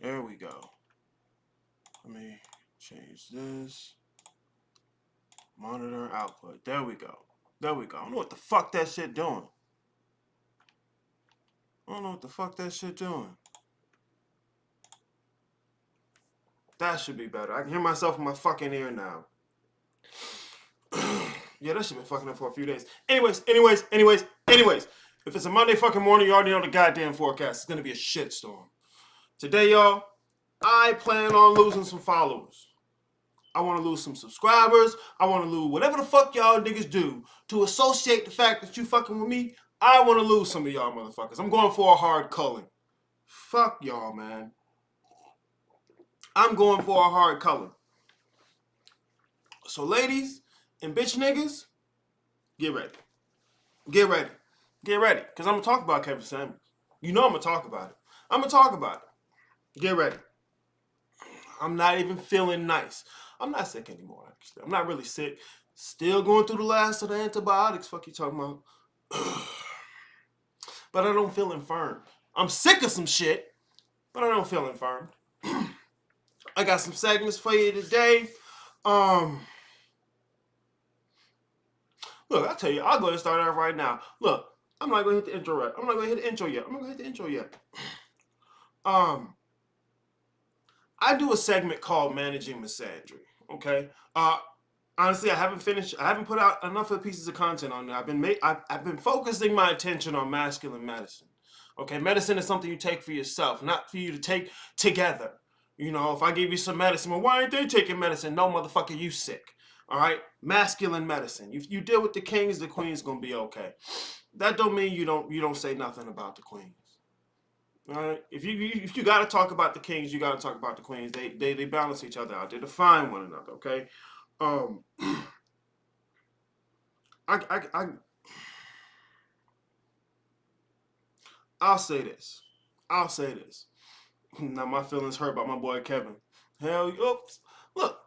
There we go. Let me change this. Monitor output. There we go. There we go. I don't know what the fuck that shit doing. I don't know what the fuck that shit doing. That should be better. I can hear myself in my fucking ear now. Yeah, that shit been fucking up for a few days. Anyways. If it's a Monday fucking morning, you already know the goddamn forecast. It's gonna be a shitstorm. Today, y'all, I plan on losing some followers. I want to lose some subscribers. I want to lose whatever the fuck y'all niggas do to associate the fact that you fucking with me. I want to lose some of y'all motherfuckers. I'm going for a hard culling. Fuck y'all, man. I'm going for a hard culling. So ladies and bitch niggas, get ready. Get ready. Get ready. Because I'm going to talk about Kevin Samuels. You know I'm going to talk about it. I'm going to talk about it. Get ready. I'm not even feeling nice. I'm not sick anymore, actually. I'm not really sick. Still going through the last of the antibiotics. Fuck you talking about? But I don't feel infirmed. I'm sick of some shit, but I don't feel infirmed. I got some segments for you today. Look, I'll tell you, I'll go ahead and start off right now. Look, I'm not going to hit the intro yet. I'm not going to hit the intro yet. I do a segment called Managing Misandry. Okay. Honestly, I haven't put out enough of pieces of content on there. I've been focusing my attention on masculine medicine. Okay, medicine is something you take for yourself, not for you to take together. You know, if I give you some medicine, well, why ain't they taking medicine? No, motherfucker, you sick. All right, masculine medicine. You deal with the kings, the queen's gonna be okay. That don't mean you don't say nothing about the queens. All right, if you gotta talk about the kings, you gotta talk about the queens. They balance each other out. They define one another. Okay. I'll say this. Now my feelings hurt about my boy Kevin. Hell, oops. Look,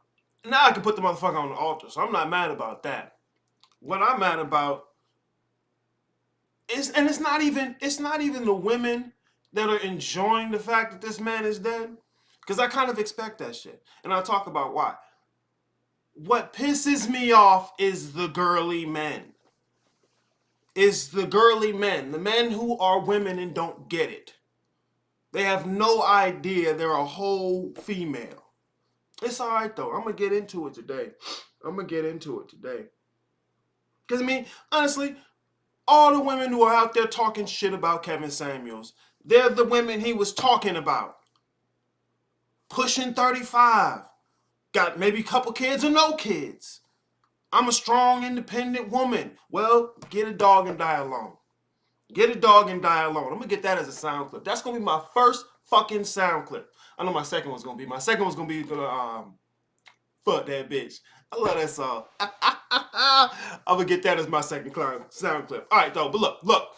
now I can put the motherfucker on the altar, so I'm not mad about that. What I'm mad about is, and it's not even the women that are enjoying the fact that this man is dead, because I kind of expect that shit, and I'll talk about why. What pisses me off is the girly men. The men who are women and don't get it. They have no idea they're a whole female. It's all right, though. I'm going to get into it today. Because, I mean, honestly, all the women who are out there talking shit about Kevin Samuels, they're the women he was talking about. Pushing 35. Got maybe a couple kids or no kids. I'm a strong, independent woman. Well, get a dog and die alone. I'm going to get that as a sound clip. That's going to be my first fucking sound clip. I know my second one's going to be. Fuck that bitch. I love that song. I'm going to get that as my second sound clip. All right, though. But look.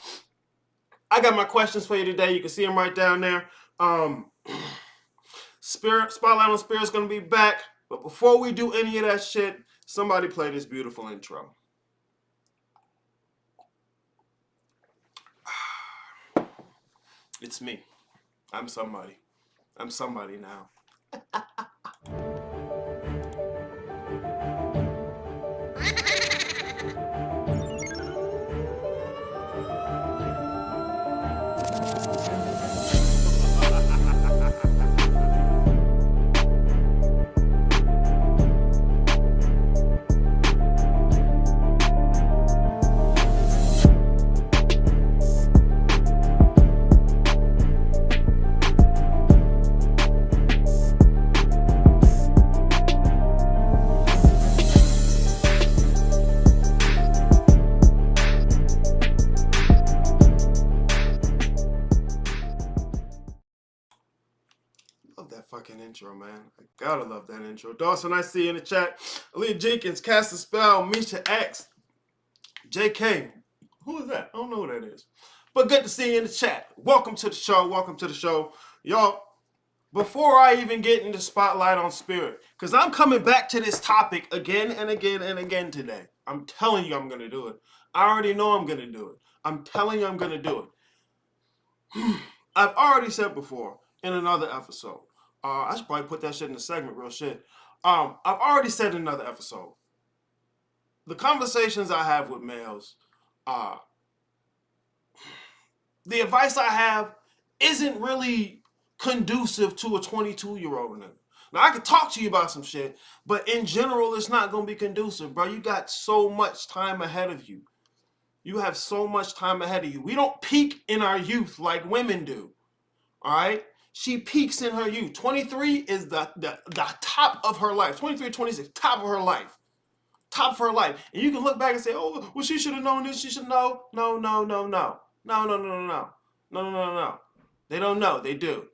I got my questions for you today. You can see them right down there. Spotlight on Spirit's going to be back. But before we do any of that shit, somebody play this beautiful intro. It's me. I'm somebody. I'm somebody now. Intro, man. I gotta love that intro. Dawson, I see you in the chat. Aaliyah Jenkins, Cast a Spell, Misha X, JK. Who is that? I don't know who that is. But good to see you in the chat. Welcome to the show. Y'all, before I even get into Spotlight on Spirit, because I'm coming back to this topic again and again today. I'm telling you I'm going to do it. I already know I'm going to do it. I'm telling you I'm going to do it. I've already said before in another episode, I should probably put that shit in the segment, real shit. I've already said in another episode, the conversations I have with males, uh, the advice I have isn't really conducive to a 22-year-old nigga. Now, I could talk to you about some shit, but in general, it's not going to be conducive, bro. You got so much time ahead of you. You have so much time ahead of you. We don't peak in our youth like women do, all right? She peaks in her youth. 23 is the top of her life. 23, 26, top of her life. Top of her life. And you can look back and say, oh, well, she should have known this. She should know. No, no, no, no. No, no, no, no, no. No, no, no, no. They don't know. They do.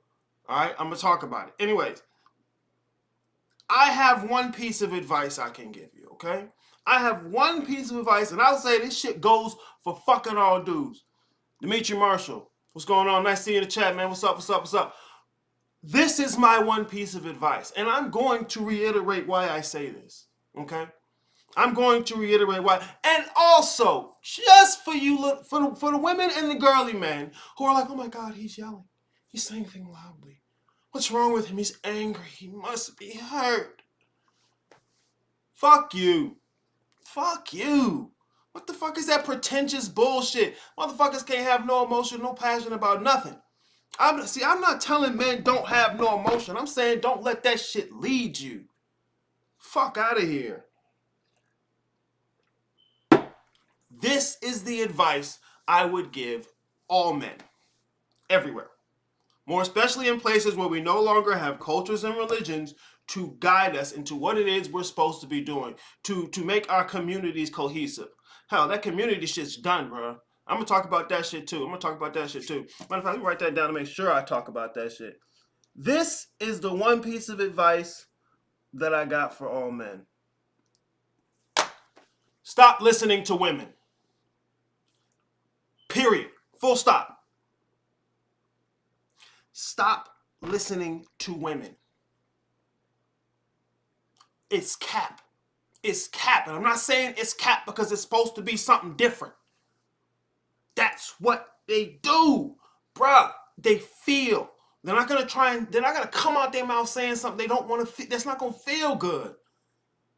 All right? I'm going to talk about it. Anyways, I have one piece of advice I can give you, okay? I have one piece of advice, and I'll say this shit goes for fucking all dudes. Dimitri Marshall, what's going on? Nice to see you in the chat, man. What's up, what's up, what's up? This is my one piece of advice, and I'm going to reiterate why I say this, okay? I'm going to reiterate why. And also, just for you, for the women and the girly men who are like, oh my God, he's yelling. He's saying things loudly. What's wrong with him? He's angry. He must be hurt. Fuck you. Fuck you. What the fuck is that pretentious bullshit? Motherfuckers can't have no emotion, no passion about nothing. I'm not telling men don't have no emotion. I'm saying don't let that shit lead you. Fuck out of here. This is the advice I would give all men, everywhere. More especially in places where we no longer have cultures and religions to guide us into what it is we're supposed to be doing, to make our communities cohesive. Hell, that community shit's done, bro. I'm going to talk about that shit too. Matter of fact, let me write that down to make sure I talk about that shit. This is the one piece of advice that I got for all men. Stop listening to women. Period. Full stop. Stop listening to women. It's cap. It's cap. And I'm not saying it's cap because it's supposed to be something different. That's what they do. Bruh, they feel. They're not going to come out their mouth saying something they don't want to, that's not going to feel good.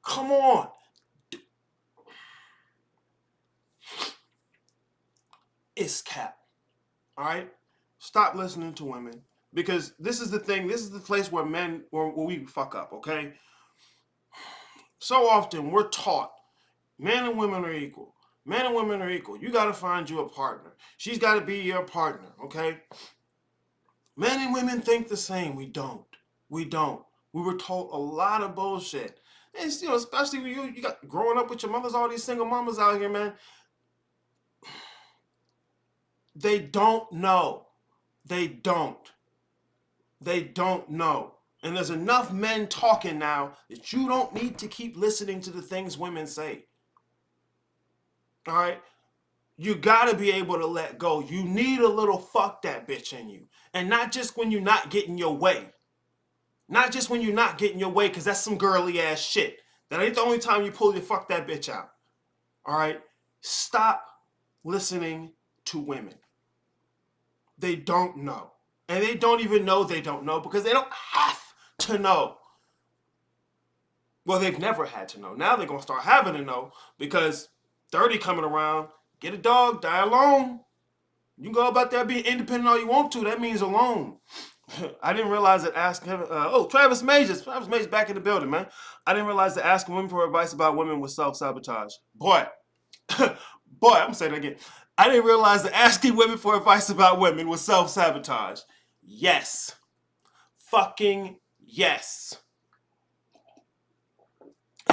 Come on. It's cap. All right? Stop listening to women. Because this is the thing, this is the place where where we fuck up, okay? So often we're taught men and women are equal. Men and women are equal. You got to find you a partner. She's got to be your partner, okay? Men and women think the same. We don't. We don't. We were told a lot of bullshit. And, especially when you got growing up with your mothers, all these single mamas out here, man. They don't know. They don't. They don't know. And there's enough men talking now that you don't need to keep listening to the things women say. All right? You got to be able to let go. You need a little fuck that bitch in you. And not just when you're not getting your way. Not just when you're not getting your way, because that's some girly ass shit. That ain't the only time you pull your fuck that bitch out. All right? Stop listening to women. They don't know. And they don't even know they don't know because they don't have to know. Well, they've never had to know. Now they're going to start having to know because 30 coming around. Get a dog, die alone. You can go about there being independent all you want to. That means alone. I didn't realize that asking Travis Majors back in the building, man. I didn't realize that asking women for advice about women was self-sabotage. Boy, I'm going to say that again. I didn't realize that asking women for advice about women was self-sabotage. Yes. Fucking yes.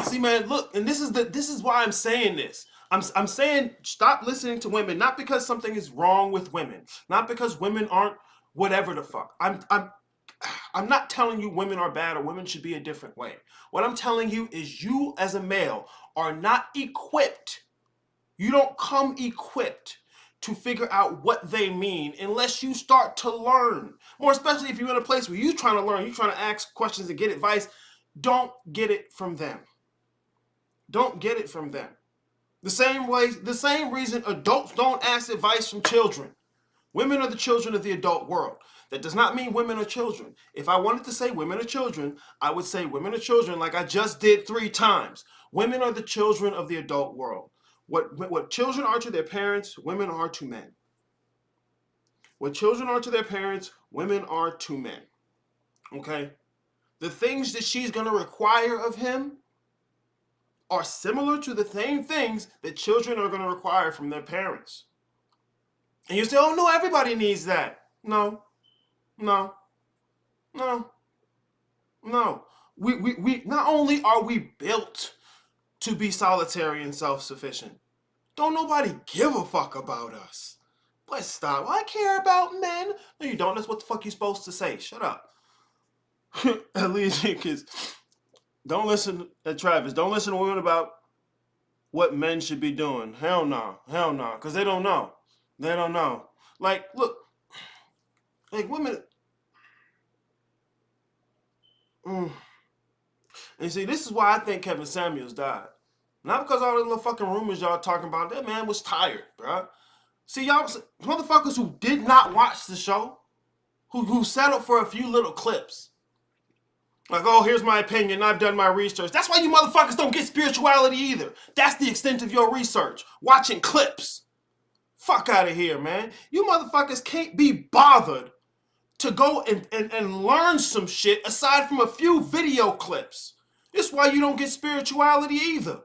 See, man, look, and this is why I'm saying this. I'm saying stop listening to women, not because something is wrong with women, not because women aren't whatever the fuck. I'm not telling you women are bad or women should be a different way. What I'm telling you is you as a male are not equipped. You don't come equipped to figure out what they mean unless you start to learn. More especially if you're in a place where you're trying to learn, you're trying to ask questions and get advice. Don't get it from them. Don't get it from them. The same reason adults don't ask advice from children. Women are the children of the adult world. That does not mean women are children. If I wanted to say women are children, I would say women are children like I just did 3 times. Women are the children of the adult world. What children are to their parents, women are to men. What children are to their parents, women are to men. Okay? The things that she's going to require of him are similar to the same things that children are going to require from their parents. And you say, oh no, everybody needs that. No, no, no, no. We not only are we built to be solitary and self-sufficient, don't nobody give a fuck about us. Let's stop. I care about men. No, you don't. That's what the fuck you supposed to say. Shut up. At least because don't listen to Travis. Don't listen to women about what men should be doing. Hell no. Hell no. Because they don't know. They don't know. Like, look. Like, women. And see, this is why I think Kevin Samuels died. Not because all the little fucking rumors y'all talking about. That man was tired, bro. See, y'all motherfuckers who did not watch the show, who settled for a few little clips. Like, oh, here's my opinion. I've done my research. That's why you motherfuckers don't get spirituality either. That's the extent of your research. Watching clips. Fuck out of here, man. You motherfuckers can't be bothered to go and learn some shit aside from a few video clips. This is why you don't get spirituality either.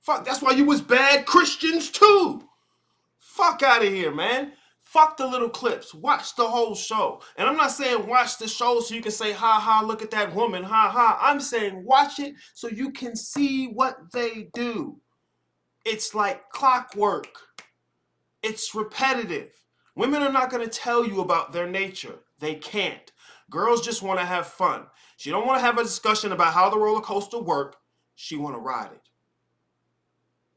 Fuck, that's why you was bad Christians too. Fuck out of here, man. Fuck the little clips. Watch the whole show. And I'm not saying watch the show so you can say, ha ha, look at that woman, ha ha. I'm saying watch it so you can see what they do. It's like clockwork. It's repetitive. Women are not going to tell you about their nature. They can't. Girls just want to have fun. She don't want to have a discussion about how the roller coaster works. She want to ride it.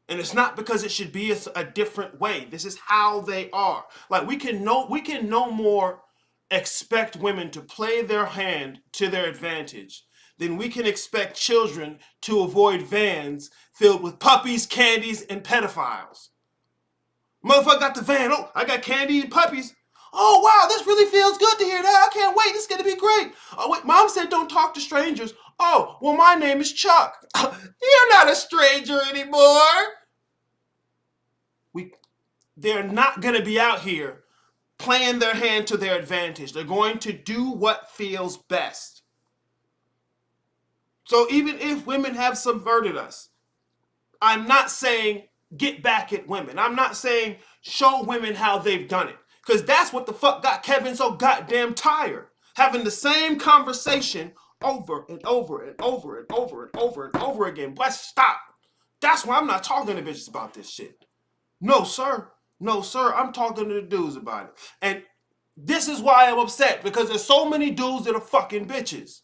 And it's not because it should be a different way. This is how they are. Like we can no more expect women to play their hand to their advantage than we can expect children to avoid vans filled with puppies, candies, and pedophiles. Motherfucker got the van. Oh, I got candy and puppies. Oh, wow, this really feels good to hear that. I can't wait. This is going to be great. Oh, wait, mom said don't talk to strangers. Oh, well, my name is Chuck. You're not a stranger anymore. They're not going to be out here playing their hand to their advantage. They're going to do what feels best. So even if women have subverted us, I'm not saying get back at women. I'm not saying show women how they've done it. Because that's what the fuck got Kevin so goddamn tired. Having the same conversation over and over and over and over and over and over again. Let's stop. That's why I'm not talking to bitches about this shit. No, sir. No, sir. I'm talking to the dudes about it. And this is why I'm upset. Because there's so many dudes that are fucking bitches.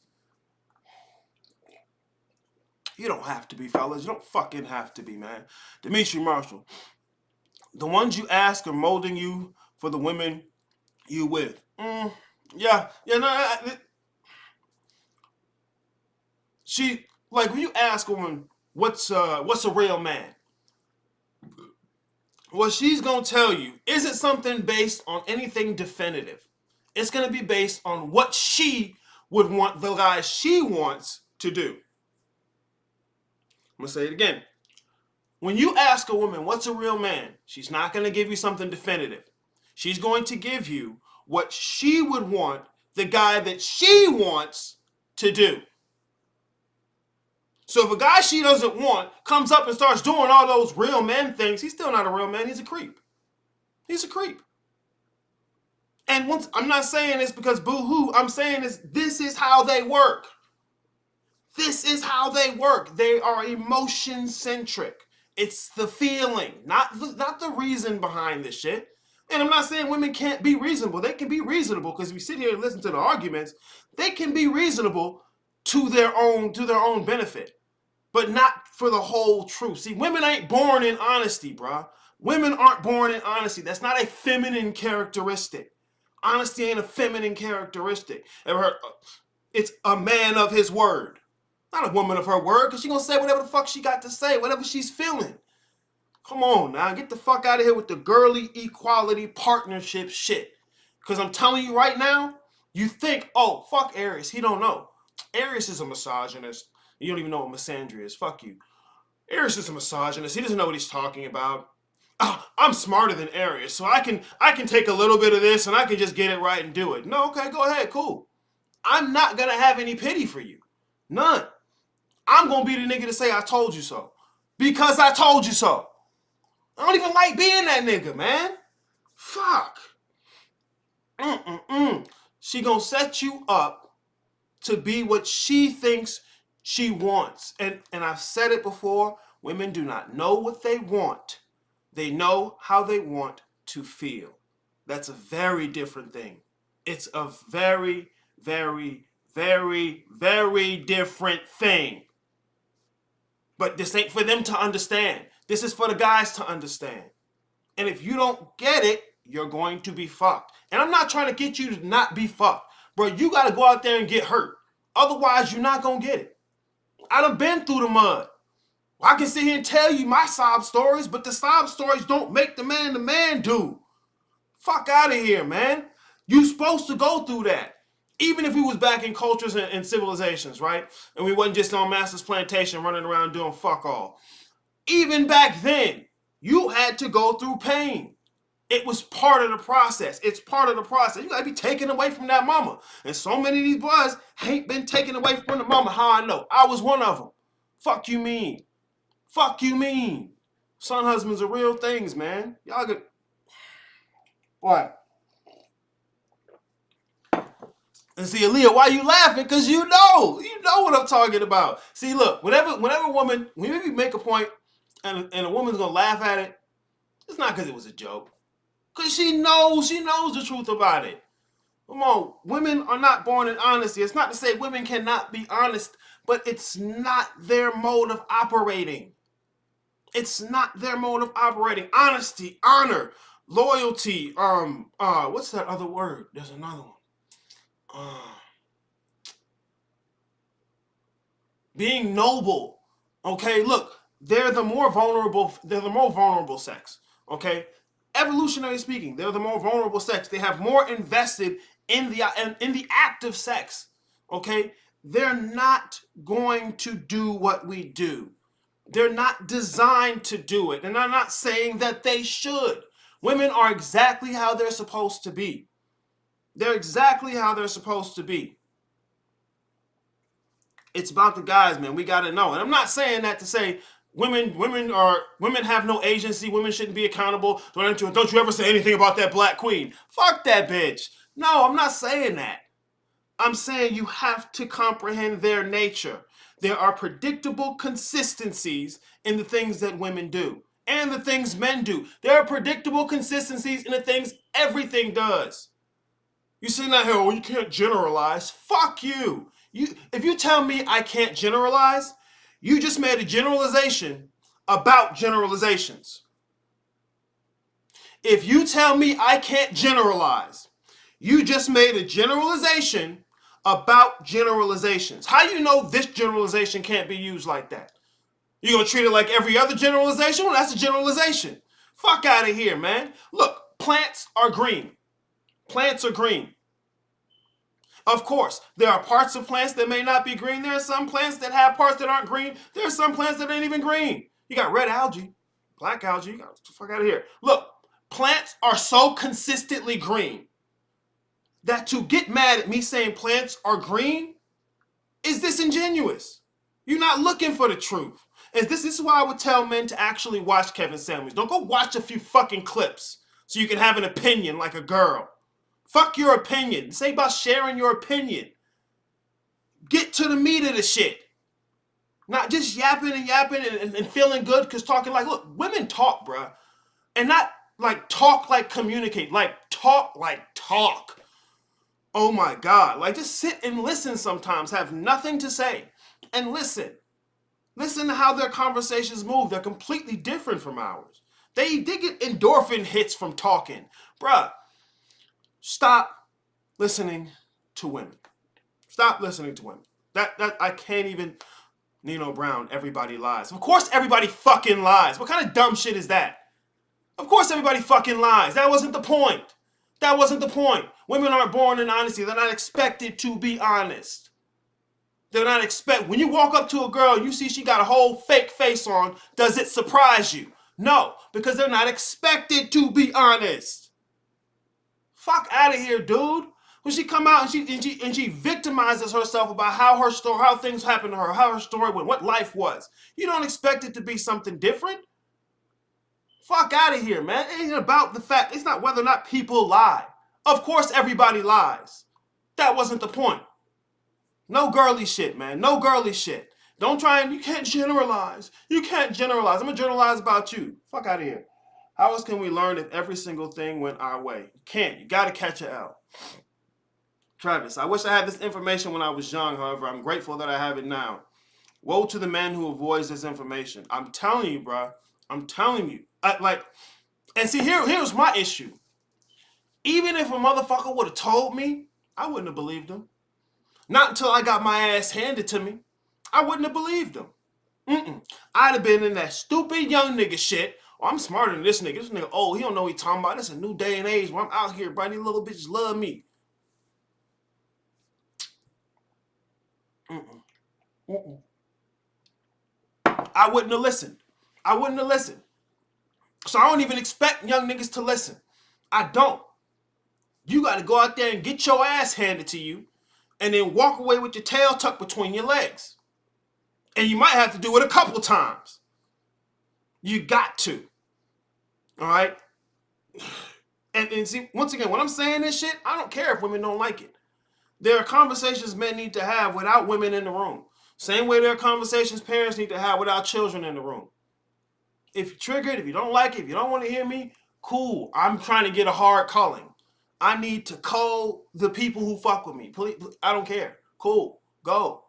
You don't have to be, fellas. You don't fucking have to be, man. Demetri Marshall. The ones you ask are molding you for the women you with. She, like, when you ask a woman, what's a real man? What she's going to tell you isn't something based on anything definitive. It's going to be based on what she would want the guy she wants to do. I'm going to say it again. When you ask a woman, what's a real man? She's not going to give you something definitive. She's going to give you what she would want the guy that she wants to do. So if a guy she doesn't want comes up and starts doing all those real men things, he's still not a real man. He's a creep. He's a creep. And once I'm not saying this because boo-hoo. I'm saying this is how they work. This is how they work. They are emotion-centric. It's the feeling, not the reason behind this shit. And I'm not saying women can't be reasonable. They can be reasonable because if we sit here and listen to the arguments, they can be reasonable to their own benefit, but not for the whole truth. See, women ain't born in honesty, bruh. Women aren't born in honesty. That's not a feminine characteristic. Honesty ain't a feminine characteristic. Ever heard? It's a man of his word. Not a woman of her word, because she's going to say whatever the fuck she got to say, whatever she's feeling. Come on now, get the fuck out of here with the girly equality partnership shit. Because I'm telling you right now, You think, oh, fuck Aries, he don't know. Aries is a misogynist. You don't even know what misandry is. Fuck you. Aries is a misogynist. He doesn't know what he's talking about. Oh, I'm smarter than Aries, so I can take a little bit of this and I can just get it right and do it. No, okay, go ahead, cool. I'm not gonna have any pity for you. None. I'm gonna be the nigga to say I told you so. Because I told you so. I don't even like being that nigga, man. Fuck. She gonna set you up to be what she thinks she wants. And I've said it before, women do not know what they want. They know how they want to feel. That's a very different thing. It's a very, very, very, very different thing. But this ain't for them to understand. This is for the guys to understand. And if you don't get it, you're going to be fucked. And I'm not trying to get you to not be fucked. Bro, you got to go out there and get hurt. Otherwise, you're not going to get it. I done been through the mud. I can sit here and tell you my sob stories, but the sob stories don't make the man dude. Fuck out of here, man. You supposed to go through that. Even if we was back in cultures and civilizations, right? And we wasn't just on Master's Plantation running around doing fuck all. Even back then, you had to go through pain. It was part of the process. It's part of the process. You gotta be taken away from that mama. And so many of these boys ain't been taken away from the mama. How I know? I was one of them. Fuck you mean? Fuck you mean? Son husbands are real things, man. Y'all get what? And see, Aaliyah, why you laughing? Because you know what I'm talking about. See, look, whenever a woman, whenever you make a point and a woman's gonna laugh at it, it's not because it was a joke. Because she knows the truth about it. Come on, women are not born in honesty. It's not to say women cannot be honest, but it's not their mode of operating. It's not their mode of operating. Honesty, honor, loyalty, what's that other word? There's another one. Being noble. Okay, look, they're the more vulnerable sex. Okay? Evolutionary speaking, they're the more vulnerable sex. They have more invested in the act of sex. Okay? They're not going to do what we do. They're not designed to do it. And I'm not saying that they should. Women are exactly how they're supposed to be. They're exactly how they're supposed to be. It's about the guys, man. We got to know. And I'm not saying that to say women have no agency. Women shouldn't be accountable. Don't you ever say anything about that black queen. Fuck that bitch. No, I'm not saying that. I'm saying you have to comprehend their nature. There are predictable consistencies in the things that women do and the things men do. There are predictable consistencies in the things everything does. You see that here, well, you can't generalize. Fuck you. If you tell me I can't generalize, you just made a generalization about generalizations. If you tell me I can't generalize, you just made a generalization about generalizations. How do you know this generalization can't be used like that? You gonna treat it like every other generalization? Well, that's a generalization. Fuck out of here, man. Look, plants are green. Plants are green. Of course, there are parts of plants that may not be green. There are some plants that have parts that aren't green. There are some plants that ain't even green. You got red algae, black algae. You got the fuck out of here. Look, plants are so consistently green that to get mad at me saying plants are green is disingenuous. You're not looking for the truth. And this is why I would tell men to actually watch Kevin Samuels. Don't go watch a few fucking clips so you can have an opinion like a girl. Fuck your opinion. This ain't about sharing your opinion. Get to the meat of the shit. Not just yapping and feeling good because talking like, look, women talk, bruh. And not like talk like communicate. Like talk. Oh my God. Like just sit and listen sometimes. Have nothing to say. And listen. Listen to how their conversations move. They're completely different from ours. They get endorphin hits from talking. Bruh. Stop listening to women. Stop listening to women. That I can't even. Nino Brown, everybody lies. Of course everybody fucking lies. What kind of dumb shit is that? Of course everybody fucking lies. That wasn't the point. That wasn't the point. Women aren't born in honesty. They're not expected to be honest. They're not when you walk up to a girl, you see she got a whole fake face on, does it surprise you? No, because they're not expected to be honest. Fuck out of here, dude. When she come out and she victimizes herself about how things happened to her, how her story went, what life was. You don't expect it to be something different. Fuck out of here, man. It ain't about the fact. It's not whether or not people lie. Of course, everybody lies. That wasn't the point. No girly shit, man. No girly shit. Don't try and you can't generalize. You can't generalize. I'm gonna generalize about you. Fuck out of here. How else can we learn if every single thing went our way? You can't. You gotta catch an L. Travis, I wish I had this information when I was young. However, I'm grateful that I have it now. Woe to the man who avoids this information. I'm telling you, bro. I'm telling you. And see, here's my issue. Even if a motherfucker would have told me, I wouldn't have believed him. Not until I got my ass handed to me. I wouldn't have believed him. I'd have been in that stupid young nigga shit. Oh, I'm smarter than this nigga. This nigga, he don't know what he talking about. This is a new day and age where I'm out here, bro. These little bitches love me. I wouldn't have listened. So I don't even expect young niggas to listen. I don't. You got to go out there and get your ass handed to you and then walk away with your tail tucked between your legs. And you might have to do it a couple times. You got to. All right? And see, once again, when I'm saying this shit, I don't care if women don't like it. There are conversations men need to have without women in the room. Same way there are conversations parents need to have without children in the room. If you're triggered, if you don't like it, if you don't want to hear me, cool. I'm trying to get a hard calling. I need to call the people who fuck with me. Please, I don't care. Cool. Go.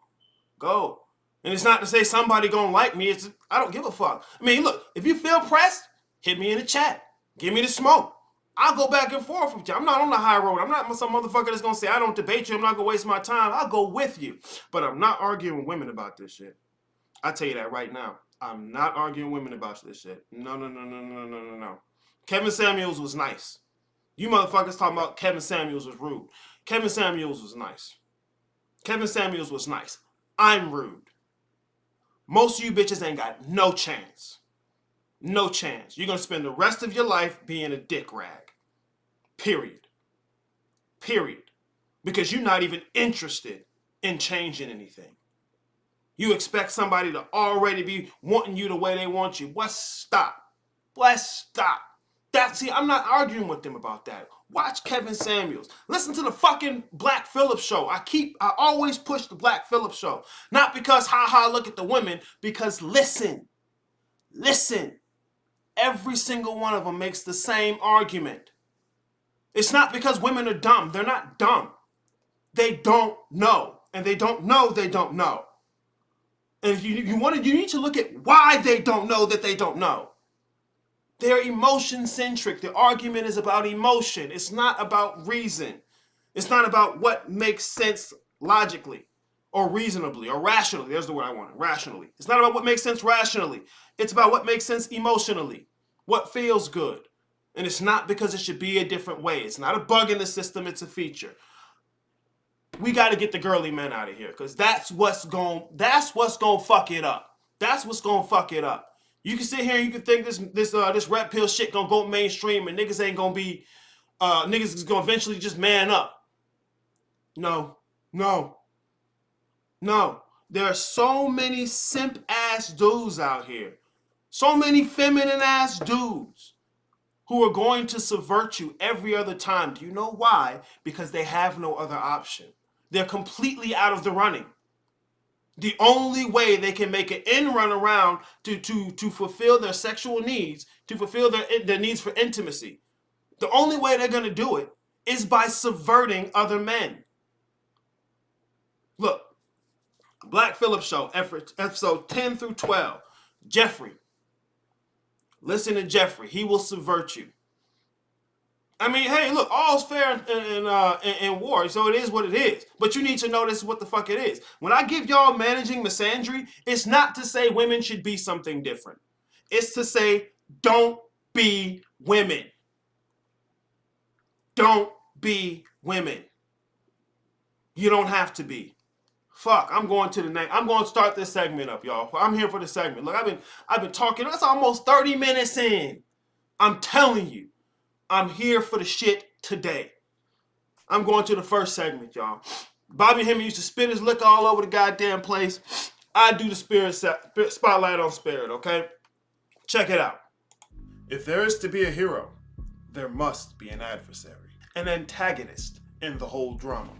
And it's not to say somebody gonna like me. I don't give a fuck. I mean, look, if you feel pressed, hit me in the chat. Give me the smoke. I'll go back and forth with you. I'm not on the high road. I'm not some motherfucker that's gonna say, I don't debate you. I'm not gonna waste my time. I'll go with you. But I'm not arguing with women about this shit. I tell you that right now. I'm not arguing with women about this shit. No. Kevin Samuels was nice. You motherfuckers talking about Kevin Samuels was rude. Kevin Samuels was nice. I'm rude. Most of you bitches ain't got no chance. No chance. You're going to spend the rest of your life being a dick rag. Period. Because you're not even interested in changing anything. You expect somebody to already be wanting you the way they want you. Let's stop. See, I'm not arguing with them about that. Watch Kevin Samuels. Listen to the fucking Black Phillip show. I always push the Black Phillip show. Not because, look at the women. Because listen. Every single one of them makes the same argument. It's not because women are dumb. They're not dumb. They don't know. And they don't know they don't know. And if you need to look at why they don't know that they don't know. They're emotion-centric. The argument is about emotion. It's not about reason. It's not about what makes sense logically or reasonably or rationally. There's the word I wanted, rationally. It's not about what makes sense rationally. It's about what makes sense emotionally, what feels good. And it's not because it should be a different way. It's not a bug in the system. It's a feature. We got to get the girly men out of here because that's what's going to fuck it up. That's what's going to fuck it up. You can sit here and you can think this red pill shit gonna go mainstream and niggas ain't gonna be niggas is gonna eventually just man up. No. There are so many simp ass dudes out here. So many feminine ass dudes who are going to subvert you every other time. Do you know why? Because they have no other option. They're completely out of the running. The only way they can make an end run around to fulfill their sexual needs, to fulfill their needs for intimacy, the only way they're going to do it is by subverting other men. Look, Black Phillip Show, episode 10 through 12. Jeffrey. Listen to Jeffrey. He will subvert you. I mean, hey, look, all's fair in war, so it is what it is. But you need to know this is what the fuck it is. When I give y'all managing misandry, it's not to say women should be something different. It's to say, don't be women. Don't be women. You don't have to be. Fuck, I'm going to the next. I'm going to start this segment up, y'all. I'm here for the segment. Look, I've been talking. That's almost 30 minutes in. I'm telling you, I'm here for the shit today. I'm going to the first segment, y'all. Bobby Hemming used to spit his liquor all over the goddamn place. I do the spotlight on Spirit, okay? Check it out. If there is to be a hero, there must be an adversary, an antagonist in the whole drama.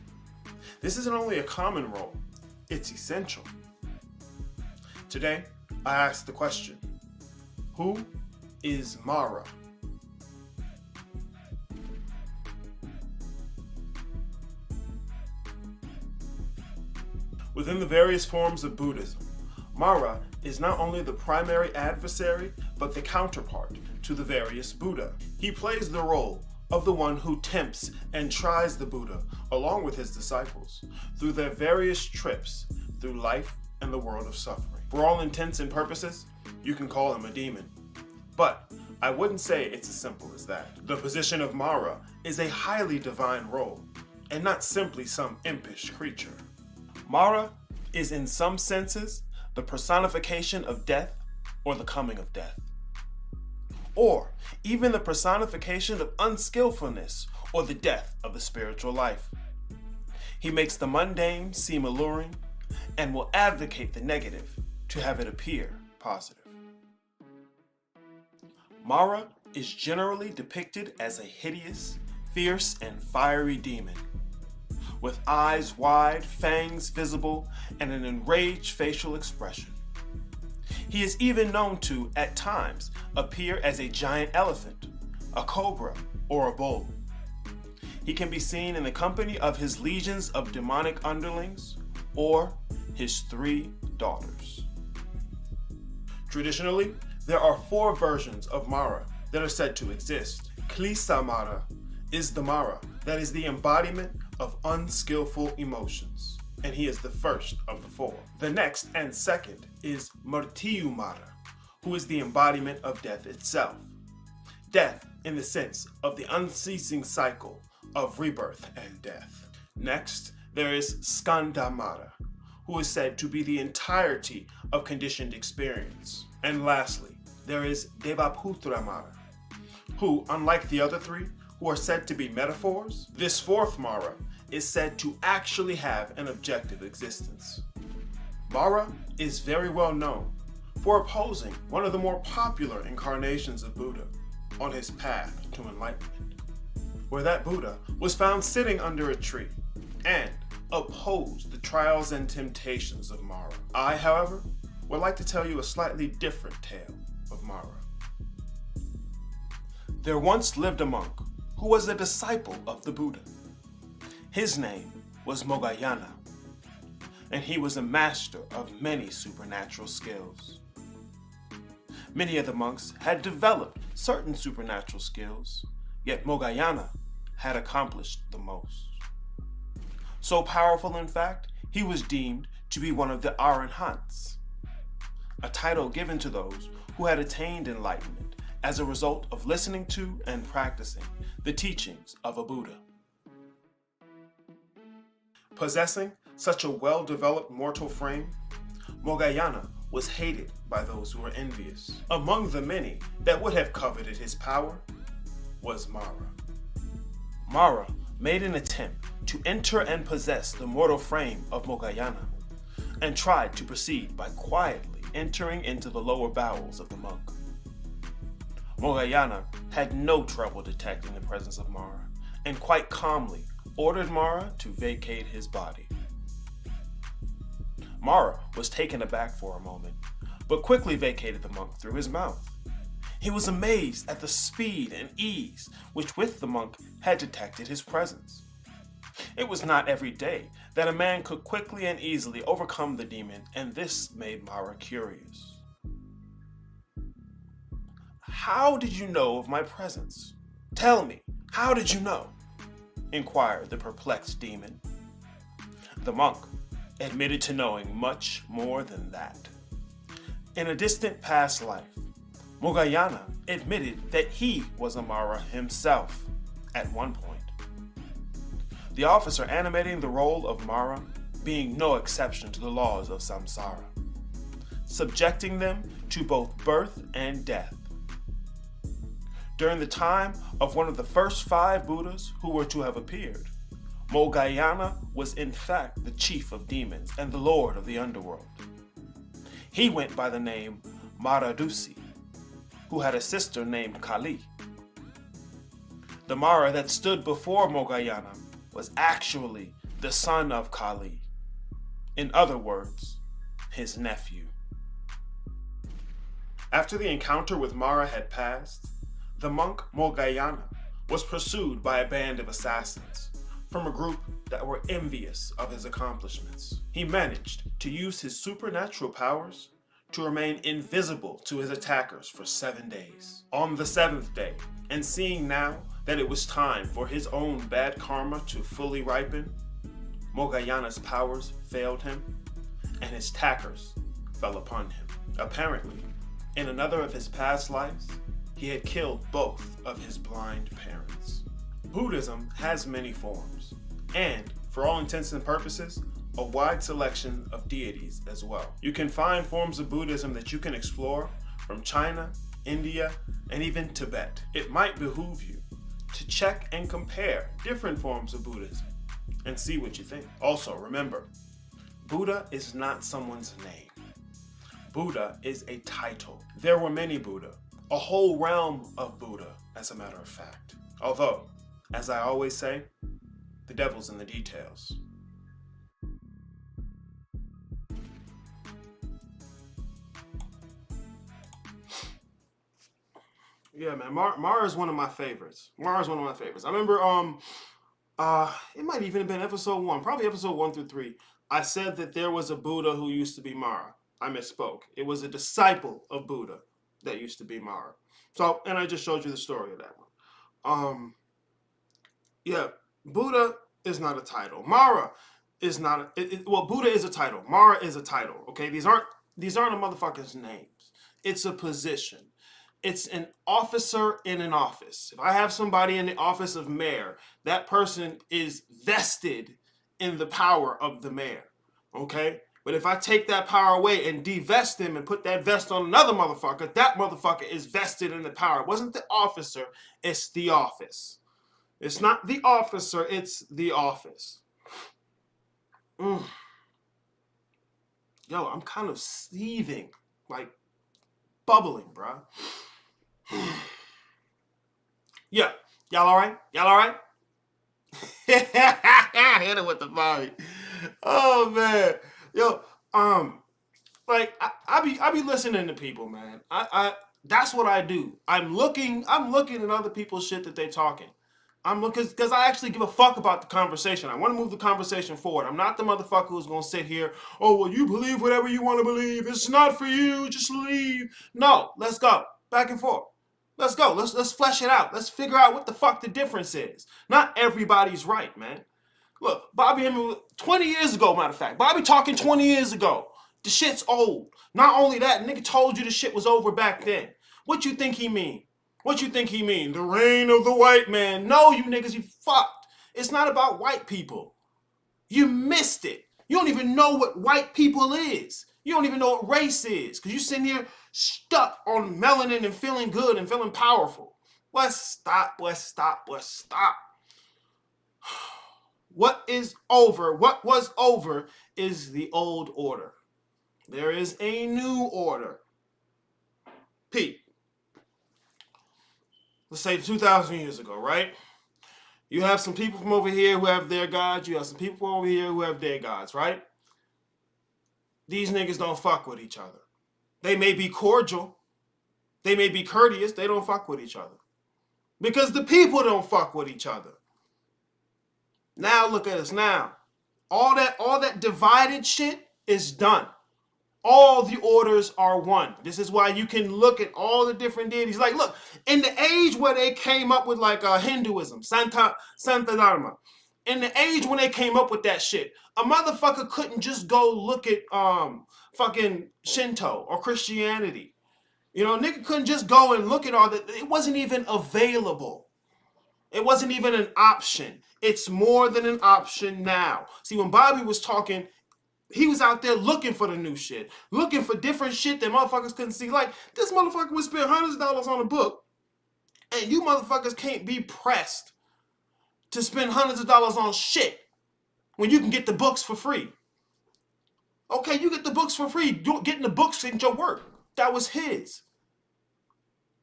This isn't only a common role, it's essential. Today, I ask the question, who is Mara? Within the various forms of Buddhism, Mara is not only the primary adversary, but the counterpart to the various Buddha. He plays the role of the one who tempts and tries the Buddha, along with his disciples, through their various trips through life and the world of suffering. For all intents and purposes, you can call him a demon. But I wouldn't say it's as simple as that. The position of Mara is a highly divine role, and not simply some impish creature. Mara is in some senses the personification of death or the coming of death, or even the personification of unskillfulness or the death of the spiritual life. He makes the mundane seem alluring and will advocate the negative to have it appear positive. Mara is generally depicted as a hideous, fierce, and fiery demon, with eyes wide, fangs visible, and an enraged facial expression. He is even known to, at times, appear as a giant elephant, a cobra, or a bull. He can be seen in the company of his legions of demonic underlings, or his 3 daughters. Traditionally, there are 4 versions of Mara that are said to exist. Klisa Mara is the Mara that is the embodiment of unskillful emotions, and he is the first of the 4. The next and second is Murtiyu Mara, who is the embodiment of death itself. Death in the sense of the unceasing cycle of rebirth and death. Next, there is Skanda Mara, who is said to be the entirety of conditioned experience. And lastly, there is Devaputra Mara, who, unlike the other 3, who are said to be metaphors, this 4th Mara is said to actually have an objective existence. Mara is very well known for opposing one of the more popular incarnations of Buddha on his path to enlightenment, where that Buddha was found sitting under a tree and opposed the trials and temptations of Mara. I, however, would like to tell you a slightly different tale of Mara. There once lived a monk who was a disciple of the Buddha. His name was Mogayana, and he was a master of many supernatural skills. Many of the monks had developed certain supernatural skills, yet Mogayana had accomplished the most. So powerful, in fact, he was deemed to be one of the Arahants, a title given to those who had attained enlightenment as a result of listening to and practicing the teachings of a Buddha. Possessing such a well-developed mortal frame, Mogayana was hated by those who were envious. Among the many that would have coveted his power was Mara. Mara made an attempt to enter and possess the mortal frame of Mogayana, and tried to proceed by quietly entering into the lower bowels of the monk. Mogayana had no trouble detecting the presence of Mara, and quite calmly ordered Mara to vacate his body. Mara was taken aback for a moment, but quickly vacated the monk through his mouth. He was amazed at the speed and ease with which the monk had detected his presence. It was not every day that a man could quickly and easily overcome the demon, and this made Mara curious. "How did you know of my presence? Tell me, how did you know?" inquired the perplexed demon. The monk admitted to knowing much more than that. In a distant past life, Mogayana admitted that he was a Mara himself at one point. the officer animating the role of Mara being no exception to the laws of samsara, subjecting them to both birth and death. During the time of one of the first 5 Buddhas who were to have appeared, Mogayana was in fact the chief of demons and the lord of the underworld. He went by the name Maradusi, who had a sister named Kali. The Mara that stood before Mogayana was actually the son of Kali. In other words, his nephew. After the encounter with Mara had passed, the monk Mogayana was pursued by a band of assassins from a group that were envious of his accomplishments. He managed to use his supernatural powers to remain invisible to his attackers for 7 days. On the 7th day, and seeing now that it was time for his own bad karma to fully ripen, Mogayana's powers failed him, and his attackers fell upon him. Apparently, in another of his past lives, he had killed both of his blind parents. Buddhism has many forms, and, for all intents and purposes, a wide selection of deities as well. You can find forms of Buddhism that you can explore from China, India, and even Tibet. It might behoove you to check and compare different forms of Buddhism and see what you think. Also, remember, Buddha is not someone's name. Buddha is a title. There were many Buddha, a whole realm of Buddha, as a matter of fact. Although, as I always say, the devil's in the details. Yeah, man, Mara is one of my favorites. Mara's one of my favorites. I remember, it might even have been episode 1, probably episode 1 through 3. I said that there was a Buddha who used to be Mara. I misspoke. It was a disciple of Buddha that used to be Mara. So, and I just showed you the story of that one. Yeah, Buddha is not a title. Mara is not. Well, Buddha is a title. Mara is a title. Okay, these aren't a motherfucker's names. It's a position. It's an officer in an office. If I have somebody in the office of mayor, that person is vested in the power of the mayor. Okay? But if I take that power away and divest him and put that vest on another motherfucker, that motherfucker is vested in the power. It wasn't the officer, it's the office. It's not the officer, it's the office. Yo, I'm kind of seething, like bubbling, bruh. Yeah, y'all all right? Y'all all right? Hit it with the body. Oh man, yo, like I be listening to people, man. I that's what I do. I'm looking at other people's shit that they talking. I'm looking because I actually give a fuck about the conversation. I want to move the conversation forward. I'm not the motherfucker who's gonna sit here. Oh well, you believe whatever you want to believe. It's not for you. Just leave. No, let's go back and forth. Let's go. Let's flesh it out. Let's figure out what the fuck the difference is. Not everybody's right, man. Look, Bobby Hemming, 20 years ago, matter of fact. Bobby talking 20 years ago. The shit's old. Not only that, nigga told you the shit was over back then. What you think he mean? What you think he mean? The reign of the white man. No, you niggas, you fucked. It's not about white people. You missed it. You don't even know what white people is. You don't even know what race is. Because you sitting here stuck on melanin and feeling good and feeling powerful. Stop. What is over, what was over is the old order. There is a new order. Pete, let's say 2,000 years ago, right? You have some people from over here who have their gods. You have some people from over here who have their gods, right? These niggas don't fuck with each other. They may be cordial. They may be courteous. They don't fuck with each other. Because the people don't fuck with each other. Now look at us now. All that divided shit is done. All the orders are one. This is why you can look at all the different deities. Like, look, in the age where they came up with like Hinduism, Santa Dharma, in the age when they came up with that shit, a motherfucker couldn't just go look at fucking Shinto or Christianity. You know, nigga couldn't just go and look at all that. It wasn't even available. It wasn't even an option. It's more than an option now. See, when Bobby was talking, he was out there looking for the new shit, looking for different shit that motherfuckers couldn't see. Like, this motherfucker would spend hundreds of dollars on a book, and you motherfuckers can't be pressed to spend hundreds of dollars on shit when you can get the books for free. Okay, you get the books for free. Getting the books ain't your work. That was his.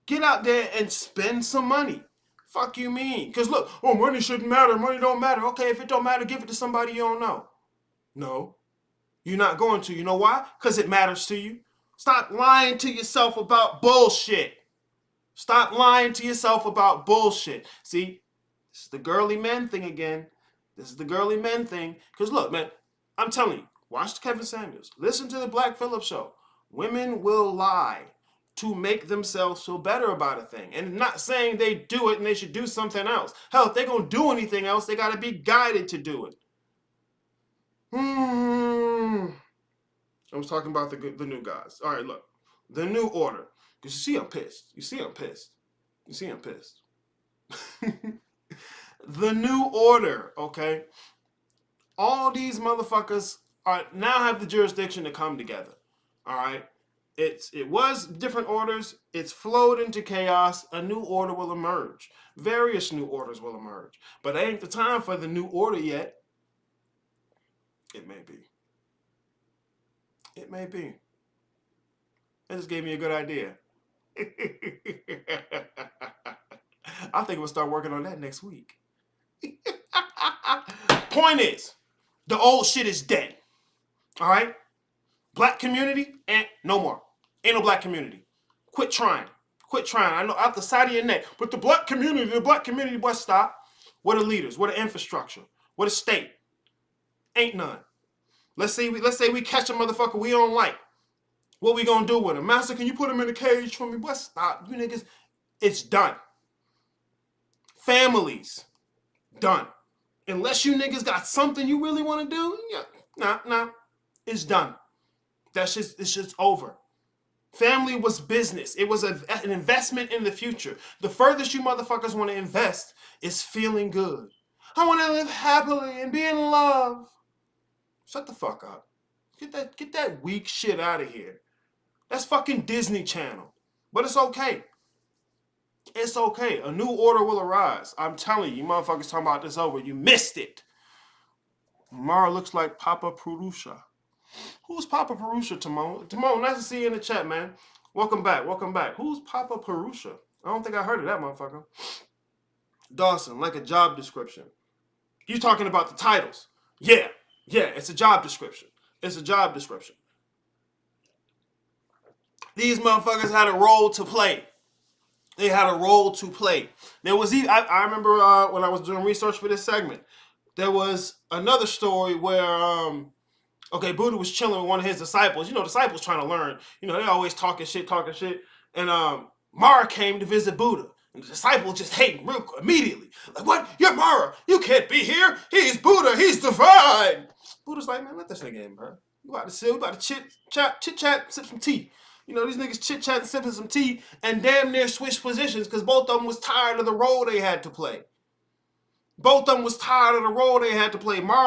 Get out there and spend some money. Fuck you mean? Because look, oh, money shouldn't matter. Money don't matter. Okay, if it don't matter, give it to somebody you don't know. No, you're not going to. You know why? Because it matters to you. Stop lying to yourself about bullshit. Stop lying to yourself about bullshit. See, this is the girly men thing again. This is the girly men thing. Because look, man, I'm telling you, watch Kevin Samuels. Listen to the Black Phillip show. Women will lie to make themselves feel better about a thing. And not saying they do it and they should do something else. Hell, if they're going to do anything else, they got to be guided to do it. I was talking about the new guys. All right, look. The new order. Because you see I'm pissed. You see I'm pissed. The new order, okay? All these motherfuckers now have the jurisdiction to come together. All right? It was different orders. It's flowed into chaos. A new order will emerge. Various new orders will emerge. But it ain't the time for the new order yet. It may be. It may be. That just gave me a good idea. I think we'll start working on that next week. Point is, the old shit is dead. All right? Black community, no more. Ain't no black community. Quit trying. I know out the side of your neck. But the black community, boy, stop. What are leaders? What are infrastructure? What is state? Ain't none. Let's say we catch a motherfucker we don't like. What we gonna do with him? Master, can you put him in a cage for me? Boy, stop. You niggas, it's done. Families, done. Unless you niggas got something you really want to do, yeah, nah. It's done. It's just over. Family was business. It was an investment in the future. The furthest you motherfuckers want to invest is feeling good. I want to live happily and be in love. Shut the fuck up. Get that weak shit out of here. That's fucking Disney Channel. But it's okay. It's okay. A new order will arise. I'm telling you, motherfuckers talking about this over. You missed it. Mara looks like Papa Purusha. Who's Papa Purusha, Timon? Timon, nice to see you in the chat, man. Welcome back. Who's Papa Purusha? I don't think I heard of that motherfucker. Dawson, like a job description. You talking about the titles. Yeah, it's a job description. These motherfuckers had a role to play. There was even, I remember when I was doing research for this segment, there was another story where Buddha was chilling with one of his disciples. You know, disciples trying to learn. You know, they always talking shit. And Mara came to visit Buddha. And the disciple just hating immediately. Like, what? You're Mara. You can't be here. He's Buddha. He's divine. Buddha's like, man, let this nigga in, bro. We about to chit-chat, sip some tea. You know, these niggas chit-chatting, sipping some tea, and damn near switched positions because both of them was tired of the role they had to play. Mara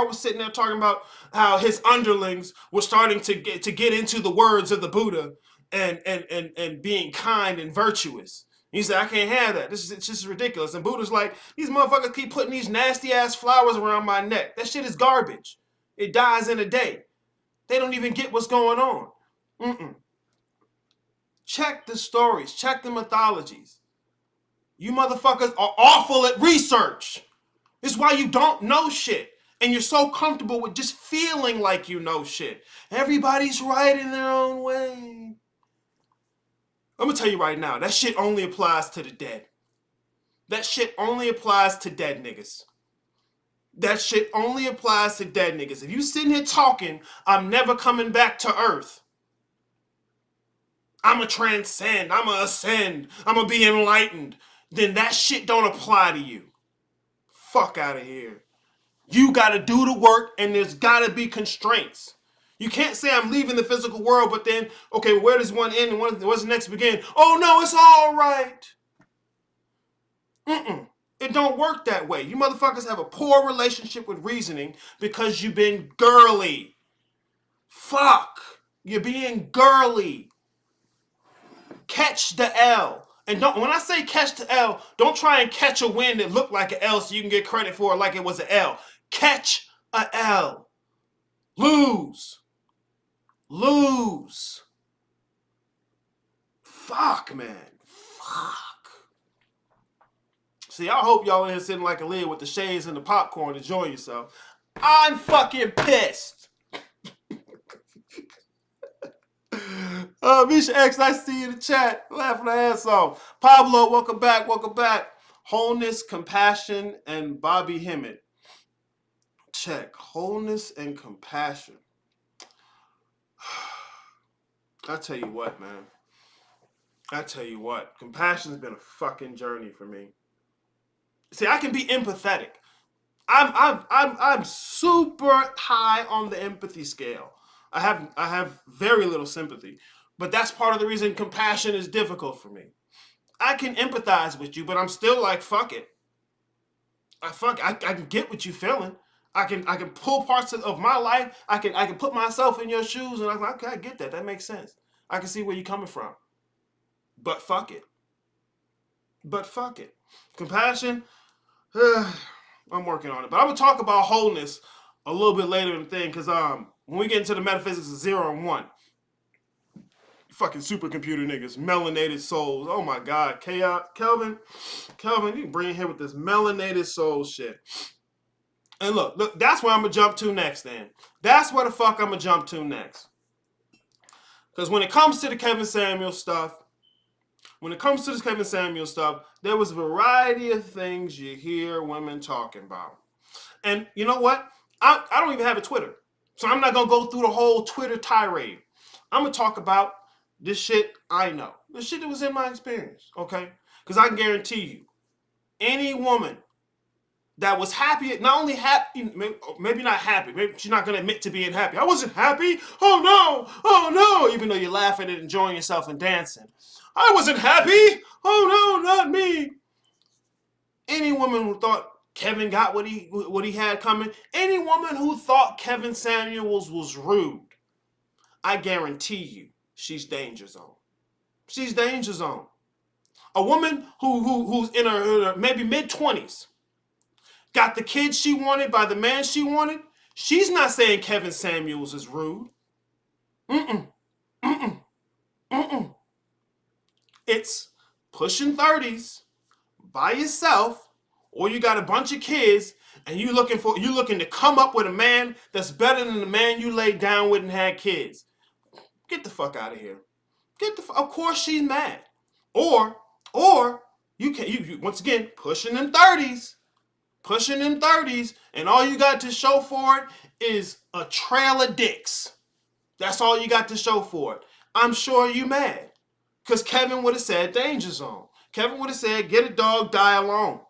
was sitting there talking about how his underlings were starting to get into the words of the Buddha and being kind and virtuous. He said, I can't have that. It's just ridiculous. And Buddha's like, these motherfuckers keep putting these nasty ass flowers around my neck. That shit is garbage. It dies in a day. They don't even get what's going on. Check the stories. Check the mythologies. You motherfuckers are awful at research. It's why you don't know shit. And you're so comfortable with just feeling like you know shit. Everybody's right in their own way. I'm going to tell you right now, that shit only applies to the dead. That shit only applies to dead niggas. If you sitting here talking, I'm never coming back to earth. I'm going to transcend. I'm going to ascend. I'm going to be enlightened. Then that shit don't apply to you. Fuck out of here. You got to do the work and there's got to be constraints. You can't say I'm leaving the physical world, but then, okay, where does one end and where's the next begin? Oh, no, it's all right. It don't work that way. You motherfuckers have a poor relationship with reasoning because you've been girly. Fuck. You're being girly. Catch the L. And don't, when I say catch the L, don't try and catch a win that looked like an L so you can get credit for it like it was an L. Catch a L. Lose. Lose. Fuck, man. Fuck. See, I hope y'all in here sitting like a lid with the shades and the popcorn enjoying yourself. I'm fucking pissed. Misha X, I see you in the chat. Laughing my ass off. Pablo, welcome back. Welcome back. Wholeness, compassion, and Bobby Hemmett. Check. Wholeness and compassion. I tell you what, man. I tell you what. Compassion's been a fucking journey for me. See, I can be empathetic. I'm super high on the empathy scale. I have very little sympathy, but that's part of the reason compassion is difficult for me. I can empathize with you, but I'm still like, fuck it. I can get what you're feeling. I can pull parts of my life. I can put myself in your shoes, and I'm like, okay, I get that. That makes sense. I can see where you're coming from. But fuck it. But fuck it. Compassion. I'm working on it. But I'm going to talk about wholeness a little bit later in the thing, because when we get into the metaphysics of 0 and 1, fucking supercomputer niggas, melanated souls. Oh my God. Kelvin, you can bring in here with this melanated soul shit. And look, that's where I'm going to jump to next then. That's where the fuck I'm going to jump to next. Because when it comes to the Kevin Samuel stuff, there was a variety of things you hear women talking about. And you know what? I don't even have a Twitter. So I'm not going to go through the whole Twitter tirade. I'm going to talk about this shit I know. This shit that was in my experience, okay? Because I can guarantee you, any woman that was happy, not only happy, maybe not happy, maybe she's not going to admit to being happy. I wasn't happy. Oh no, even though you're laughing and enjoying yourself and dancing. I wasn't happy. Oh no, not me. Any woman who thought Kevin got what he had coming, any woman who thought Kevin Samuels was rude, I guarantee you, she's danger zone. She's danger zone. A woman who's in her maybe mid-20s, got the kids she wanted by the man she wanted, she's not saying Kevin Samuels is rude. It's pushing 30s by yourself, or you got a bunch of kids and you looking to come up with a man that's better than the man you laid down with and had kids. Get the fuck out of here. Of course she's mad. Or you once again pushing in 30s. And all you got to show for it is a trail of dicks. That's all you got to show for it. I'm sure you mad. Because Kevin would have said danger zone. Kevin would have said get a dog, die alone.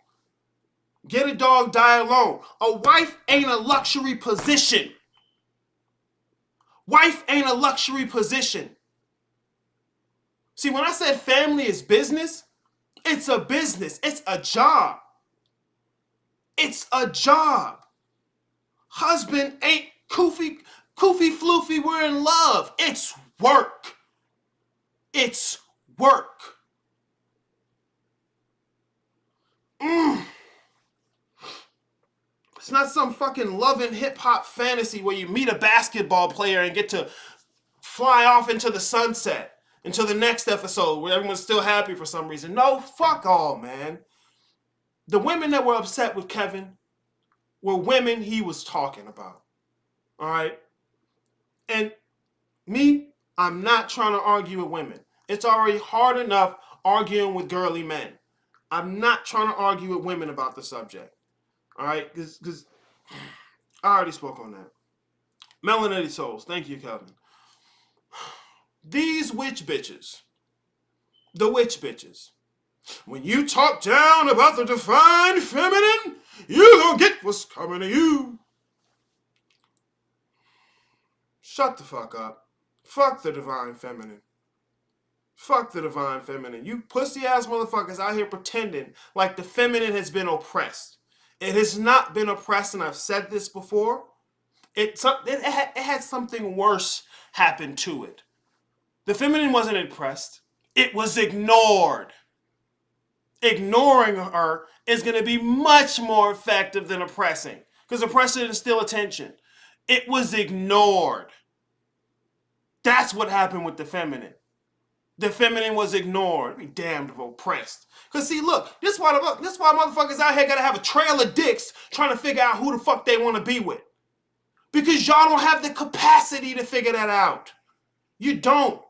Get a dog, die alone. A wife ain't a luxury position. See, when I said family is business, it's a business. It's a job. Husband ain't koofy floofy, we're in love. It's work. It's not some fucking love and hip hop fantasy where you meet a basketball player and get to fly off into the sunset until the next episode where everyone's still happy for some reason. No, fuck all, man. The women that were upset with Kevin were women he was talking about. All right? And me, I'm not trying to argue with women. It's already hard enough arguing with girly men. I'm not trying to argue with women about the subject. All right? Because I already spoke on that. Melanated souls. Thank you, Kelvin. These witch bitches. The witch bitches. When you talk down about the divine feminine, you gonna get what's coming to you. Shut the fuck up. Fuck the divine feminine. Fuck the divine feminine. You pussy ass motherfuckers out here pretending like the feminine has been oppressed. It has not been oppressed, and I've said this before. It had something worse happen to it. The feminine wasn't oppressed. It was ignored. Ignoring her is going to be much more effective than oppressing, because oppressing is still attention. It was ignored. That's what happened with the feminine. The feminine was ignored. Be damned if oppressed. Because see, look, this why motherfuckers out here gotta have a trail of dicks trying to figure out who the fuck they want to be with. Because y'all don't have the capacity to figure that out. You don't.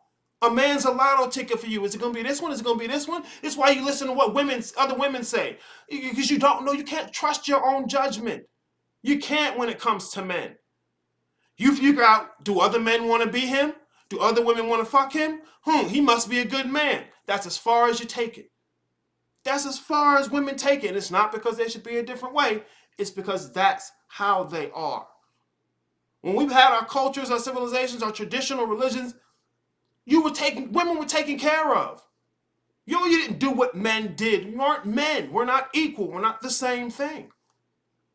A man's a lotto ticket for you. Is it gonna be this one? Is it gonna be this one? It's why you listen to what other women say. Because you don't know, you can't trust your own judgment. You can't when it comes to men. You figure out, do other men want to be him? Do other women want to fuck him? He must be a good man. That's as far as you take it. That's as far as women take it. And it's not because they should be a different way. It's because that's how they are. When we've had our cultures, our civilizations, our traditional religions, women were taken care of. You didn't do what men did. You aren't men. We're not equal. We're not the same thing.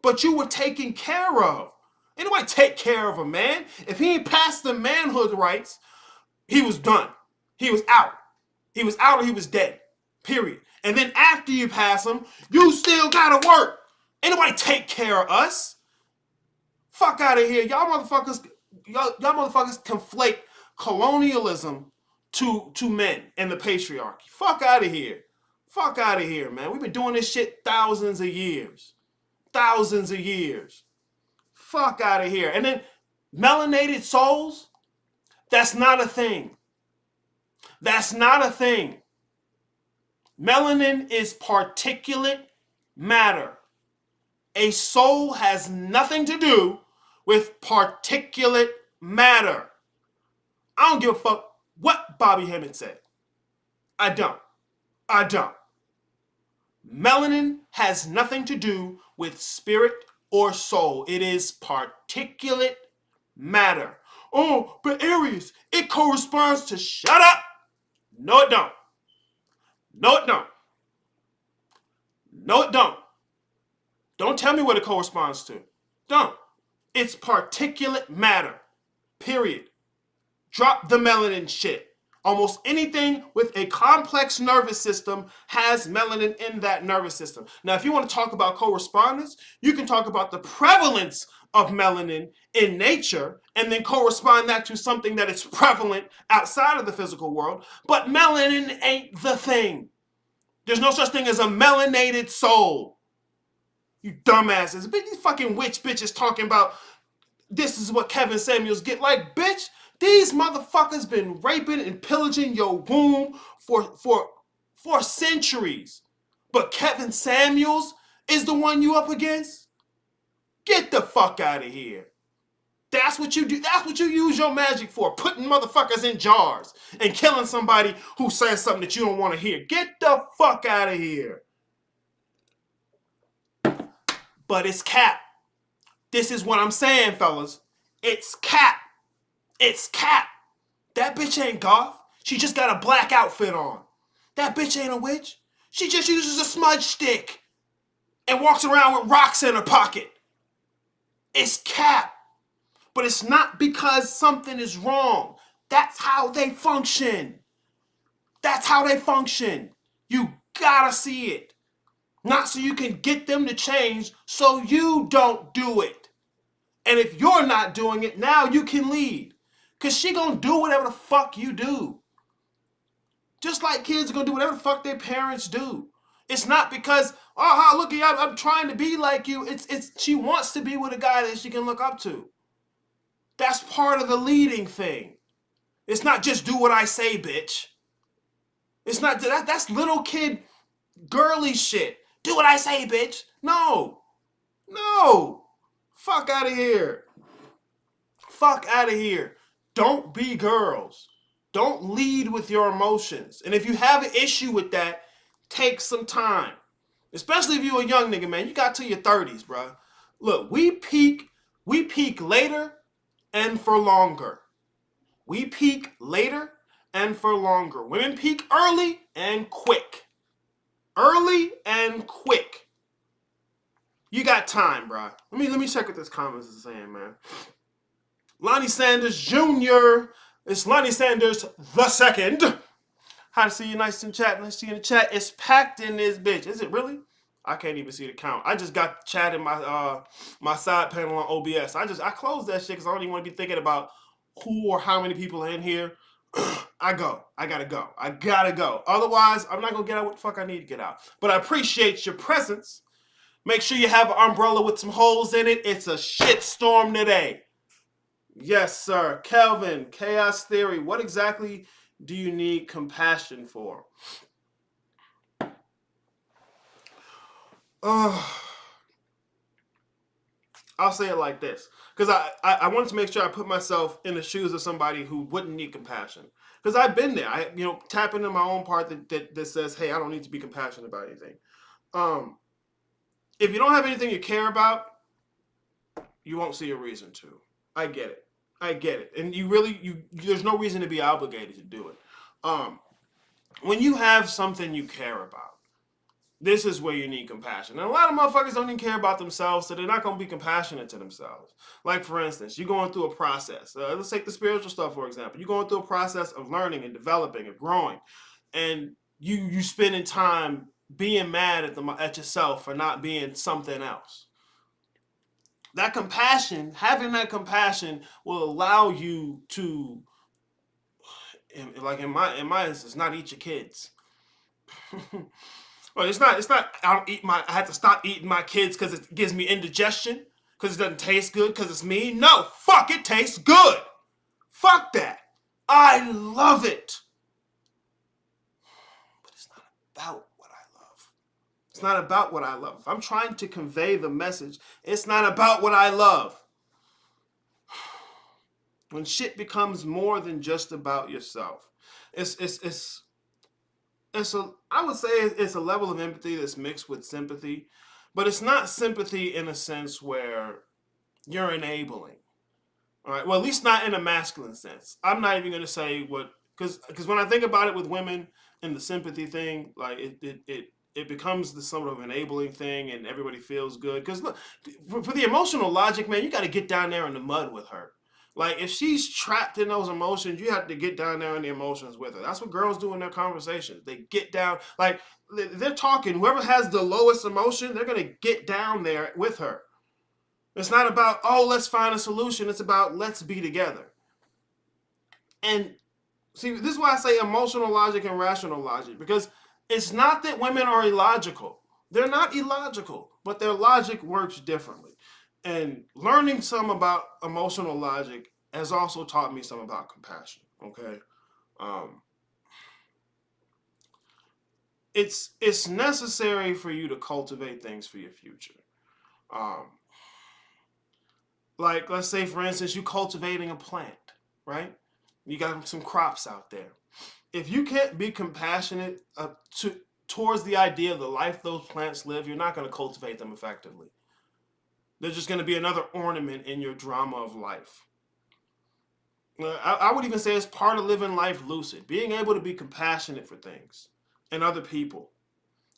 But you were taken care of. Anybody take care of a man? If he ain't passed the manhood rights, he was done. He was out. He was out or he was dead. Period. And then after you pass him, you still gotta work. Anybody take care of us? Fuck out of here. Y'all motherfuckers conflate colonialism to men and the patriarchy. Fuck out of here. Fuck out of here, man. We've been doing this shit thousands of years. Thousands of years. Fuck out of here. And then melanated souls, that's not a thing. That's not a thing. Melanin is particulate matter. A soul has nothing to do with particulate matter. I don't give a fuck what Bobby Hemmett said. I don't. Melanin has nothing to do with spirit or soul. It is particulate matter. Oh, but Aries, it corresponds to shut up. No, it don't. No, it don't. No, it don't. Don't tell me what it corresponds to. Don't. It's particulate matter. Period. Drop the melanin shit. Almost anything with a complex nervous system has melanin in that nervous system. Now, if you want to talk about correspondence, you can talk about the prevalence of melanin in nature and then correspond that to something that is prevalent outside of the physical world. But melanin ain't the thing. There's no such thing as a melanated soul. You dumbasses. These fucking witch bitches talking about this is what Kevin Samuels get. Like, bitch, these motherfuckers been raping and pillaging your womb for centuries. But Kevin Samuels is the one you up against? Get the fuck out of here. That's what you do. That's what you use your magic for. Putting motherfuckers in jars and killing somebody who says something that you don't want to hear. Get the fuck out of here. But it's cap. This is what I'm saying, fellas. It's cap. It's cap. That bitch ain't goth. She just got a black outfit on. That bitch ain't a witch. She just uses a smudge stick and walks around with rocks in her pocket. It's cap. But it's not because something is wrong. That's how they function. That's how they function. You gotta see it. Not so you can get them to change so you don't do it. And if you're not doing it, now you can lead. Because she gonna do whatever the fuck you do. Just like kids are gonna do whatever the fuck their parents do. It's not because, oh, look, I'm trying to be like you. It's she wants to be with a guy that she can look up to. That's part of the leading thing. It's not just do what I say, bitch. It's not, that's little kid girly shit. Do what I say, bitch. No. Fuck out of here. Fuck out of here. Don't be girls. Don't lead with your emotions. And if you have an issue with that, take some time. Especially if you're a young nigga, man. You got to your 30s, bro. Look, we peak later and for longer. We peak later and for longer. Women peak early and quick. Early and quick. You got time, bro. Let me check what this comment is saying, man. Lonnie Sanders Jr. It's Lonnie Sanders the second. How to see you nice in chat. Nice to see you in the chat. It's packed in this bitch. Is it really? I can't even see the count. I just got chat in my my side panel on OBS. I closed that shit because I don't even want to be thinking about who or how many people are in here. I gotta go. I gotta go. Otherwise, I'm not gonna get out what the fuck I need to get out. But I appreciate your presence. Make sure you have an umbrella with some holes in it. It's a shit storm today. Yes, sir. Kelvin, Chaos Theory. What exactly do you need compassion for? I'll say it like this. Because I wanted to make sure I put myself in the shoes of somebody who wouldn't need compassion. Because I've been there. I tap into my own part that says, hey, I don't need to be compassionate about anything. If you don't have anything you care about, you won't see a reason to. I get it. And there's no reason to be obligated to do it. When you have something you care about, this is where you need compassion. And a lot of motherfuckers don't even care about themselves, so they're not going to be compassionate to themselves. Like, for instance, you're going through a process. Let's take the spiritual stuff, for example. You're going through a process of learning and developing and growing. And you spending time being mad at yourself for not being something else. That compassion, having that compassion will allow you to, like in my instance, not eat your kids. Well, it's not. I have to stop eating my kids because it gives me indigestion, because it doesn't taste good, because it's me. No, fuck, it tastes good. Fuck that. I love it. But it's not about what I love. It's not about what I love. If I'm trying to convey the message, it's not about what I love. When shit becomes more than just about yourself, I would say it's a level of empathy that's mixed with sympathy, but it's not sympathy in a sense where you're enabling. All right. Well, at least not in a masculine sense. I'm not even going to say what, because when I think about it with women and the sympathy thing, like it becomes the sort of enabling thing, and everybody feels good. Because look, for the emotional logic, man, you got to get down there in the mud with her. Like, if she's trapped in those emotions, you have to get down there in the emotions with her. That's what girls do in their conversations. They get down, like, they're talking. Whoever has the lowest emotion, they're going to get down there with her. It's not about, oh, let's find a solution. It's about, let's be together. And see, this is why I say emotional logic and rational logic, because it's not that women are illogical. They're not illogical, but their logic works differently. And learning some about emotional logic has also taught me some about compassion. Okay, it's necessary for you to cultivate things for your future. Like, let's say, for instance, you cultivating a plant, right? You got some crops out there. If you can't be compassionate towards the idea of the life those plants live, you're not going to cultivate them effectively. They're just going to be another ornament in your drama of life. I would even say it's part of living life lucid, being able to be compassionate for things and other people.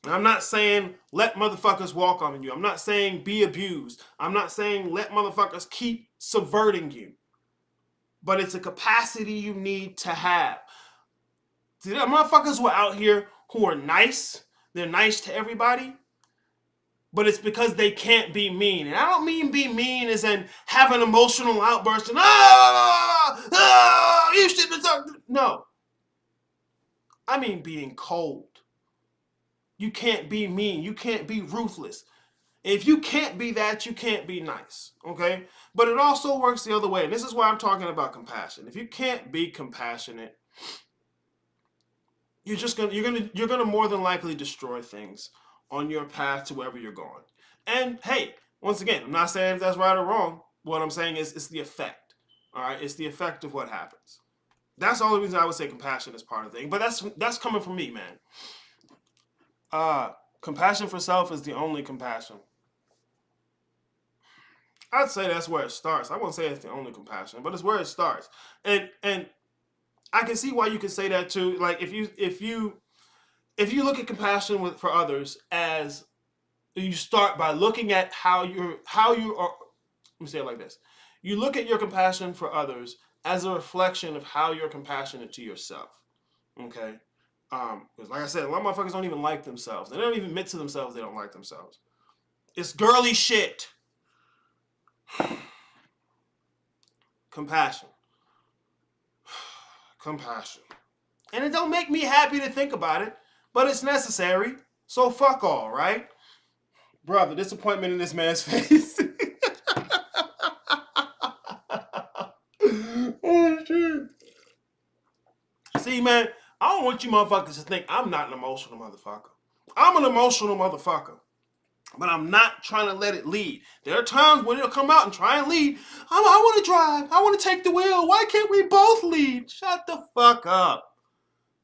And I'm not saying let motherfuckers walk on you. I'm not saying be abused. I'm not saying let motherfuckers keep subverting you. But it's a capacity you need to have. See, there are motherfuckers who are out here who are nice. They're nice to everybody. But it's because they can't be mean. And I don't mean be mean as in have an emotional outburst and, you shouldn't have talked. No. I mean being cold. You can't be mean. You can't be ruthless. If you can't be that, you can't be nice. Okay? But it also works the other way. And this is why I'm talking about compassion. If you can't be compassionate, you're gonna more than likely destroy things on your path to wherever you're going. And hey, once again, I'm not saying if that's right or wrong. What I'm saying is it's the effect. All right, it's the effect of what happens. That's the only reason I would say compassion is part of the thing. But that's coming from me, man. Compassion for self is the only compassion. I'd say that's where it starts. I won't say it's the only compassion, but it's where it starts. And I can see why you can say that too. Like if you look at compassion for others as you start by looking at how you are. Let me say it like this: you look at your compassion for others as a reflection of how you're compassionate to yourself. Okay, because like I said, a lot of motherfuckers don't even like themselves. They don't even admit to themselves they don't like themselves. It's girly shit. Compassion. Compassion. And it don't make me happy to think about it, but it's necessary. So fuck all, right? Brother, disappointment in this man's face. Oh shit. See, man, I don't want you motherfuckers to think I'm not an emotional motherfucker. I'm an emotional motherfucker. But I'm not trying to let it lead. There are times when it'll come out and try and lead. I want to drive. I want to take the wheel. Why can't we both lead? Shut the fuck up.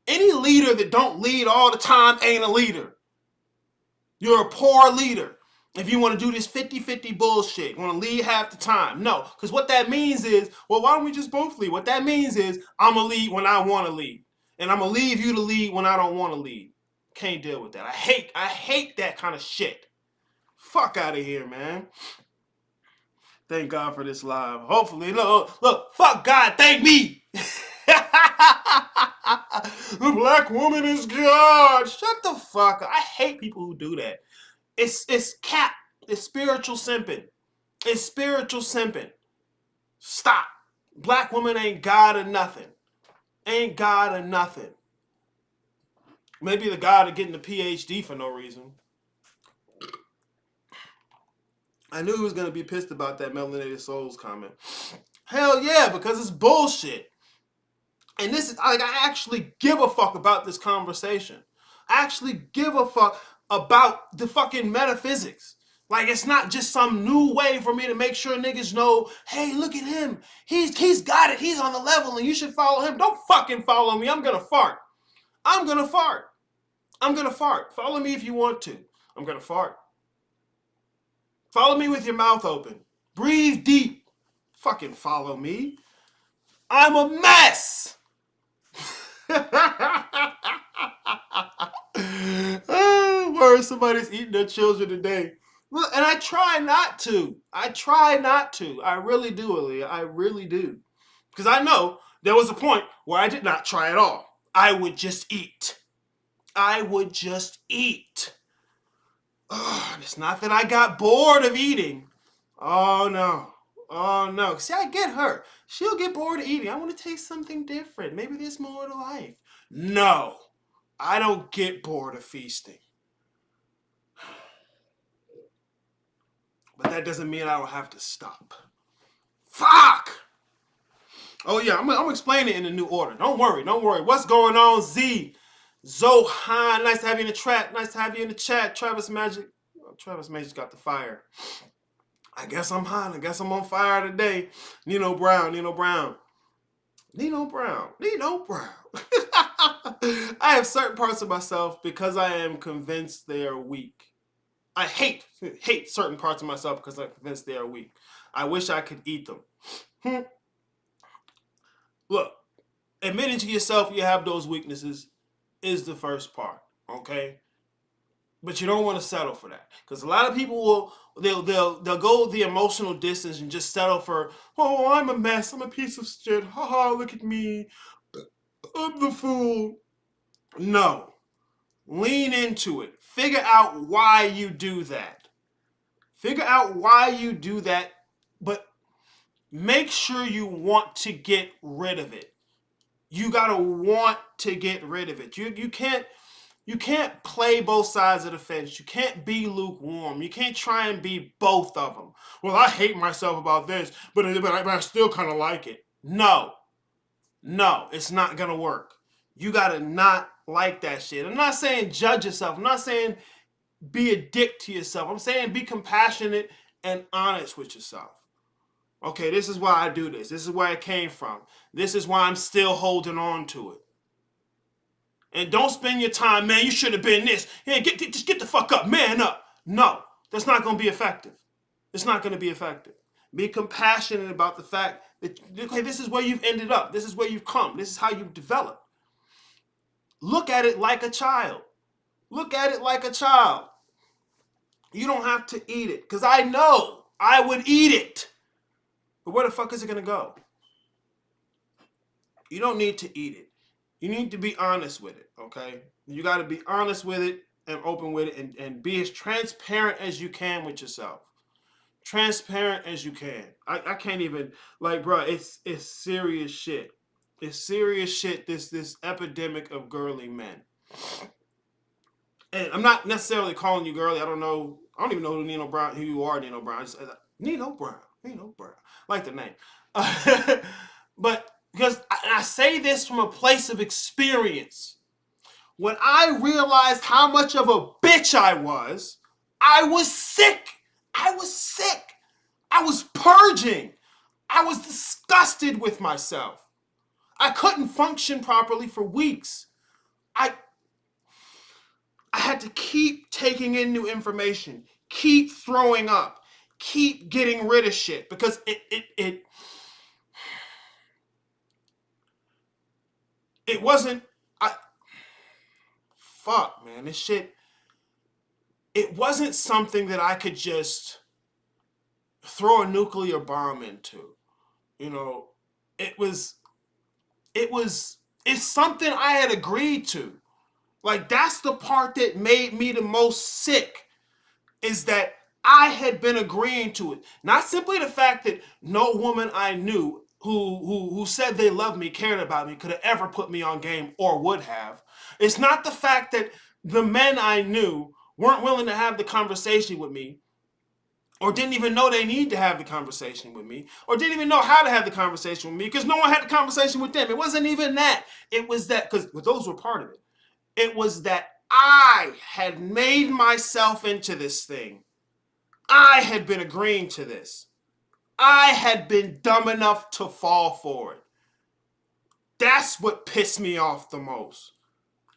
Any leader that don't lead all the time ain't a leader. You're a poor leader. If you want to do this 50-50 bullshit, you want to lead half the time. No, because what that means is, well, why don't we just both lead? What that means is, I'm going to lead when I want to lead. And I'm going to leave you to lead when I don't want to lead. Can't deal with that. I hate that kind of shit. Fuck out of here, man. Thank God for this live. Hopefully, look, fuck God, thank me. The black woman is God. Shut the fuck up. I hate people who do that. It's cap. It's spiritual simping. It's spiritual simping. Stop. Black woman ain't God or nothing. Ain't God or nothing. Maybe the God of getting a PhD for no reason. I knew he was going to be pissed about that Melanated Souls comment. Hell yeah, because it's bullshit. And this is, like, I actually give a fuck about this conversation. I actually give a fuck about the fucking metaphysics. Like, it's not just some new way for me to make sure niggas know, hey, look at him. He's got it. He's on the level and you should follow him. Don't fucking follow me. I'm going to fart. I'm going to fart. I'm going to fart. Follow me if you want to. I'm going to fart. Follow me with your mouth open. Breathe deep. Fucking follow me. I'm a mess. Oh, word, somebody's eating their children today. Look, and I try not to. I really do, Aaliyah. I really do. Because I know there was a point where I did not try at all. I would just eat. Oh, it's not that I got bored of eating. Oh, no. Oh, no. See, I get her. She'll get bored of eating. I want to taste something different. Maybe there's more to life. No. I don't get bored of feasting. But that doesn't mean I don't have to stop. Fuck! Oh, yeah. I'm explaining it in a new order. Don't worry. What's going on, Z? Zohan, nice to have you in the chat. Nice to have you in the chat. Travis Magic. Oh, Travis Magic's got the fire. I guess I'm hot. I guess I'm on fire today. Nino Brown. I have certain parts of myself because I am convinced they are weak. I hate certain parts of myself because I'm convinced they are weak. I wish I could eat them. Look, admitting to yourself you have those weaknesses is the first part, okay? But you don't want to settle for that, because a lot of people they'll go the emotional distance and just settle for, oh, I'm a mess, I'm a piece of shit, haha, look at me, I'm the fool. No, lean into it. Figure out why you do that. But make sure you want to get rid of it. You gotta want to get rid of it. You can't play both sides of the fence. You can't be lukewarm. You can't try and be both of them. Well, I hate myself about this, but I still kind of like it. No, it's not gonna work. You gotta not like that shit. I'm not saying judge yourself. I'm not saying be a dick to yourself. I'm saying be compassionate and honest with yourself. Okay, this is why I do this. This is where it came from. This is why I'm still holding on to it. And don't spend your time, man, you should have been this. Yeah, just get the fuck up, man up. No, that's not going to be effective. It's not going to be effective. Be compassionate about the fact that, okay, this is where you've ended up. This is where you've come. This is how you've developed. Look at it like a child. Look at it like a child. You don't have to eat it, because I know I would eat it. But where the fuck is it going to go? You don't need to eat it. You need to be honest with it, okay? You got to be honest with it and open with it, and be as transparent as you can with yourself. Transparent as you can. I can't even, like, bro, it's serious shit. It's serious shit, this epidemic of girly men. And I'm not necessarily calling you girly. I don't even know who you are, Nino Brown. Nino Brown. I like the name. But because I say this from a place of experience. When I realized how much of a bitch I was sick. I was purging. I was disgusted with myself. I couldn't function properly for weeks. I had to keep taking in new information, keep throwing up, keep getting rid of shit, because it wasn't, fuck, man, this shit, it wasn't something that I could just throw a nuclear bomb into. You know, it's something I had agreed to. Like, that's the part that made me the most sick, is that I had been agreeing to it. Not simply the fact that no woman I knew who said they loved me, cared about me, could have ever put me on game, or would have. It's not the fact that the men I knew weren't willing to have the conversation with me, or didn't even know they need to have the conversation with me, or didn't even know how to have the conversation with me, because no one had the conversation with them. It wasn't even that. It was that, because those were part of it. It was that I had made myself into this thing. I had been agreeing to this. I had been dumb enough to fall for it. That's what pissed me off the most.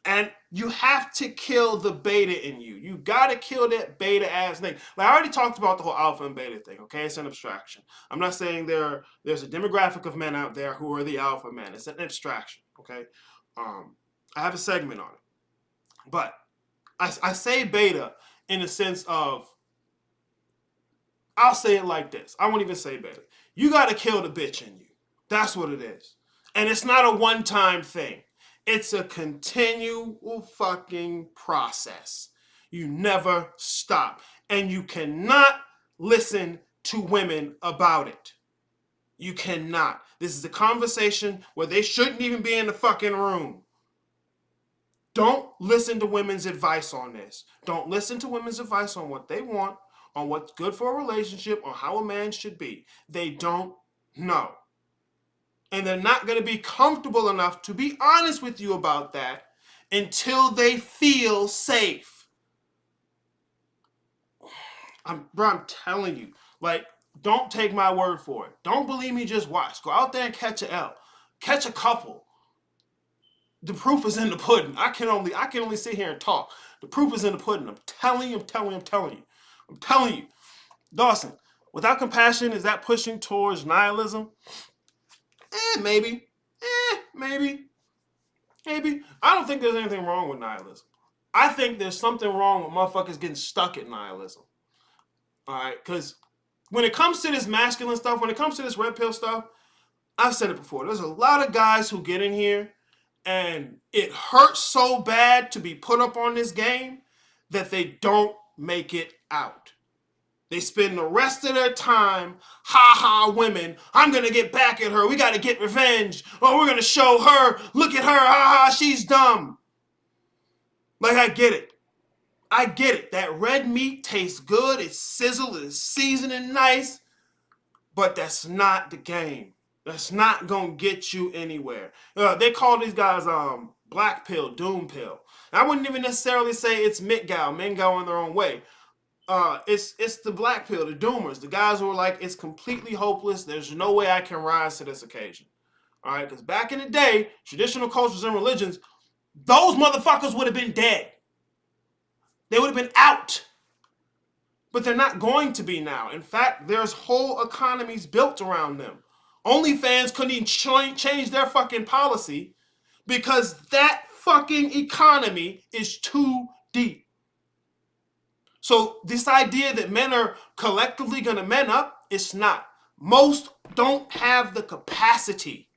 And you have to kill the beta in you. You gotta kill that beta ass thing. Like, I already talked about the whole alpha and beta thing, okay? It's an abstraction. I'm not saying there's a demographic of men out there who are the alpha men. It's an abstraction, okay? I have a segment on it. But I say beta in the sense of, I'll say it like this. I won't even say beta. You gotta kill the bitch in you. That's what it is. And it's not a one-time thing. It's a continual fucking process. You never stop. And you cannot listen to women about it. You cannot. This is a conversation where they shouldn't even be in the fucking room. Don't listen to women's advice on this. Don't listen to women's advice on what they want, on what's good for a relationship, on how a man should be. They don't know. And they're not going to be comfortable enough to be honest with you about that until they feel safe. I'm telling you, like, don't take my word for it. Don't believe me, just watch. Go out there and catch a L. Catch a couple. The proof is in the pudding. I can only sit here and talk. The proof is in the pudding. I'm telling you. Dawson, without compassion, is that pushing towards nihilism? Maybe. Maybe. I don't think there's anything wrong with nihilism. I think there's something wrong with motherfuckers getting stuck at nihilism. Alright? Because when it comes to this masculine stuff, when it comes to this red pill stuff, I've said it before. There's a lot of guys who get in here and it hurts so bad to be put up on this game that they don't make it out. They spend the rest of their time, women, I'm going to get back at her. We got to get revenge. Oh, we're going to show her. Look at her. She's dumb. Like, I get it. That red meat tastes good. It's sizzled. It's seasoning nice. But that's not the game. That's not going to get you anywhere. They call these guys black pill, doom pill. I wouldn't even necessarily say it's men go in their own way. It's the black pill, the doomers, the guys who are like, it's completely hopeless. There's no way I can rise to this occasion. All right, because back in the day, traditional cultures and religions, those motherfuckers would have been dead. They would have been out. But they're not going to be now. In fact, there's whole economies built around them. OnlyFans couldn't even change their fucking policy because that fucking economy is too deep. So this idea that men are collectively going to men up, it's not. Most don't have the capacity.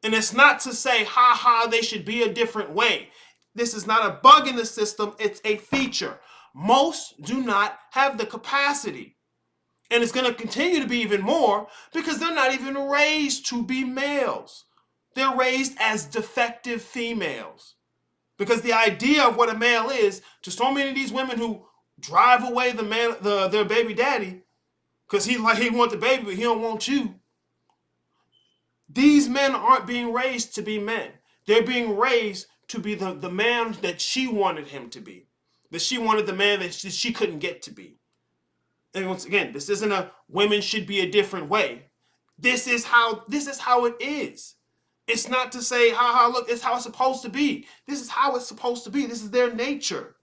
And it's not to say, ha ha, they should be a different way. This is not a bug in the system, it's a feature. Most do not have the capacity. And it's going to continue to be even more because they're not even raised to be males. They're raised as defective females. Because the idea of what a male is, to so many of these women who drive away their baby daddy, because he want the baby, but he don't want you. These men aren't being raised to be men. They're being raised to be the man that she wanted him to be. That she wanted the man that she couldn't get to be. And once again, this isn't a women should be a different way. This is how it is. It's not to say, ha, look, it's how it's supposed to be. This is how it's supposed to be. This is their nature.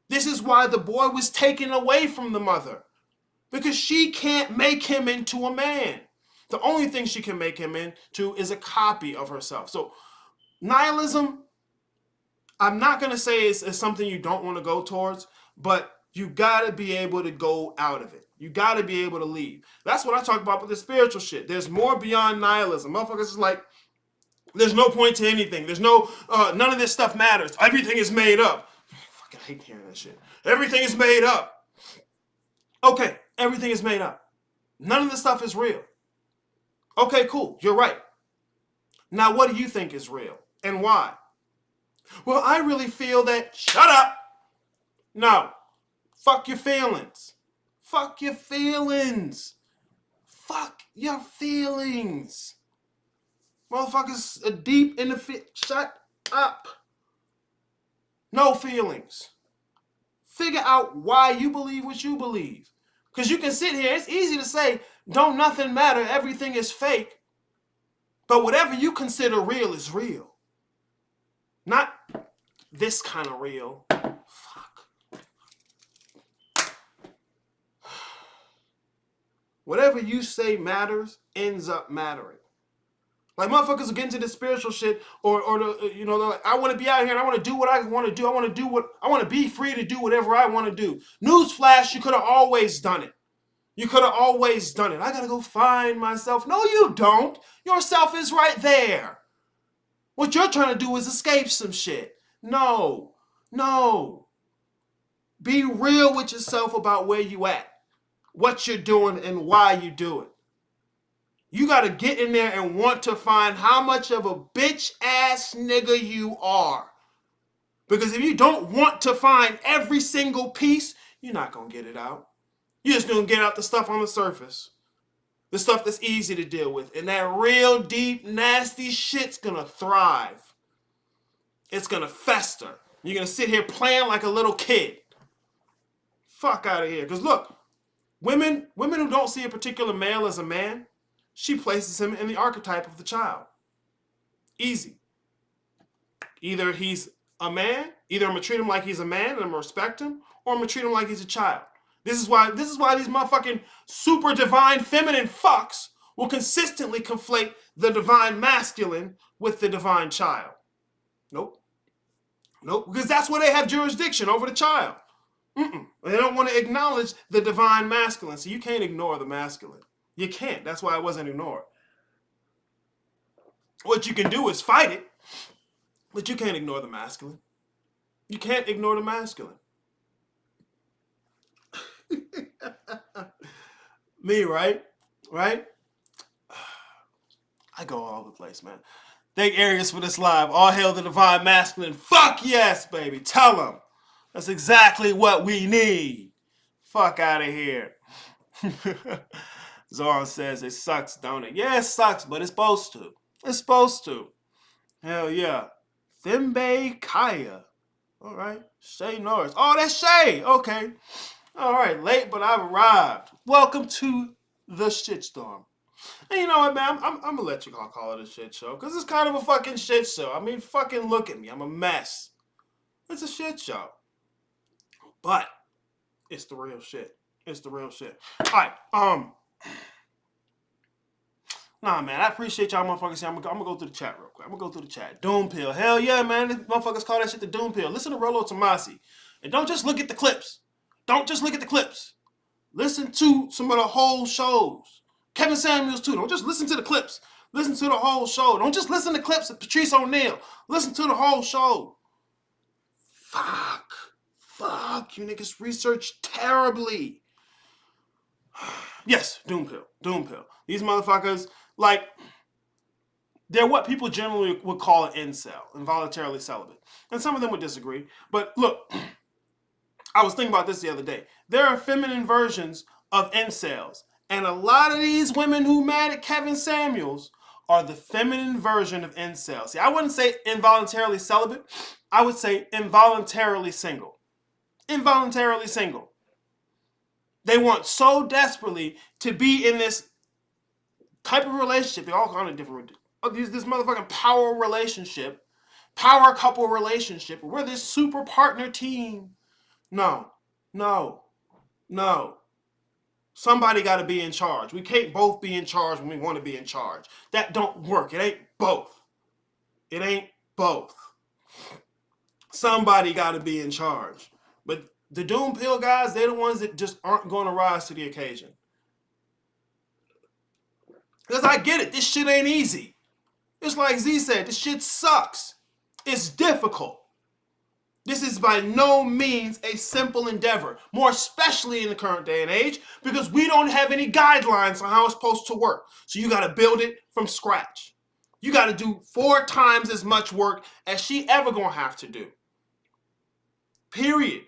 This is why the boy was taken away from the mother. Because she can't make him into a man. The only thing she can make him into is a copy of herself. So nihilism, I'm not going to say it's something you don't want to go towards, but you got to be able to go out of it. You got to be able to leave. That's what I talk about with the spiritual shit. There's more beyond nihilism. Motherfuckers is like, there's no point to anything. There's no, none of this stuff matters. Everything is made up. I fucking hate hearing that shit. Everything is made up. Okay, everything is made up. None of this stuff is real. Okay, cool. You're right. Now, what do you think is real and why? Well, I really feel that. Shut up. No. Fuck your feelings. Fuck your feelings. Fuck your feelings. Motherfuckers are deep in the shut up. No feelings. Figure out why you believe what you believe. Because you can sit here, it's easy to say, don't nothing matter, everything is fake. But whatever you consider real is real. Not this kind of real. Fuck. Whatever you say matters ends up mattering. Like motherfuckers will get into this spiritual shit or they're like, I want to be out here and I want to do what I want to do. I want to be free to do whatever I want to do. Newsflash, you could have always done it. You could have always done it. I got to go find myself. No, you don't. Yourself is right there. What you're trying to do is escape some shit. No. Be real with yourself about where you at, what you're doing, and why you do it. You got to get in there and want to find how much of a bitch ass nigga you are. Because if you don't want to find every single piece, you're not going to get it out. You're just going to get out the stuff on the surface. The stuff that's easy to deal with. And that real deep, nasty shit's going to thrive. It's going to fester. You're going to sit here playing like a little kid. Fuck out of here. Because look, women who don't see a particular male as a man, she places him in the archetype of the child. Easy. Either he's a man, either I'm going to treat him like he's a man and I'm going to respect him, or I'm going to treat him like he's a child. This is why these motherfucking super divine feminine fucks will consistently conflate the divine masculine with the divine child. Nope. Because that's where they have jurisdiction over the child. They don't want to acknowledge the divine masculine. So you can't ignore the masculine. You can't. That's why it wasn't ignored. What you can do is fight it, but you can't ignore the masculine. You can't ignore the masculine. Me, right? I go all over the place, man. Thank Arius for this live. All hail the divine masculine. Fuck yes, baby. Tell them. That's exactly what we need. Fuck out of here. Zoran says it sucks, don't it? Yeah, it sucks, but it's supposed to. It's supposed to. Hell yeah. Thimbe Kaya. All right. Shay Norris. Oh, that's Shay. Okay. All right. Late, but I've arrived. Welcome to the shitstorm. And you know what, man? I'm going to let you all call it a shit show because it's kind of a fucking shit show. I mean, fucking look at me. I'm a mess. It's a shit show. But It's the real shit. It's the real shit. All right. Nah, man, I appreciate y'all motherfuckers. I'm gonna go through the chat real quick. I'm gonna go through the chat. Doom pill. Hell yeah, man. These motherfuckers call that shit the doom pill. Listen to Rollo Tomasi. And don't just look at the clips. Don't just look at the clips. Listen to some of the whole shows. Kevin Samuels too. Don't just listen to the clips. Listen to the whole show. Don't just listen to clips of Patrice O'Neal. Listen to the whole show. Fuck. You niggas research terribly. Yes, doom pill. These motherfuckers, like, they're what people generally would call an incel, involuntarily celibate. And some of them would disagree. But look, I was thinking about this the other day. There are feminine versions of incels. And a lot of these women who mad at Kevin Samuels are the feminine version of incels. See, I wouldn't say involuntarily celibate. I would say involuntarily single. Involuntarily single. They want so desperately to be in this type of relationship. They all kind of different. This motherfucking power relationship, power couple relationship. We're this super partner team. No. Somebody got to be in charge. We can't both be in charge when we want to be in charge. That don't work. It ain't both. It ain't both. Somebody got to be in charge. But the doom pill guys, they're the ones that just aren't going to rise to the occasion. Because I get it. This shit ain't easy. It's like Z said, this shit sucks. It's difficult. This is by no means a simple endeavor, more especially in the current day and age, because we don't have any guidelines on how it's supposed to work. So you got to build it from scratch. You got to do 4 times as much work as she ever going to have to do. Period.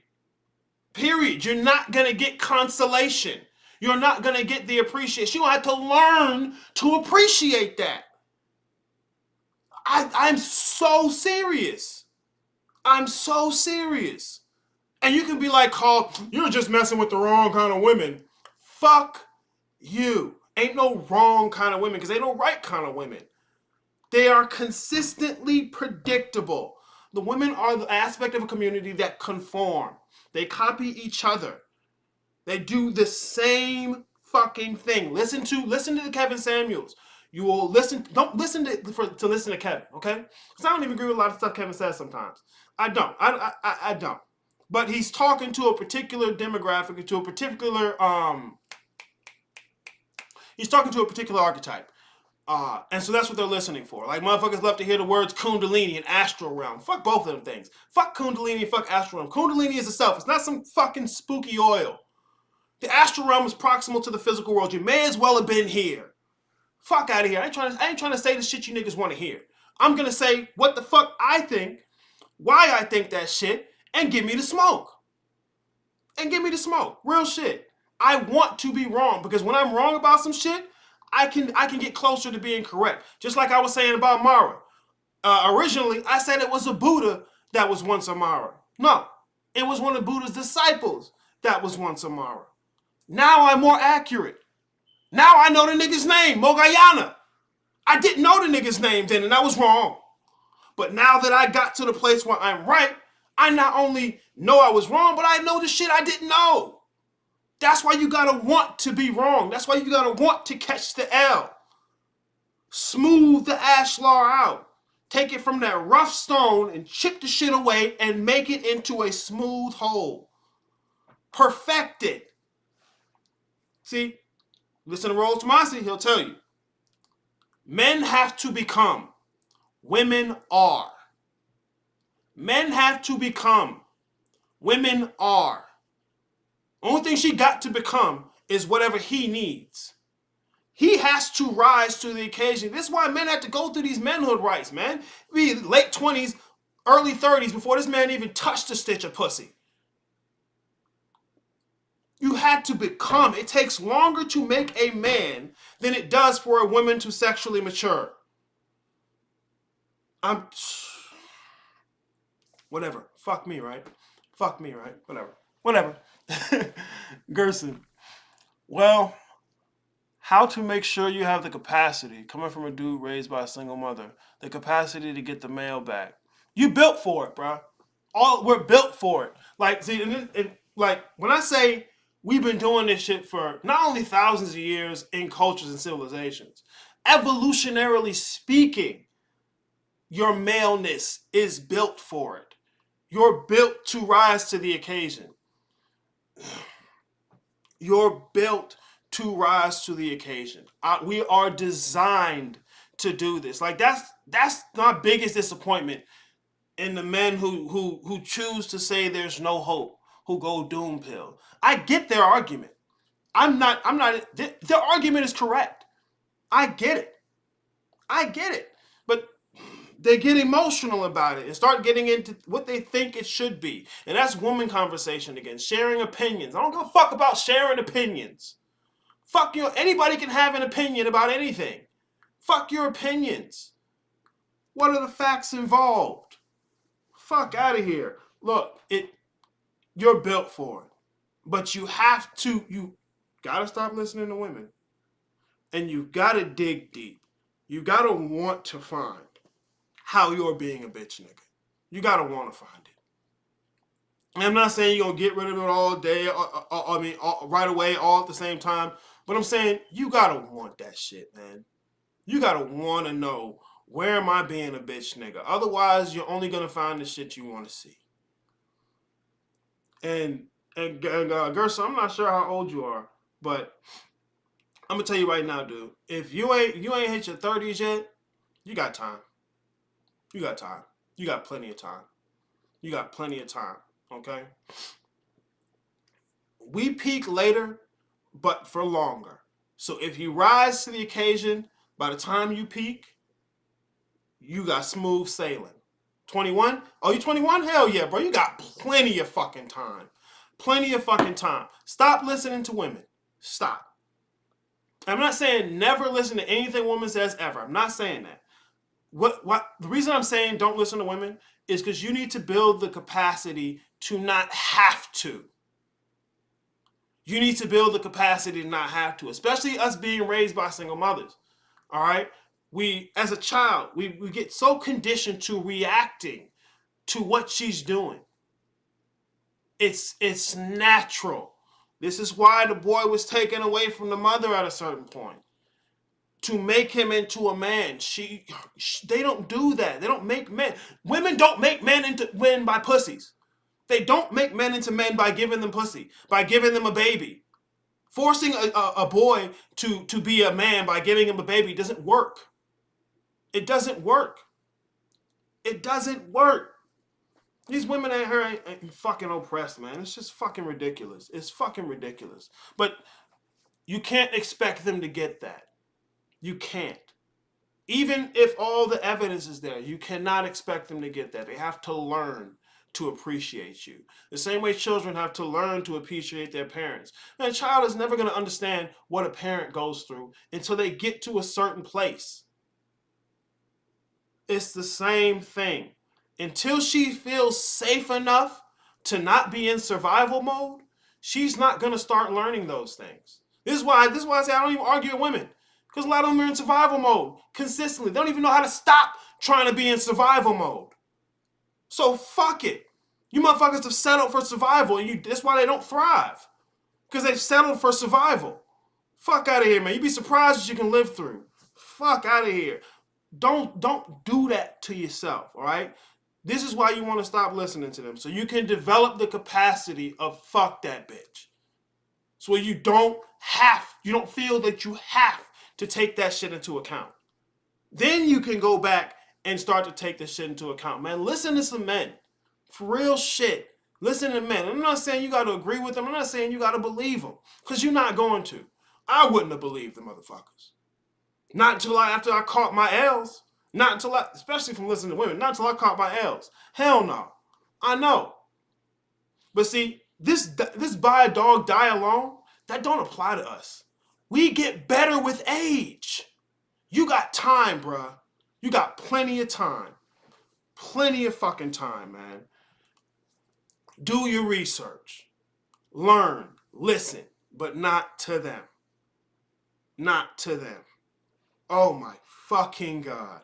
You're not going to get consolation. You're not going to get the appreciation. You're going to have to learn to appreciate that. I'm so serious. I'm so serious. And you can be like, Carl, you're just messing with the wrong kind of women. Fuck you. Ain't no wrong kind of women, because ain't no right kind of women. They are consistently predictable. The women are the aspect of a community that conform. They copy each other. They do the same fucking thing. Listen to the Kevin Samuels. You will listen. Don't listen to listen to Kevin, okay? Because I don't even agree with a lot of stuff Kevin says sometimes. I don't. I don't. But he's talking to a particular demographic, to a particular he's talking to a particular archetype. And so that's what they're listening for. Like, motherfuckers love to hear the words Kundalini and Astral Realm. Fuck both of them things. Fuck Kundalini and fuck Astral Realm. Kundalini is a self. It's not some fucking spooky oil. The Astral Realm is proximal to the physical world. You may as well have been here. Fuck out of here. I ain't trying to say the shit you niggas want to hear. I'm going to say what the fuck I think, why I think that shit, and give me the smoke. Real shit. I want to be wrong, because when I'm wrong about some shit, I can get closer to being correct. Just like I was saying about Mara. Originally, I said it was a Buddha that was once a Mara. No, it was one of Buddha's disciples that was once a Mara. Now I'm more accurate. Now I know the nigga's name, Mogayana. I didn't know the nigga's name then, and I was wrong. But now that I got to the place where I'm right, I not only know I was wrong, but I know the shit I didn't know. That's why you gotta want to be wrong. That's why you gotta want to catch the L. Smooth the ashlar out. Take it from that rough stone and chip the shit away and make it into a smooth hole. Perfect it. See? Listen to Rollo Tomasi, he'll tell you. Men have to become. Women are. Men have to become. Women are. Only thing she got to become is whatever he needs. He has to rise to the occasion. This is why men have to go through these manhood rites, man. Be late 20s, early 30s before this man even touched a stitch of pussy. You had to become. It takes longer to make a man than it does for a woman to sexually mature. Whatever. Fuck me, right? Whatever. Gerson. Well, how to make sure you have the capacity, coming from a dude raised by a single mother, the capacity to get the mail back. You built for it, bro. We're built for it. Like, see, and Like, when I say we've been doing this shit for not only thousands of years in cultures and civilizations, evolutionarily speaking, your maleness is built for it. You're built to rise to the occasion. You're built to rise to the occasion. We are designed to do this. Like, that's my biggest disappointment in the men who choose to say there's no hope, who go doom pill. I get their argument. I'm not their argument is correct. I get it. I get it. But they get emotional about it and start getting into what they think it should be. And that's woman conversation again, sharing opinions. I don't give a fuck about sharing opinions. Fuck you. Anybody can have an opinion about anything. Fuck your opinions. What are the facts involved? Fuck out of here. Look, you're built for it. But you gotta stop listening to women. And you gotta dig deep. You gotta want to find how you're being a bitch nigga. You gotta want to find it. And I'm not saying you're gonna get rid of it all day, right away, all at the same time. But I'm saying you gotta want that shit, man. You gotta want to know, where am I being a bitch nigga? Otherwise, you're only gonna find the shit you want to see. And Gersa, I'm not sure how old you are, but I'm gonna tell you right now, dude. If you ain't hit your 30s yet, you got time. You got time. You got plenty of time. You got plenty of time. Okay. We peak later, but for longer. So if you rise to the occasion, by the time you peak, you got smooth sailing. 21? Oh, you 21? Hell yeah, bro. You got plenty of fucking time. Plenty of fucking time. Stop listening to women. Stop. I'm not saying never listen to anything a woman says ever. I'm not saying that. What the reason I'm saying don't listen to women is because you need to build the capacity to not have to. You need to build the capacity to not have to, especially us being raised by single mothers. All right? We, as a child, we get so conditioned to reacting to what she's doing. It's natural. This is why the boy was taken away from the mother at a certain point, to make him into a man. They don't do that. They don't make men. Women don't make men into men by pussies. They don't make men into men by giving them pussy, by giving them a baby. Forcing a boy to be a man by giving him a baby doesn't work. It doesn't work. It doesn't work. These women out here ain't fucking oppressed, man. It's just fucking ridiculous. It's fucking ridiculous. But you can't expect them to get that. You can't. Even if all the evidence is there, you cannot expect them to get that. They have to learn to appreciate you. The same way children have to learn to appreciate their parents. And a child is never going to understand what a parent goes through until they get to a certain place. It's the same thing. Until she feels safe enough to not be in survival mode, she's not going to start learning those things. This is why I say I don't even argue with women. Because a lot of them are in survival mode consistently. They don't even know how to stop trying to be in survival mode. So fuck it. You motherfuckers have settled for survival, and that's why they don't thrive. Because they've settled for survival. Fuck out of here, man. You'd be surprised what you can live through. Fuck out of here. Don't do that to yourself, all right? This is why you want to stop listening to them. So you can develop the capacity of fuck that bitch. So you don't feel that you have to take that shit into account. Then you can go back and start to take this shit into account. Man, listen to some men. For real shit. Listen to men. I'm not saying you got to agree with them. I'm not saying you got to believe them. Because you're not going to. I wouldn't have believed the motherfuckers. Not until after I caught my L's. Not until especially from listening to women, not until I caught my L's. Hell no. I know. But see, this buy a dog, die alone, that don't apply to us. We get better with age. You got time, bruh. You got plenty of time. Plenty of fucking time, man. Do your research. Learn. Listen. But not to them. Not to them. Oh my fucking God.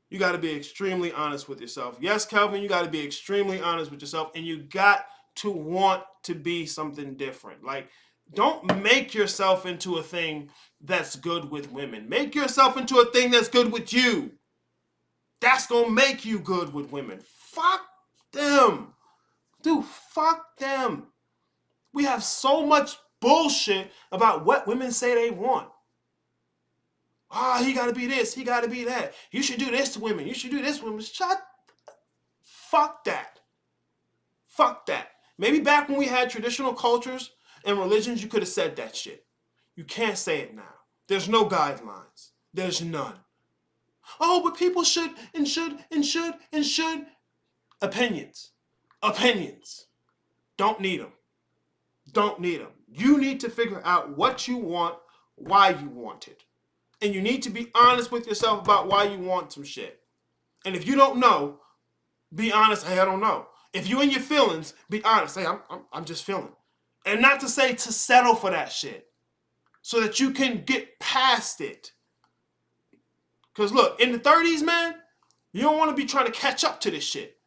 You got to be extremely honest with yourself. Yes, Kelvin, you got to be extremely honest with yourself. And you got to want to be something different. Like, don't make yourself into a thing that's good with women. Make yourself into a thing that's good with you. That's gonna make you good with women. Fuck them. Dude, fuck them. We have so much bullshit about what women say they want. He gotta be this, he gotta be that. You should do this to women, you should do this to women. Fuck that. Fuck that. Maybe back when we had traditional cultures and religions, you could have said that shit. You can't say it now. There's no guidelines. There's none. Oh, but people should and should and should and should. Opinions. Opinions. Don't need them. Don't need them. You need to figure out what you want, why you want it. And you need to be honest with yourself about why you want some shit. And if you don't know, be honest, hey, I don't know. If you in your feelings, be honest, hey, I'm just feeling. And not to say to settle for that shit, so that you can get past it. Because look, in the 30s, man, you don't want to be trying to catch up to this shit.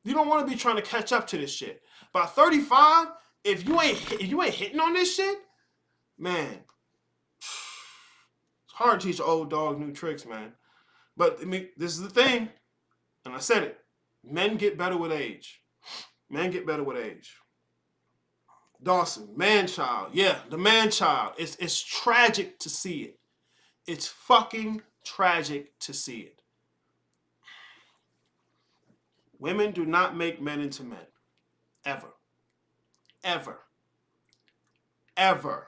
You don't want to be trying to catch up to this shit. By 35, if you ain't hitting on this shit, man, it's hard to teach an old dog new tricks, man. But I mean, this is the thing, and I said it. Men get better with age. Men get better with age. Dawson, man-child. Yeah, the man-child. It's tragic to see it. It's fucking tragic to see it. Women do not make men into men. Ever. Ever. Ever.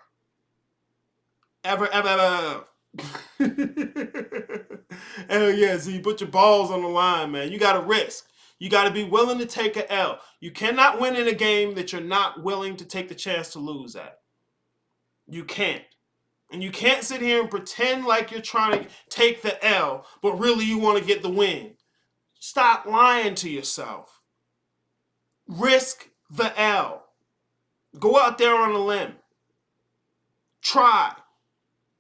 Ever, ever, ever. Hell yeah, so you put your balls on the line, man. You got to risk. You got to be willing to take an L. You cannot win in a game that you're not willing to take the chance to lose at. You can't. And you can't sit here and pretend like you're trying to take the L, but really you want to get the win. Stop lying to yourself. Risk the L. Go out there on a limb. Try.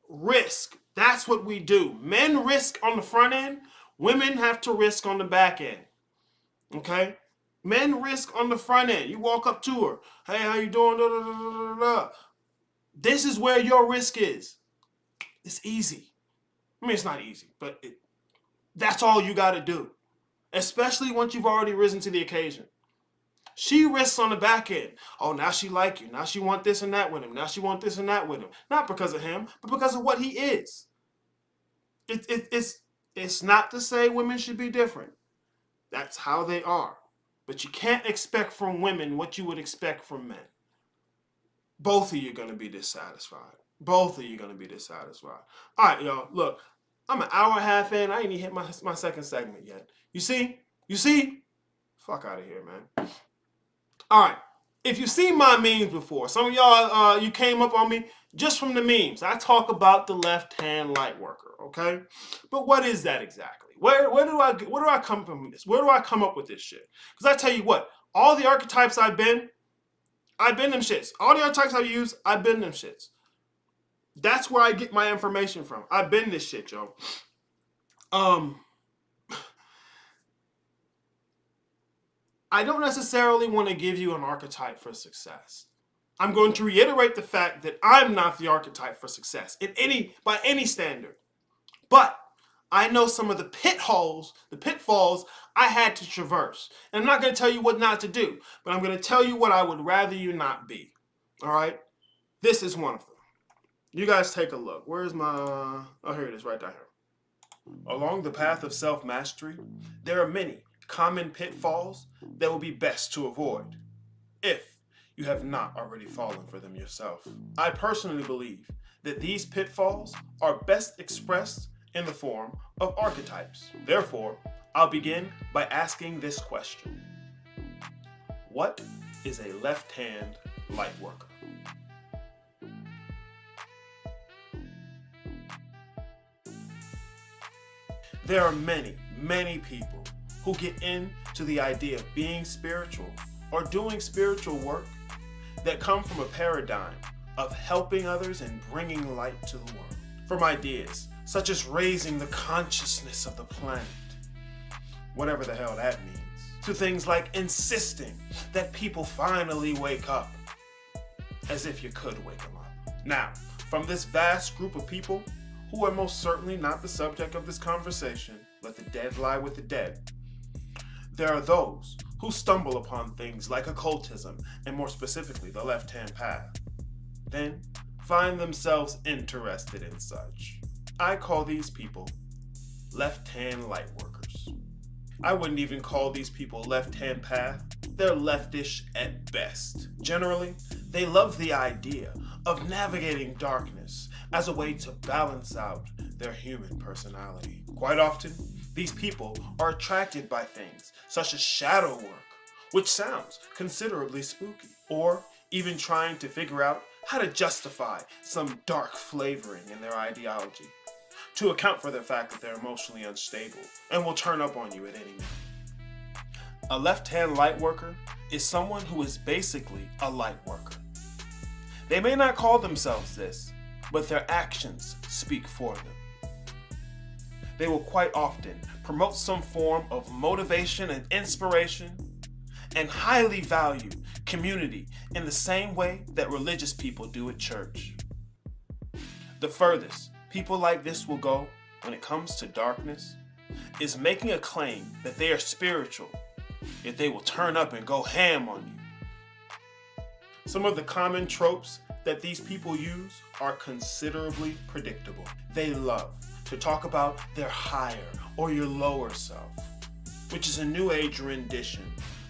Risk. That's what we do. Men risk on the front end. Women have to risk on the back end. Okay? Men risk on the front end. You walk up to her. Hey, how you doing? Da, da, da, da, da. This is where your risk is. It's easy. I mean, it's not easy, but that's all you got to do. Especially once you've already risen to the occasion. She risks on the back end. Oh, now she like you. Now she want this and that with him. Now she want this and that with him. Not because of him, but because of what he is. It's not to say women should be different. That's how they are. But you can't expect from women what you would expect from men. Both of you are going to be dissatisfied. Both of you are going to be dissatisfied. All right, y'all. Look, I'm an hour and a half in. I ain't even hit my second segment yet. You see? You see? Fuck out of here, man. All right. If you've seen my memes before, some of y'all, you came up on me just from the memes. I talk about the left-hand light worker, okay? But what is that exactly? Where do I come from this? Where do I come up with this shit? Because I tell you what, all the archetypes I've been them shits. All the archetypes I've used, I've been them shits. That's where I get my information from. I've been this shit, yo. I don't necessarily want to give you an archetype for success. I'm going to reiterate the fact that I'm not the archetype for success by any standard. But I know some of the pitfalls I had to traverse. And I'm not going to tell you what not to do, but I'm going to tell you what I would rather you not be. All right? This is one of them. You guys take a look. Where's my... Oh, here it is, right down here. Along the path of self-mastery, there are many common pitfalls that will be best to avoid if you have not already fallen for them yourself. I personally believe that these pitfalls are best expressed in the form of archetypes. Therefore, I'll begin by asking this question. What is a left-hand light worker? There are many, many people who get into the idea of being spiritual or doing spiritual work that come from a paradigm of helping others and bringing light to the world. From ideas such as raising the consciousness of the planet, whatever the hell that means, to things like insisting that people finally wake up, as if you could wake them up. Now, from this vast group of people, who are most certainly not the subject of this conversation, let the dead lie with the dead, there are those who stumble upon things like occultism, and more specifically, the left-hand path, then find themselves interested in such. I call these people left-hand light workers. I wouldn't even call these people left-hand path. They're leftish at best. Generally, they love the idea of navigating darkness as a way to balance out their human personality. Quite often, these people are attracted by things such as shadow work, which sounds considerably spooky, or even trying to figure out how to justify some dark flavoring in their ideology to account for the fact that they're emotionally unstable and will turn up on you at any minute. A left-hand light worker is someone who is basically a light worker. They may not call themselves this, but their actions speak for them. They will quite often promote some form of motivation and inspiration, and highly value community in the same way that religious people do at church. The furthest people like this will go when it comes to darkness is making a claim that they are spiritual, yet they will turn up and go ham on you. Some of the common tropes that these people use are considerably predictable. They love to talk about their higher or your lower self, which is a new age rendition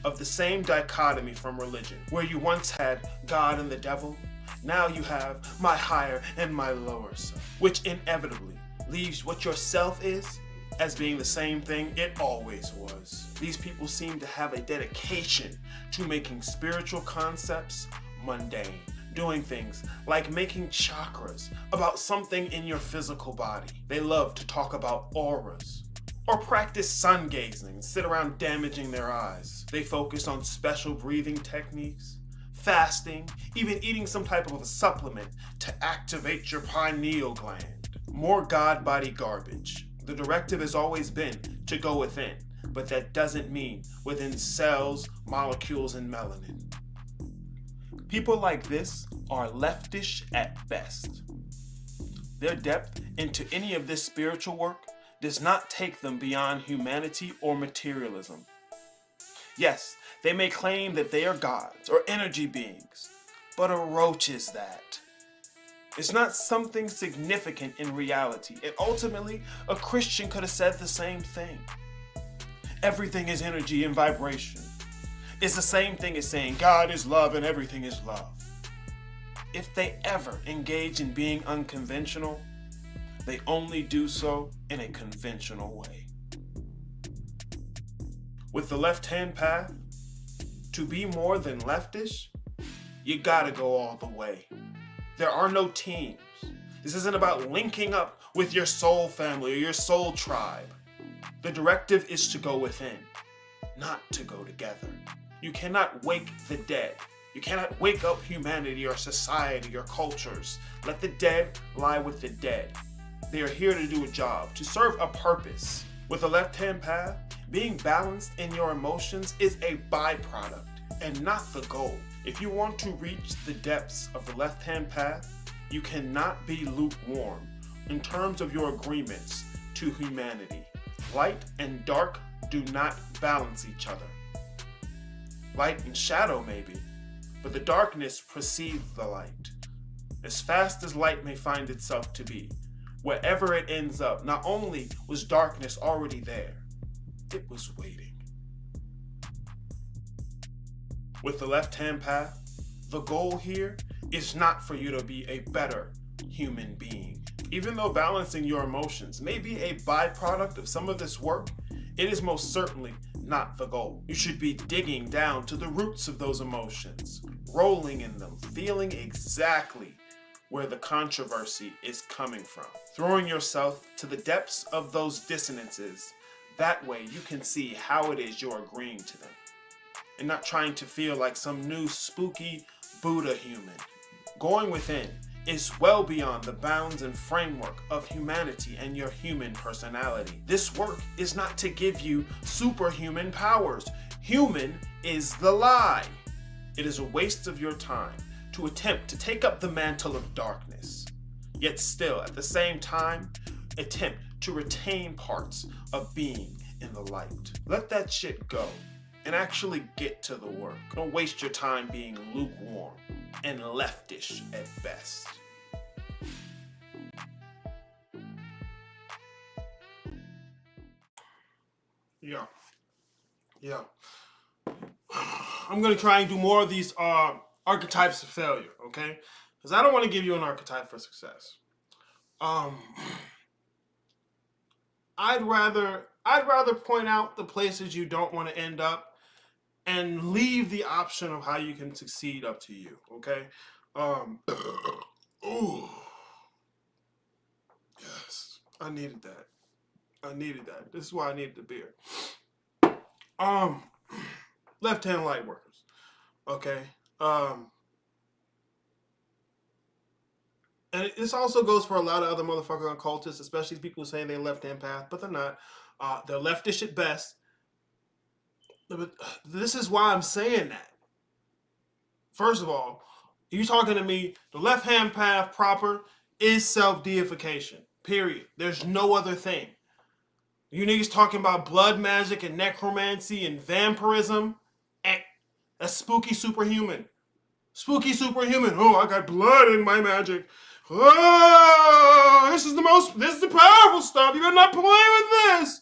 of the same dichotomy from religion, where you once had God and the devil, now you have my higher and my lower self, which inevitably leaves what your self is as being the same thing it always was. These people seem to have a dedication to making spiritual concepts mundane, doing things like making chakras about something in your physical body. They love to talk about auras, or practice sun gazing and sit around damaging their eyes. They focus on special breathing techniques, fasting, even eating some type of a supplement to activate your pineal gland. More God body garbage. The directive has always been to go within, but that doesn't mean within cells, molecules, and melanin. People like this are leftish at best. Their depth into any of this spiritual work does not take them beyond humanity or materialism. Yes, they may claim that they are gods or energy beings, but a roach is that. It's not something significant in reality, and ultimately, a Christian could have said the same thing. Everything is energy and vibration. It's the same thing as saying God is love and everything is love. If they ever engage in being unconventional, they only do so in a conventional way. With the left-hand path, to be more than leftish, you gotta go all the way. There are no teams. This isn't about linking up with your soul family or your soul tribe. The directive is to go within, not to go together. You cannot wake the dead. You cannot wake up humanity or society or cultures. Let the dead lie with the dead. They are here to do a job, to serve a purpose. With a left-hand path, being balanced in your emotions is a byproduct and not the goal. If you want to reach the depths of the left-hand path, you cannot be lukewarm in terms of your agreements to humanity. Light and dark do not balance each other. Light and shadow maybe, but the darkness precedes the light. As fast as light may find itself to be, wherever it ends up, not only was darkness already there, it was waiting. With the left-hand path, the goal here is not for you to be a better human being. Even though balancing your emotions may be a byproduct of some of this work, it is most certainly not the goal. You should be digging down to the roots of those emotions, rolling in them, feeling exactly where the controversy is coming from, throwing yourself to the depths of those dissonances. That way you can see how it is you're agreeing to them, and not trying to feel like some new spooky Buddha human. Going within is well beyond the bounds and framework of humanity and your human personality. This work is not to give you superhuman powers. Human is the lie. It is a waste of your time to attempt to take up the mantle of darkness, yet still, at the same time, attempt to retain parts of being in the light. Let that shit go and actually get to the work. Don't waste your time being lukewarm and leftish at best. Yeah. I'm gonna try and do more of these archetypes of failure, okay? Because I don't want to give you an archetype for success. I'd rather point out the places you don't want to end up and leave the option of how you can succeed up to you, okay? Ooh. Yes, I needed that. This is why I needed the beer. Left-hand light workers, okay? And this also goes for a lot of other motherfucking occultists, especially people saying they're left-hand path, but they're not. They're leftish at best. But this is why I'm saying that. First of all, you talking to me, the left-hand path proper is self-deification, period. There's no other thing. You niggas talking about blood magic and necromancy and vampirism, that's spooky superhuman. Spooky superhuman. Oh, I got blood in my magic. Oh, this is the powerful stuff. You better not play with this.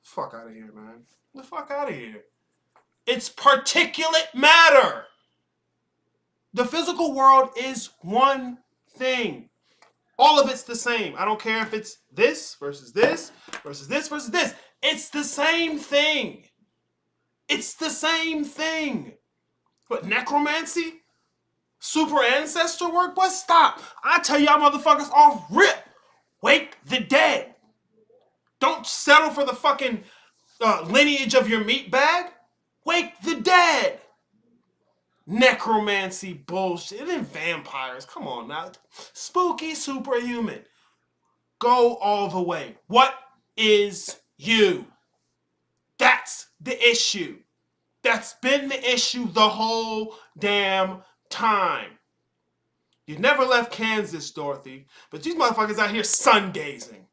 Fuck out of here, man. The fuck out of here. It's particulate matter. The physical world is one thing. All of it's the same. I don't care if it's this versus this versus this versus this. It's the same thing. It's the same thing. But necromancy? Super ancestor work? But stop. I tell y'all motherfuckers off rip. Wake the dead. Don't settle for the fucking lineage of your meat bag. Wake the dead. Necromancy bullshit. And then vampires. Come on now. Spooky superhuman. Go all the way. What is you? That's the issue. That's been the issue the whole damn time. You never left Kansas, Dorothy, but these motherfuckers out here sun gazing.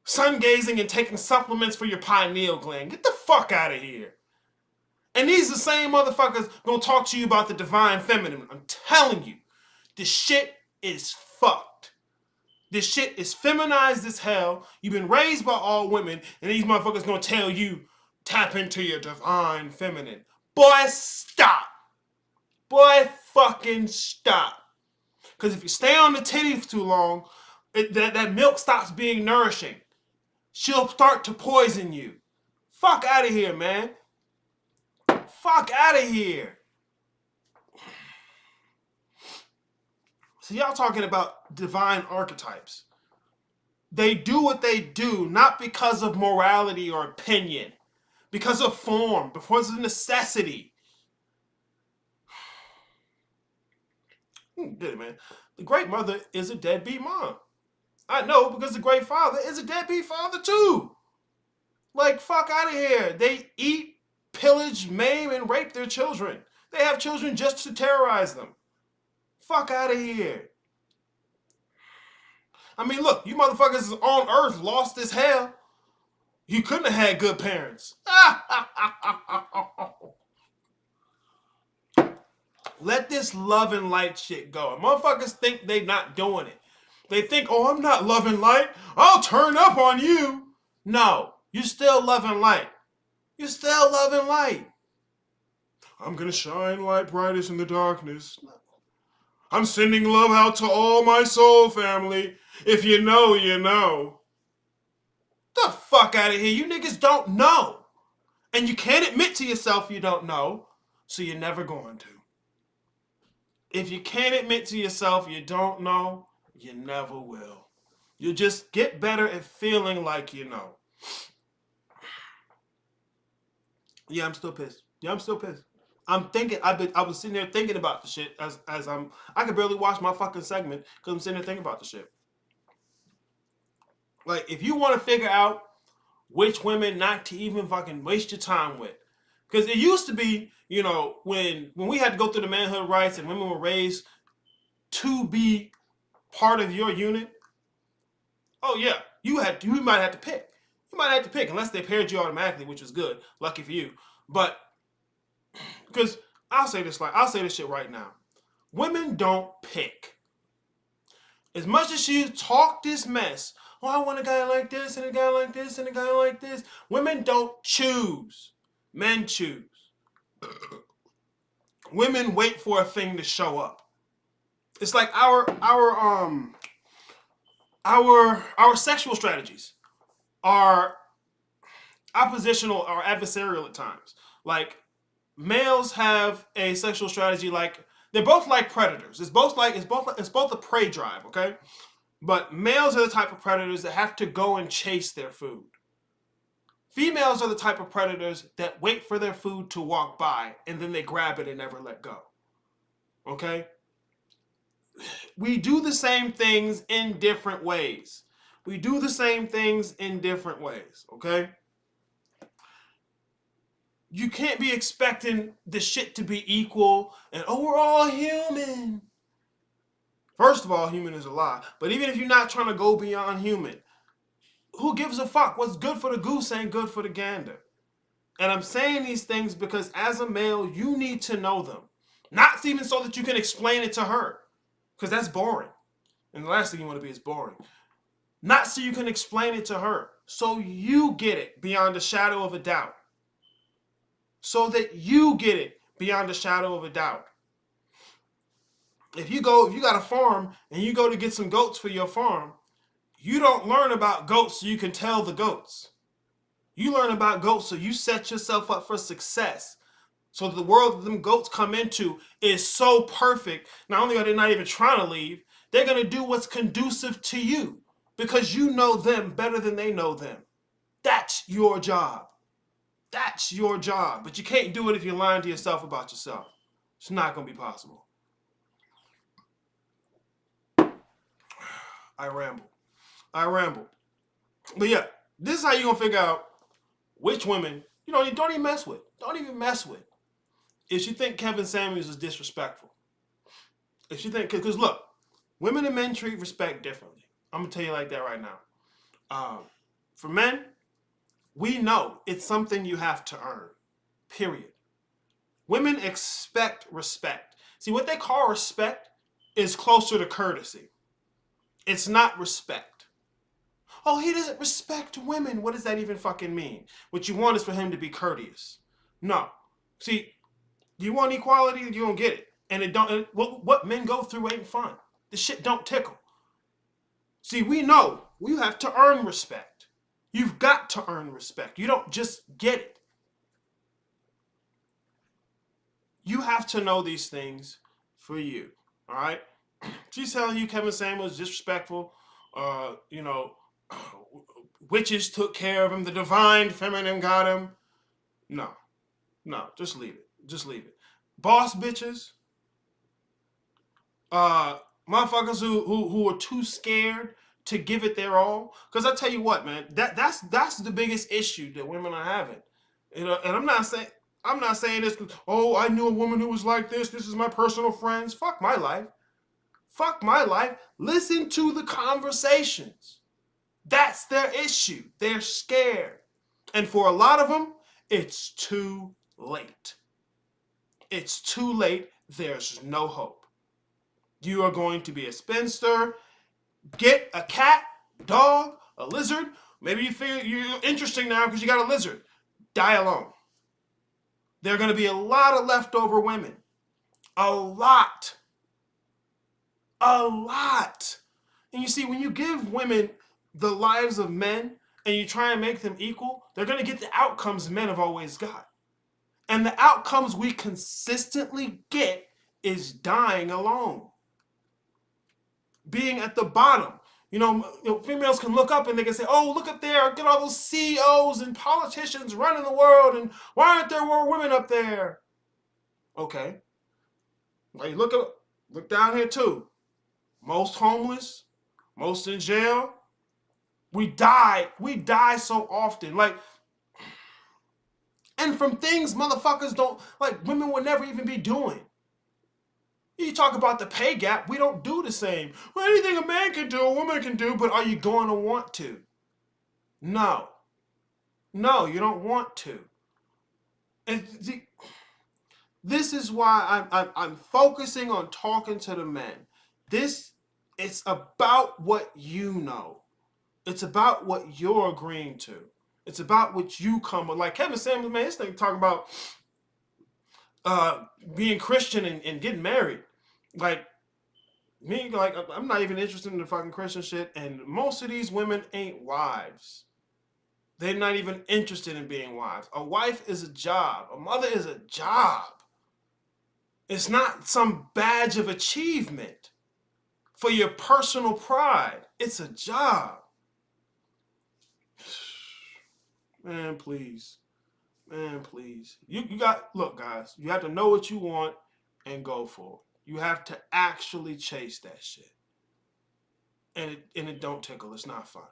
Sun gazing and taking supplements for your pineal gland. Get the fuck out of here. And these are the same motherfuckers gonna talk to you about the divine feminine. I'm telling you, this shit is fucked. This shit is feminized as hell. You've been raised by all women, and these motherfuckers gonna tell you, tap into your divine feminine. Boy, stop. Boy, fucking stop. Because if you stay on the titty for too long, that milk stops being nourishing. She'll start to poison you. Fuck out of here, man. Fuck out of here. So y'all talking about divine archetypes. They do what they do, not because of morality or opinion. Because of form, because of necessity. Did it, man. The great mother is a deadbeat mom. I know, because the great father is a deadbeat father too. Like, fuck out of here. They eat, pillage, maim, and rape their children. They have children just to terrorize them. Fuck out of here. I mean, look, you motherfuckers on earth lost as hell. You couldn't have had good parents. Let this love and light shit go. Motherfuckers think they not doing it. They think, oh, I'm not loving light. I'll turn up on you. No, you still loving light. You still loving light. I'm going to shine light brightest in the darkness. I'm sending love out to all my soul family. If you know, you know. The fuck out of here. You niggas don't know. And you can't admit to yourself you don't know. So you're never going to. If you can't admit to yourself you don't know, you never will. You'll just get better at feeling like you know. Yeah, I'm still pissed. I was sitting there thinking about the shit as I could barely watch my fucking segment because I'm sitting there thinking about the shit. Like, if you want to figure out which women not to even fucking waste your time with, because it used to be, when we had to go through the manhood rights and women were raised to be part of your unit. Oh yeah, you might have to pick. You might have to pick unless they paired you automatically, which was good. Lucky for you. But because I'll say this shit right now. Women don't pick. As much as you talk this mess, oh, I want a guy like this and a guy like this and a guy like this. Women don't choose. Men choose. Women wait for a thing to show up. It's like our sexual strategies are oppositional or adversarial at times. Like, males have a sexual strategy like they're both like predators. It's both a prey drive, okay? But males are the type of predators that have to go and chase their food. Females are the type of predators that wait for their food to walk by and then they grab it and never let go. Okay? We do the same things in different ways. We do the same things in different ways, okay? You can't be expecting the shit to be equal and, oh, we're all human. First of all, human is a lie. But even if you're not trying to go beyond human, who gives a fuck? What's good for the goose ain't good for the gander. And I'm saying these things because as a male, you need to know them. Not even so that you can explain it to her, because that's boring. And the last thing you want to be is boring. Not so you can explain it to her, so you get it beyond a shadow of a doubt. So that you get it beyond a shadow of a doubt. If you got a farm and you go to get some goats for your farm, you don't learn about goats so you can tell the goats. You learn about goats so you set yourself up for success. So the world that them goats come into is so perfect. Not only are they not even trying to leave, they're going to do what's conducive to you because you know them better than they know them. That's your job. That's your job. But you can't do it if you're lying to yourself about yourself. It's not going to be possible. I ramble. But yeah, this is how you're going to figure out which women, you don't even mess with. Don't even mess with. If you think Kevin Samuels is disrespectful. If you think, because look, women and men treat respect differently. I'm going to tell you like that right now. For men, we know it's something you have to earn. Period. Women expect respect. See, what they call respect is closer to courtesy. It's not respect. Oh, he doesn't respect women. What does that even fucking mean? What you want is for him to be courteous. No. See, you want equality, you don't get it. And what men go through ain't fun. This shit don't tickle. See, we know you have to earn respect. You've got to earn respect. You don't just get it. You have to know these things for you. All right? She's telling you Kevin Samuels is disrespectful. Witches took care of him. The divine feminine got him. No, just leave it. Boss bitches, motherfuckers who are too scared to give it their all. Because I tell you what, man, that's the biggest issue that women are having. And I'm not saying this because, oh, I knew a woman who was like this. This is my personal friends. Fuck my life. Listen to the conversations. That's their issue. They're scared. And for a lot of them, it's too late. It's too late. There's no hope. You are going to be a spinster. Get a cat, dog, a lizard. Maybe you figure you're interesting now because you got a lizard. Die alone. There are going to be a lot of leftover women. A lot. And you see, when you give women the lives of men and you try and make them equal, they're going to get the outcomes men have always got. And the outcomes we consistently get is dying alone. Being at the bottom. Females can look up and they can say, oh, look up there, get all those CEOs and politicians running the world, and why aren't there more women up there? Okay. Like look down here too. Most homeless, most in jail. We die so often. Like, and from things motherfuckers don't like women would never even be doing. You talk about the pay gap, we don't do the same. Well, anything a man can do, a woman can do, but are you going to want to? No. No, you don't want to. And this is why I'm focusing on talking to the men. It's about what you know. It's about what you're agreeing to. It's about what you come with. Like Kevin Samuels, man, this thing talking about being Christian and getting married. Like, me, like, I'm not even interested in the fucking Christian shit, and most of these women ain't wives. They're not even interested in being wives. A wife is a job. A mother is a job. It's not some badge of achievement for your personal pride. It's a job. Man, please. Man, please. You got, look, guys, you have to know what you want and go for it. You have to actually chase that shit. And it don't tickle. It's not fun.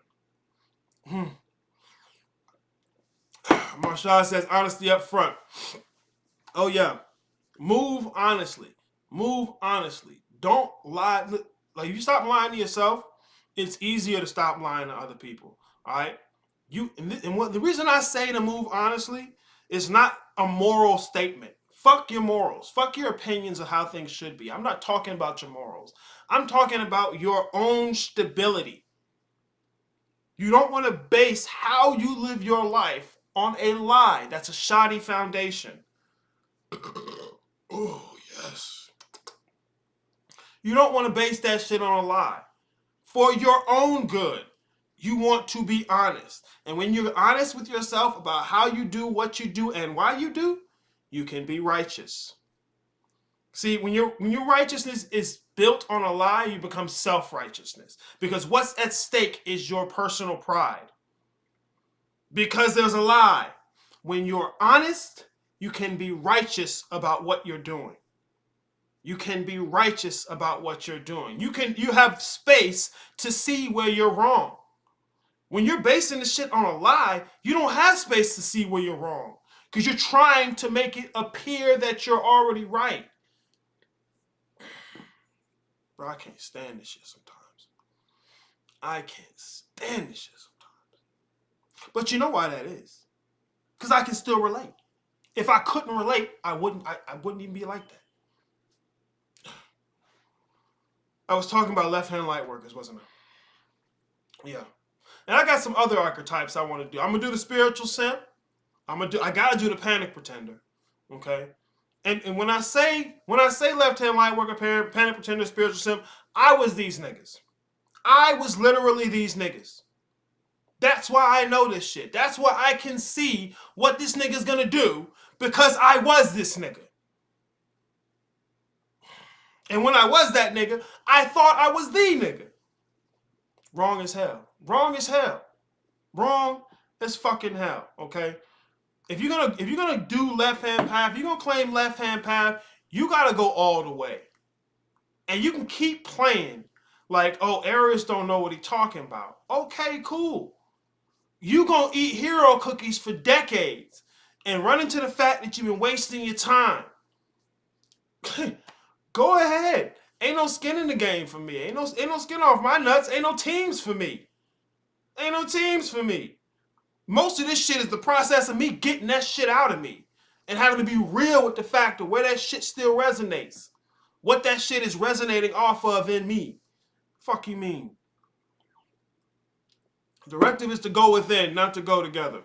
Marshall says honesty up front. Oh yeah. Move honestly. Move honestly. Don't lie. Like, if you stop lying to yourself, it's easier to stop lying to other people. All right. The reason I say to move honestly is not a moral statement. Fuck your morals. Fuck your opinions of how things should be. I'm not talking about your morals. I'm talking about your own stability. You don't want to base how you live your life on a lie. That's a shoddy foundation. Oh, yes. You don't want to base that shit on a lie. For your own good, you want to be honest. And when you're honest with yourself about how you do, what you do, and why you do, you can be righteous. See, when your righteousness is built on a lie, you become self-righteousness. Because what's at stake is your personal pride. Because there's a lie. When you're honest, you can be righteous about what you're doing. You can be righteous about what you're doing. You have space to see where you're wrong. When you're basing the shit on a lie, you don't have space to see where you're wrong. Because you're trying to make it appear that you're already right. Bro, I can't stand this shit sometimes. I can't stand this shit sometimes. But you know why that is? Because I can still relate. If I couldn't relate, I wouldn't even be like that. I was talking about left-hand light workers, wasn't I? Yeah. And I got some other archetypes I want to do. I'm gonna do the spiritual simp. I gotta do the panic pretender. Okay. And when I say left-hand light worker, panic pretender, spiritual simp, I was these niggas. I was literally these niggas. That's why I know this shit. That's why I can see what this nigga's gonna do, because I was this nigga. And when I was that nigga, I thought I was the nigga. Wrong as hell. Wrong as hell. Wrong as fucking hell. Okay. If you're gonna do left hand path, if you're gonna claim left hand path, you gotta go all the way. And you can keep playing like, oh, Arius don't know what he's talking about. Okay, cool. You gonna eat hero cookies for decades and run into the fact that you've been wasting your time. Go ahead. Ain't no skin in the game for me. Ain't no skin off my nuts. Ain't no teams for me. Ain't no teams for me. Most of this shit is the process of me getting that shit out of me and having to be real with the fact of where that shit still resonates. What that shit is resonating off of in me. Fuck you mean? Directive is to go within, not to go together.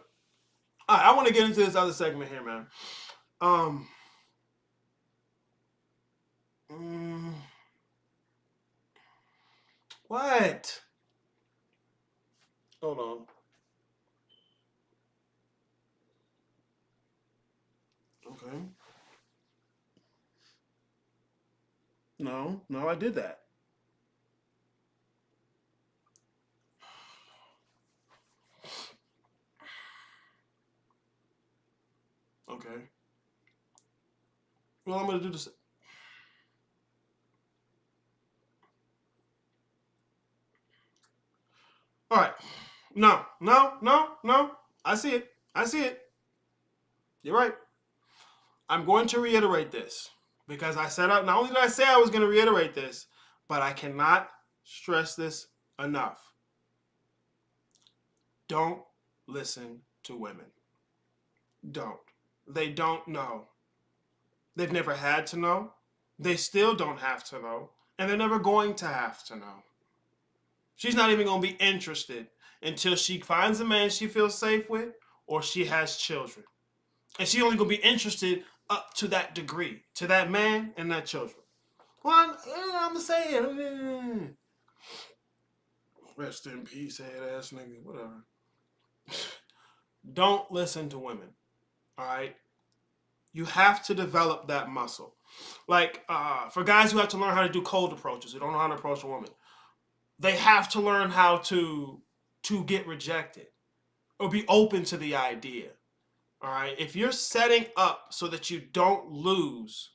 All right, I want to get into this other segment here, man. What? Hold on. Okay. No, I did that. Okay. Well, I'm going to do this. All right. No. I see it. I see it. You're right. I'm going to reiterate this because I said, not only did I say I was going to reiterate this, but I cannot stress this enough. Don't listen to women. Don't. They don't know. They've never had to know. They still don't have to know. And they're never going to have to know. She's not even going to be interested until she finds a man she feels safe with or she has children. And she's only going to be interested up to that degree, to that man and that children. Well, I'm saying, rest in peace, head ass nigga, whatever. Don't listen to women, all right? You have to develop that muscle. Like, for guys who have to learn how to do cold approaches, who don't know how to approach a woman, they have to learn how to get rejected or be open to the idea. All right? If you're setting up so that you don't lose,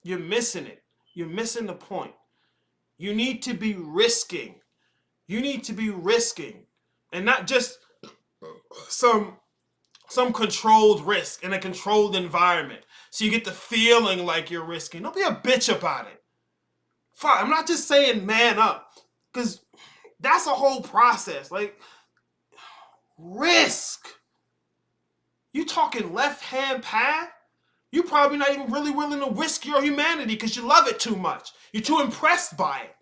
you're missing it. You're missing the point. You need to be risking. You need to be risking. And not just some controlled risk in a controlled environment. So you get the feeling like you're risking. Don't be a bitch about it. Fine, I'm not just saying man up. Because that's a whole process. Like, risk. You talking left-hand path? You probably not even really willing to risk your humanity because you love it too much. You're too impressed by it.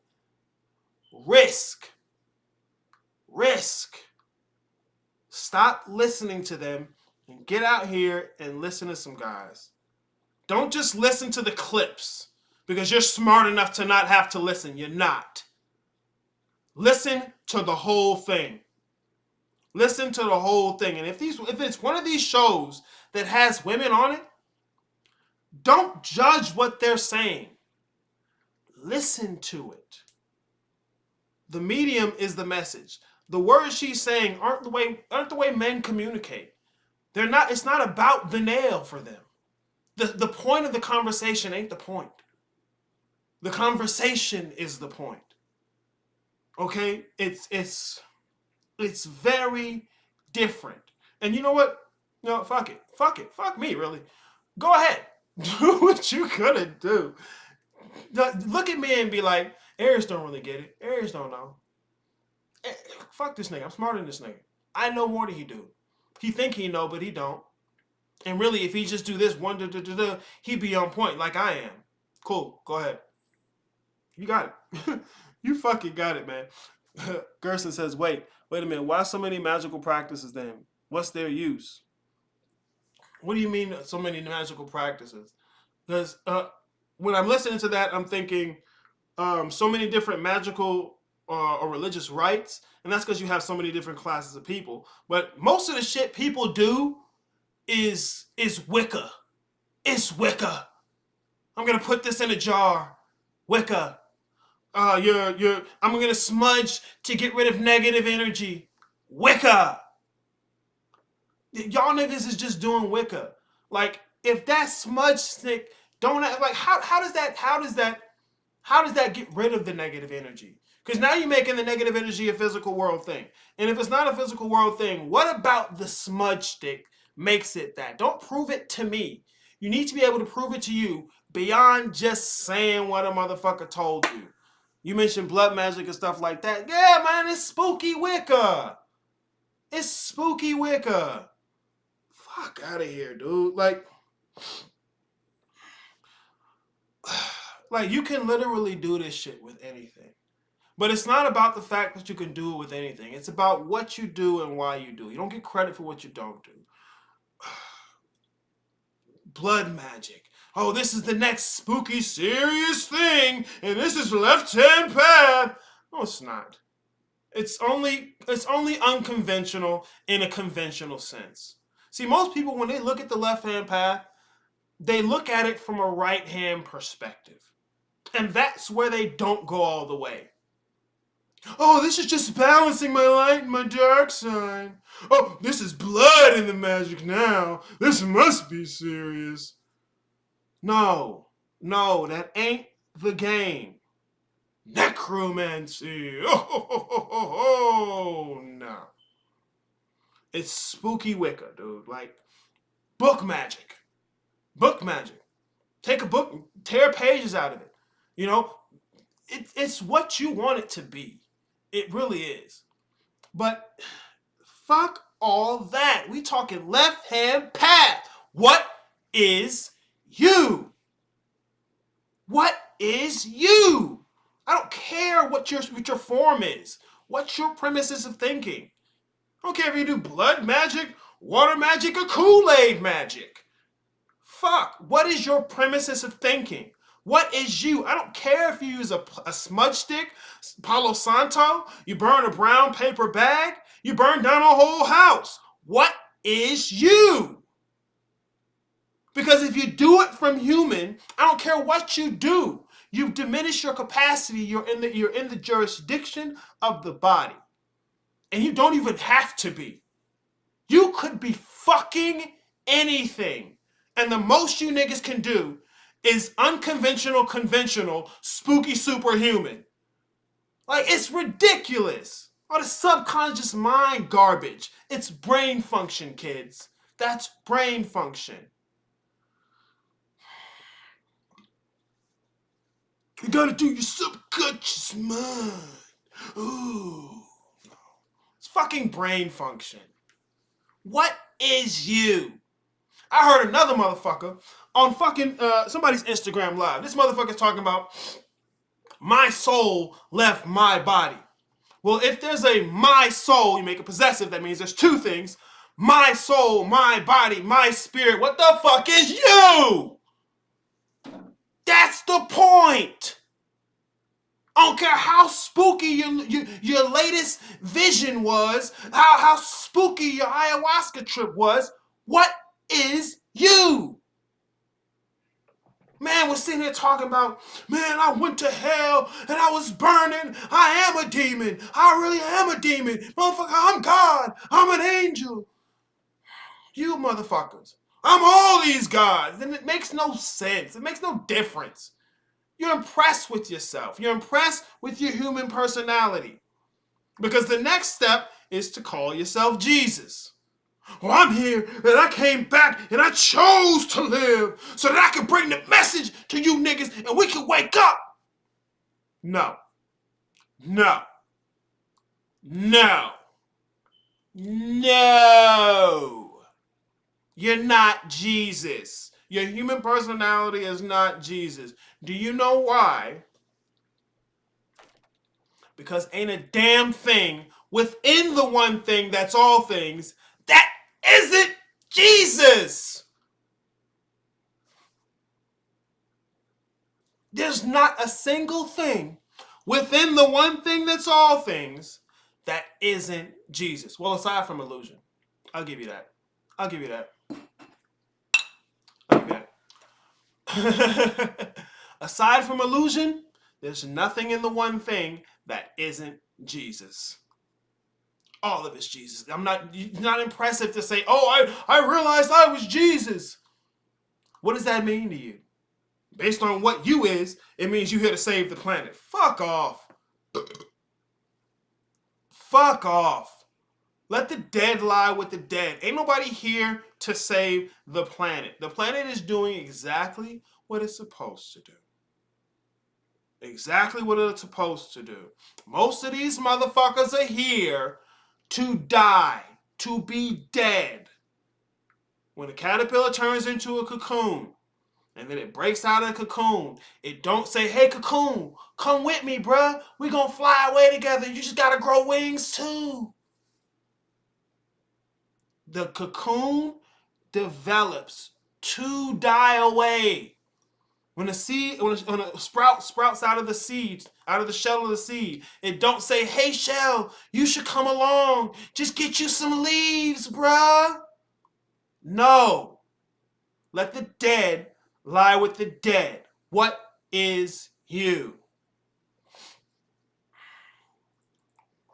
Risk. Risk. Stop listening to them and get out here and listen to some guys. Don't just listen to the clips because you're smart enough to not have to listen. You're not. Listen to the whole thing. Listen to the whole thing. And if it's one of these shows that has women on it, don't judge what they're saying. Listen to it. The medium is the message. The words she's saying aren't the way men communicate. They're not. It's not about the nail for them. The point of the conversation ain't the point. The conversation is the point. Okay? It's very different. And you know what? No, fuck it. Fuck me, really. Go ahead. Do what you gonna do. Look at me and be like, Aries don't really get it. Aries don't know. Fuck this nigga. I'm smarter than this nigga. I know more than he do. He think he know, but he don't. And really, if he just do this he be on point like I am. Cool. Go ahead. You got it. You fucking got it, man. Gerson says, wait a minute. Why so many magical practices then? What's their use? What do you mean so many magical practices? Because when I'm listening to that, I'm thinking so many different magical or religious rites, and that's because you have so many different classes of people. But most of the shit people do is Wicca. It's Wicca. I'm gonna put this in a jar. Wicca. I'm gonna smudge to get rid of negative energy. Wicca. Y'all niggas is just doing Wicca. Like, if that smudge stick don't have, like, how does that get rid of the negative energy? Because now you're making the negative energy a physical world thing. And if it's not a physical world thing, what about the smudge stick makes it that? Don't prove it to me. You need to be able to prove it to you beyond just saying what a motherfucker told you. You mentioned blood magic and stuff like that. Yeah, man, it's spooky Wicca. It's spooky Wicca. Fuck out of here, dude. Like, you can literally do this shit with anything. But it's not about the fact that you can do it with anything. It's about what you do and why you do. You don't get credit for what you don't do. Blood magic. Oh, this is the next spooky, serious thing, and this is left-hand path. No, it's not. It's only unconventional in a conventional sense. See, most people, when they look at the left-hand path, they look at it from a right-hand perspective. And that's where they don't go all the way. Oh, this is just balancing my light and my dark side. Oh, this is blood in the magic now. This must be serious. No, no, that ain't the game. Necromancy. Oh, no. It's spooky Wicca, dude. Like, book magic. Book magic. Take a book, tear pages out of it. You know, it's what you want it to be. It really is. But fuck all that. We talking left-hand path. What is you? What is you? I don't care what your form is. What's your premises of thinking? I don't care if you do blood magic, water magic, or Kool-Aid magic. Fuck. What is your premises of thinking? What is you? I don't care if you use a smudge stick, Palo Santo, you burn a brown paper bag, you burn down a whole house. What is you? Because if you do it from human, I don't care what you do. You've diminished your capacity. You're in the jurisdiction of the body. And you don't even have to be. You could be fucking anything. And the most you niggas can do is unconventional, conventional, spooky superhuman. Like, it's ridiculous. All the subconscious mind garbage. It's brain function, kids. That's brain function. You gotta do your subconscious mind. Ooh. It's fucking brain function. What is you? I heard another motherfucker on fucking somebody's Instagram live. This motherfucker's talking about my soul left my body. Well, if there's a my soul, you make it possessive, that means there's two things. My soul, my body, my spirit. What the fuck is you? That's the point. I don't care how spooky your latest vision was, how spooky your ayahuasca trip was. What is you? Man, we're sitting here talking about, man, I went to hell and I was burning. I am a demon. I really am a demon. Motherfucker, I'm God. I'm an angel. You motherfuckers. I'm all these gods. And it makes no sense. It makes no difference. You're impressed with yourself. You're impressed with your human personality. Because the next step is to call yourself Jesus. Well, I'm here and I came back and I chose to live so that I could bring the message to you niggas and we can wake up. No. No. No. No. You're not Jesus. Your human personality is not Jesus. Do you know why? Because ain't a damn thing within the one thing that's all things that isn't Jesus. There's not a single thing within the one thing that's all things that isn't Jesus. Well, aside from illusion. I'll give you that. I'll give you that. I'll give you that. Aside from illusion, there's nothing in the one thing that isn't Jesus. All of it's Jesus. It's not impressive to say, oh, I realized I was Jesus. What does that mean to you? Based on what you is, it means you're here to save the planet. Fuck off. Fuck off. Let the dead lie with the dead. Ain't nobody here to save the planet. The planet is doing exactly what it's supposed to do. Exactly what it's supposed to do. Most of these motherfuckers are here to die, to be dead. When a caterpillar turns into a cocoon, and then it breaks out of the cocoon, it don't say, hey, cocoon, come with me, bruh. We gonna fly away together. You just gotta grow wings too. The cocoon develops to die away. When a sprout sprouts out of the seed, out of the shell of the seed, it don't say, hey, shell, you should come along. Just get you some leaves, bruh. No. Let the dead lie with the dead. What is you?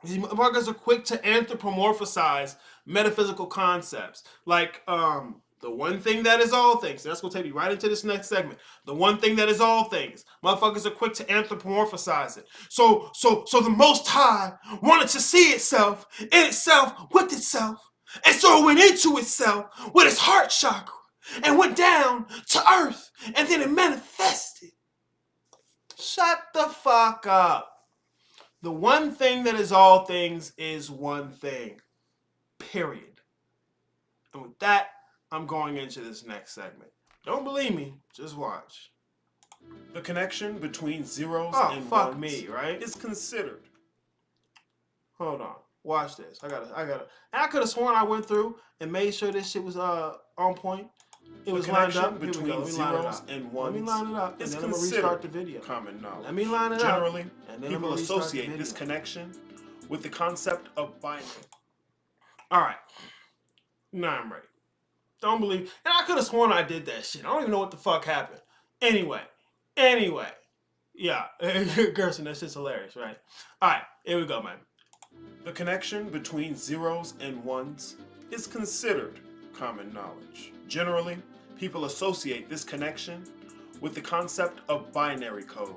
These motherfuckers are quick to anthropomorphize metaphysical concepts. Like, the one thing that is all things. That's going to take me right into this next segment. The one thing that is all things. Motherfuckers are quick to anthropomorphize it. So the Most High wanted to see itself in itself with itself. And so it went into itself with its heart chakra and went down to earth. And then it manifested. Shut the fuck up. The one thing that is all things is one thing. Period. And with that, I'm going into this next segment. Don't believe me, just watch. The connection between zeros and ones me, right? Is considered. Hold on. Watch this. I could have sworn I went through and made sure this shit was on point. It was lined up between zeros and ones. Let me line it up. Is and then I'm considered restart the video. Common knowledge. Let me line it Generally, up. And then people associate this connection with the concept of binary. All right. Now I'm ready. Don't believe. And I could have sworn I did that shit. I don't even know what the fuck happened. Anyway. Yeah. Gerson, that shit's hilarious, right? All right. Here we go, man. The connection between zeros and ones is considered common knowledge. Generally, people associate this connection with the concept of binary code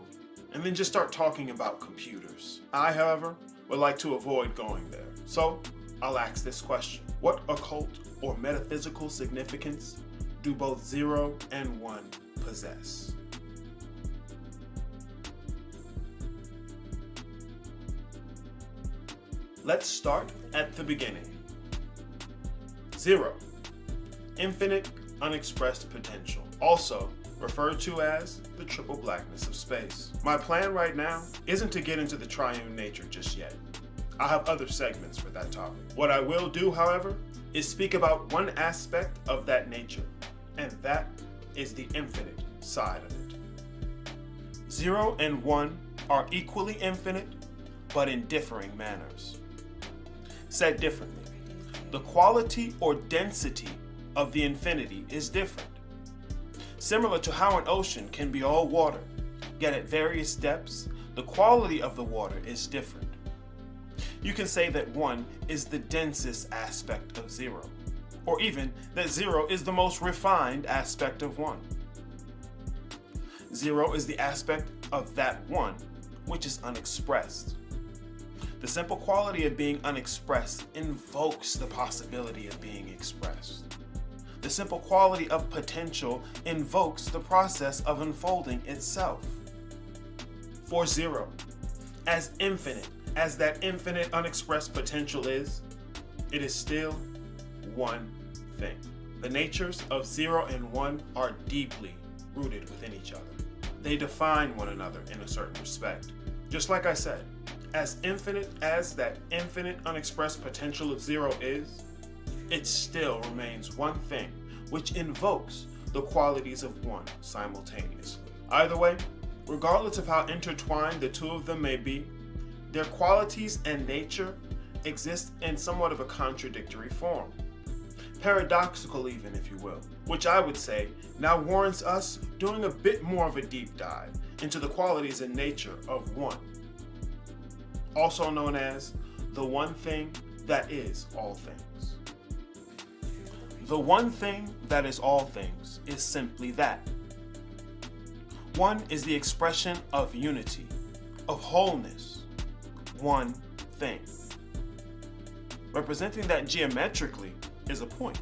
and then just start talking about computers. I, however, would like to avoid going there. So, I'll ask this question. What occult or metaphysical significance do both 0 and 1 possess? Let's start at the beginning. 0. Infinite unexpressed potential, also referred to as the triple blackness of space. My plan right now isn't to get into the triune nature just yet. I'll have other segments for that topic. What I will do, however, is speak about one aspect of that nature, and that is the infinite side of it. 0 and 1 are equally infinite, but in differing manners. Said differently, the quality or density of the infinity is different. Similar to how an ocean can be all water, yet at various depths, the quality of the water is different. You can say that 1 is the densest aspect of 0, or even that 0 is the most refined aspect of 1. 0 is the aspect of that 1 which is unexpressed. The simple quality of being unexpressed invokes the possibility of being expressed. The simple quality of potential invokes the process of unfolding itself. For 0, as infinite as that infinite unexpressed potential is, it is still one thing. The natures of 0 and 1 are deeply rooted within each other. They define one another in a certain respect. Just like I said, as infinite as that infinite unexpressed potential of 0 is, it still remains one thing which invokes the qualities of 1 simultaneously. Either way, regardless of how intertwined the two of them may be, their qualities and nature exist in somewhat of a contradictory form. Paradoxical even, if you will, which I would say now warrants us doing a bit more of a deep dive into the qualities and nature of 1, also known as the one thing that is all things. The one thing that is all things is simply that. 1 is the expression of unity, of wholeness, one thing. Representing that geometrically is a point.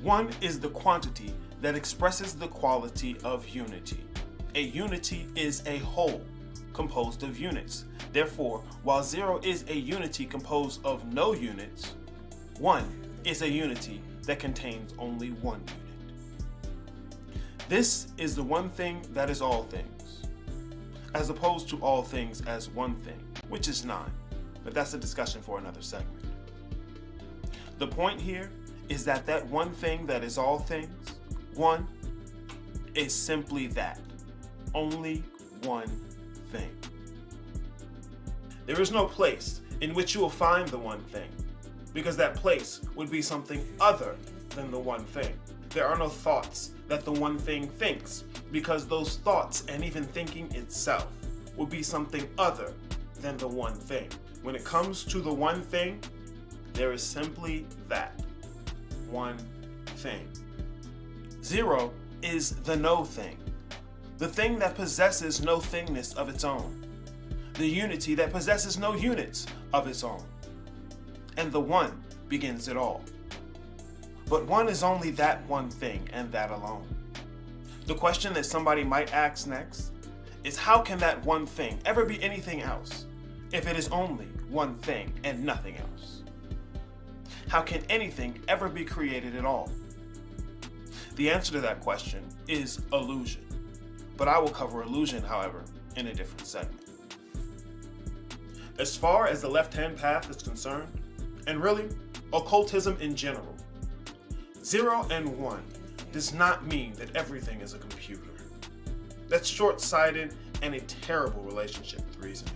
1 is the quantity that expresses the quality of unity. A unity is a whole composed of units. Therefore, while 0 is a unity composed of no units, 1 is a unity that contains only one unit. This is the one thing that is all things, as opposed to all things as one thing, which is 9, but that's a discussion for another segment. The point here is that that one thing that is all things, 1, is simply that, only one thing. There is no place in which you will find the one thing, because that place would be something other than the one thing. There are no thoughts that the one thing thinks, because those thoughts and even thinking itself would be something other than the one thing. When it comes to the one thing, there is simply that one thing. Zero is the no thing, the thing that possesses no thingness of its own, the unity that possesses no units of its own. And the one begins it all. But one is only that one thing and that alone. The question that somebody might ask next is, how can that one thing ever be anything else if it is only one thing and nothing else? How can anything ever be created at all? The answer to that question is illusion. But I will cover illusion, however, in a different segment. As far as the left-hand path is concerned, and really, occultism in general, 0 and 1 does not mean that everything is a computer. That's short-sighted and a terrible relationship with reasoning.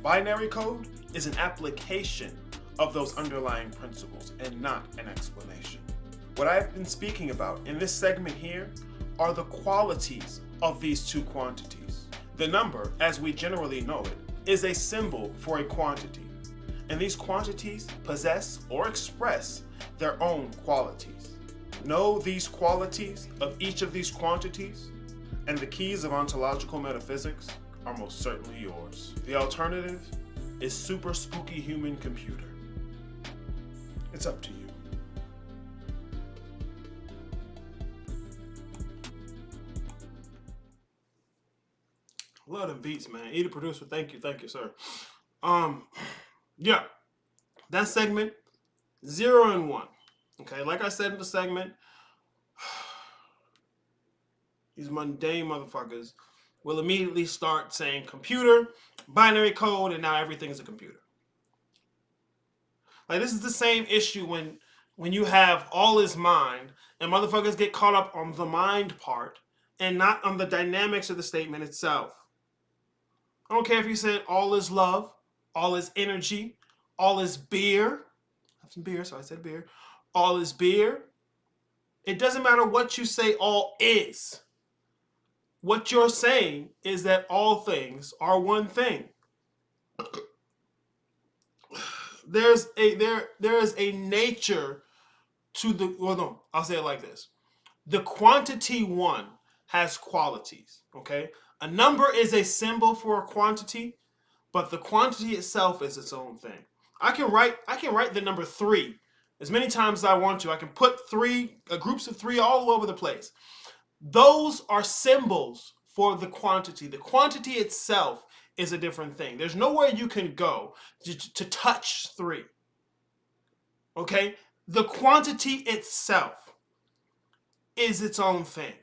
Binary code is an application of those underlying principles and not an explanation. What I've been speaking about in this segment here are the qualities of these two quantities. The number, as we generally know it, is a symbol for a quantity, and these quantities possess or express their own qualities. Know these qualities of each of these quantities, and the keys of ontological metaphysics are most certainly yours. The alternative is super spooky human computer. It's up to you. Love them beats, man. Eat a producer. Thank you, sir. Yeah, that segment, 0 and 1. Okay, like I said in the segment, these mundane motherfuckers will immediately start saying computer, binary code, and now everything is a computer. Like, this is the same issue when you have all is mind and motherfuckers get caught up on the mind part and not on the dynamics of the statement itself. I don't care if you said all is love, all is energy, all is beer. I have some beer, so I said beer. All is beer. It doesn't matter what you say all is. What you're saying is that all things are one thing. There is a nature to the, well, no, I'll say it like this. The quantity one has qualities, okay? A number is a symbol for a quantity, but the quantity itself is its own thing. I can write the number 3 as many times as I want to. I can put groups of 3 all over the place. Those are symbols for the quantity. The quantity itself is a different thing. There's nowhere you can go to touch 3. Okay? The quantity itself is its own thing,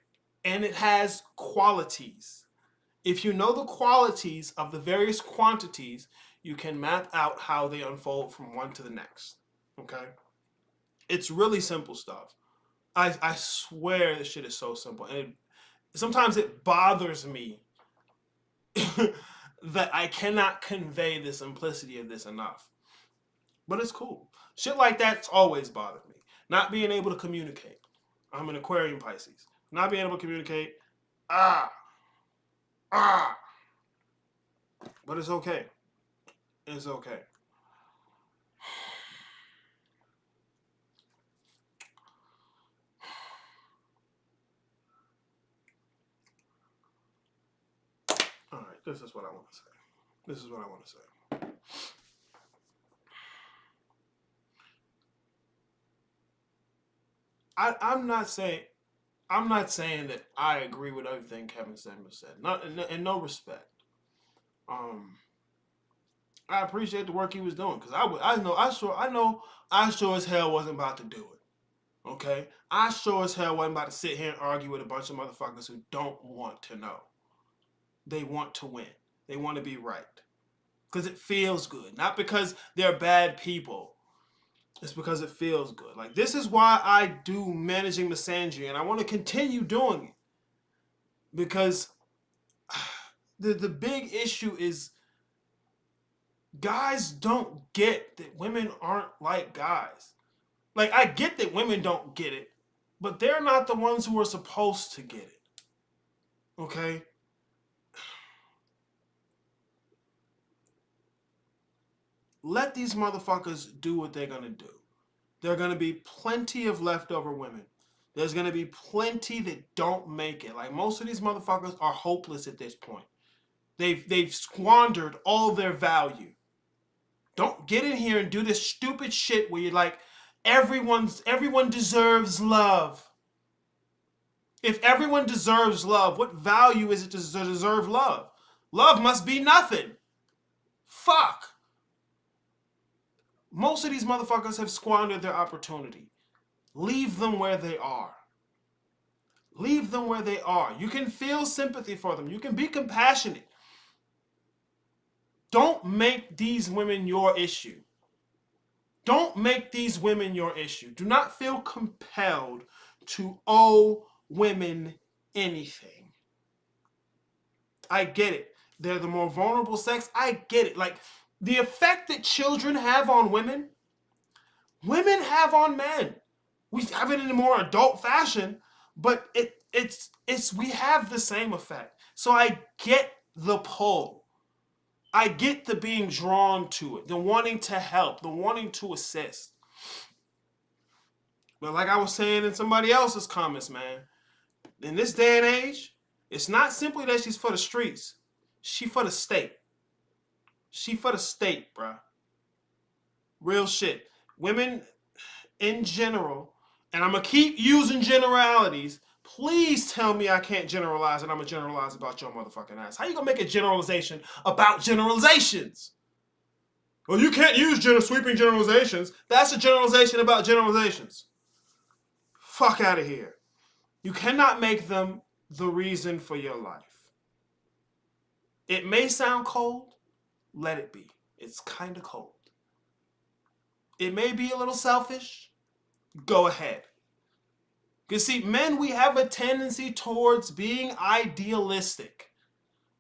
and it has qualities. If you know the qualities of the various quantities, you can map out how they unfold from one to the next. Okay? It's really simple stuff. I swear this shit is so simple. And sometimes it bothers me that I cannot convey the simplicity of this enough. But it's cool. Shit like that's always bothered me. Not being able to communicate. I'm an Aquarian Pisces. Not being able to communicate. But it's okay. It's okay. All right, this is what I want to say. I'm not saying that I agree with everything Kevin Samuels said. Not in no respect. I appreciate the work he was doing, because I sure as hell wasn't about to do it. Okay? I sure as hell wasn't about to sit here and argue with a bunch of motherfuckers who don't want to know. They want to win. They want to be right. Because it feels good. Not because they're bad people. It's because it feels good. Like, this is why I do managing misandry, and I want to continue doing it. Because the big issue is guys don't get that women aren't like guys. Like, I get that women don't get it, but they're not the ones who are supposed to get it. Okay? Let these motherfuckers do what they're gonna do. There are gonna be plenty of leftover women. There's gonna be plenty that don't make it. Like most of these motherfuckers are hopeless at this point. They've squandered all their value. Don't get in here and do this stupid shit where you're like, everyone deserves love. If everyone deserves love, what value is it to deserve love? Love must be nothing. Fuck. Most of these motherfuckers have squandered their opportunity. Leave them where they are. Leave them where they are. You can feel sympathy for them. You can be compassionate. Don't make these women your issue. Don't make these women your issue. Do not feel compelled to owe women anything. I get it. They're the more vulnerable sex. I get it. Like, the effect that children have on women, women have on men. We have it in a more adult fashion, but we have the same effect. So I get the pull. I get the being drawn to it, the wanting to help, the wanting to assist. But like I was saying in somebody else's comments, man, in this day and age, it's not simply that she's for the streets. She for the state. She for the state, bruh. Real shit. Women in general, and I'm going to keep using generalities. Please tell me I can't generalize and I'm going to generalize about your motherfucking ass. How you going to make a generalization about generalizations? Well, you can't use sweeping generalizations. That's a generalization about generalizations. Fuck out of here. You cannot make them the reason for your life. It may sound cold. Let it be. It's kind of cold. It may be a little selfish. Go ahead. Because see, men, we have a tendency towards being idealistic.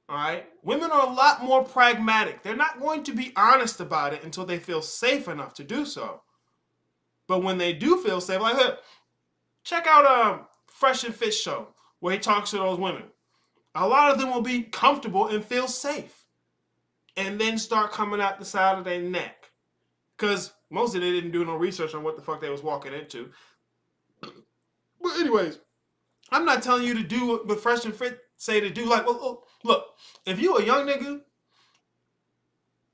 All right? Women are a lot more pragmatic. They're not going to be honest about it until they feel safe enough to do so. But when they do feel safe, like, hey, check out Fresh and Fit show where he talks to those women. A lot of them will be comfortable and feel safe. And then start coming out the side of their neck. Because most of them didn't do no research on what the fuck they was walking into. But anyways, I'm not telling you to do what Fresh and Fit say to do. Like, well, look, if you a young nigga,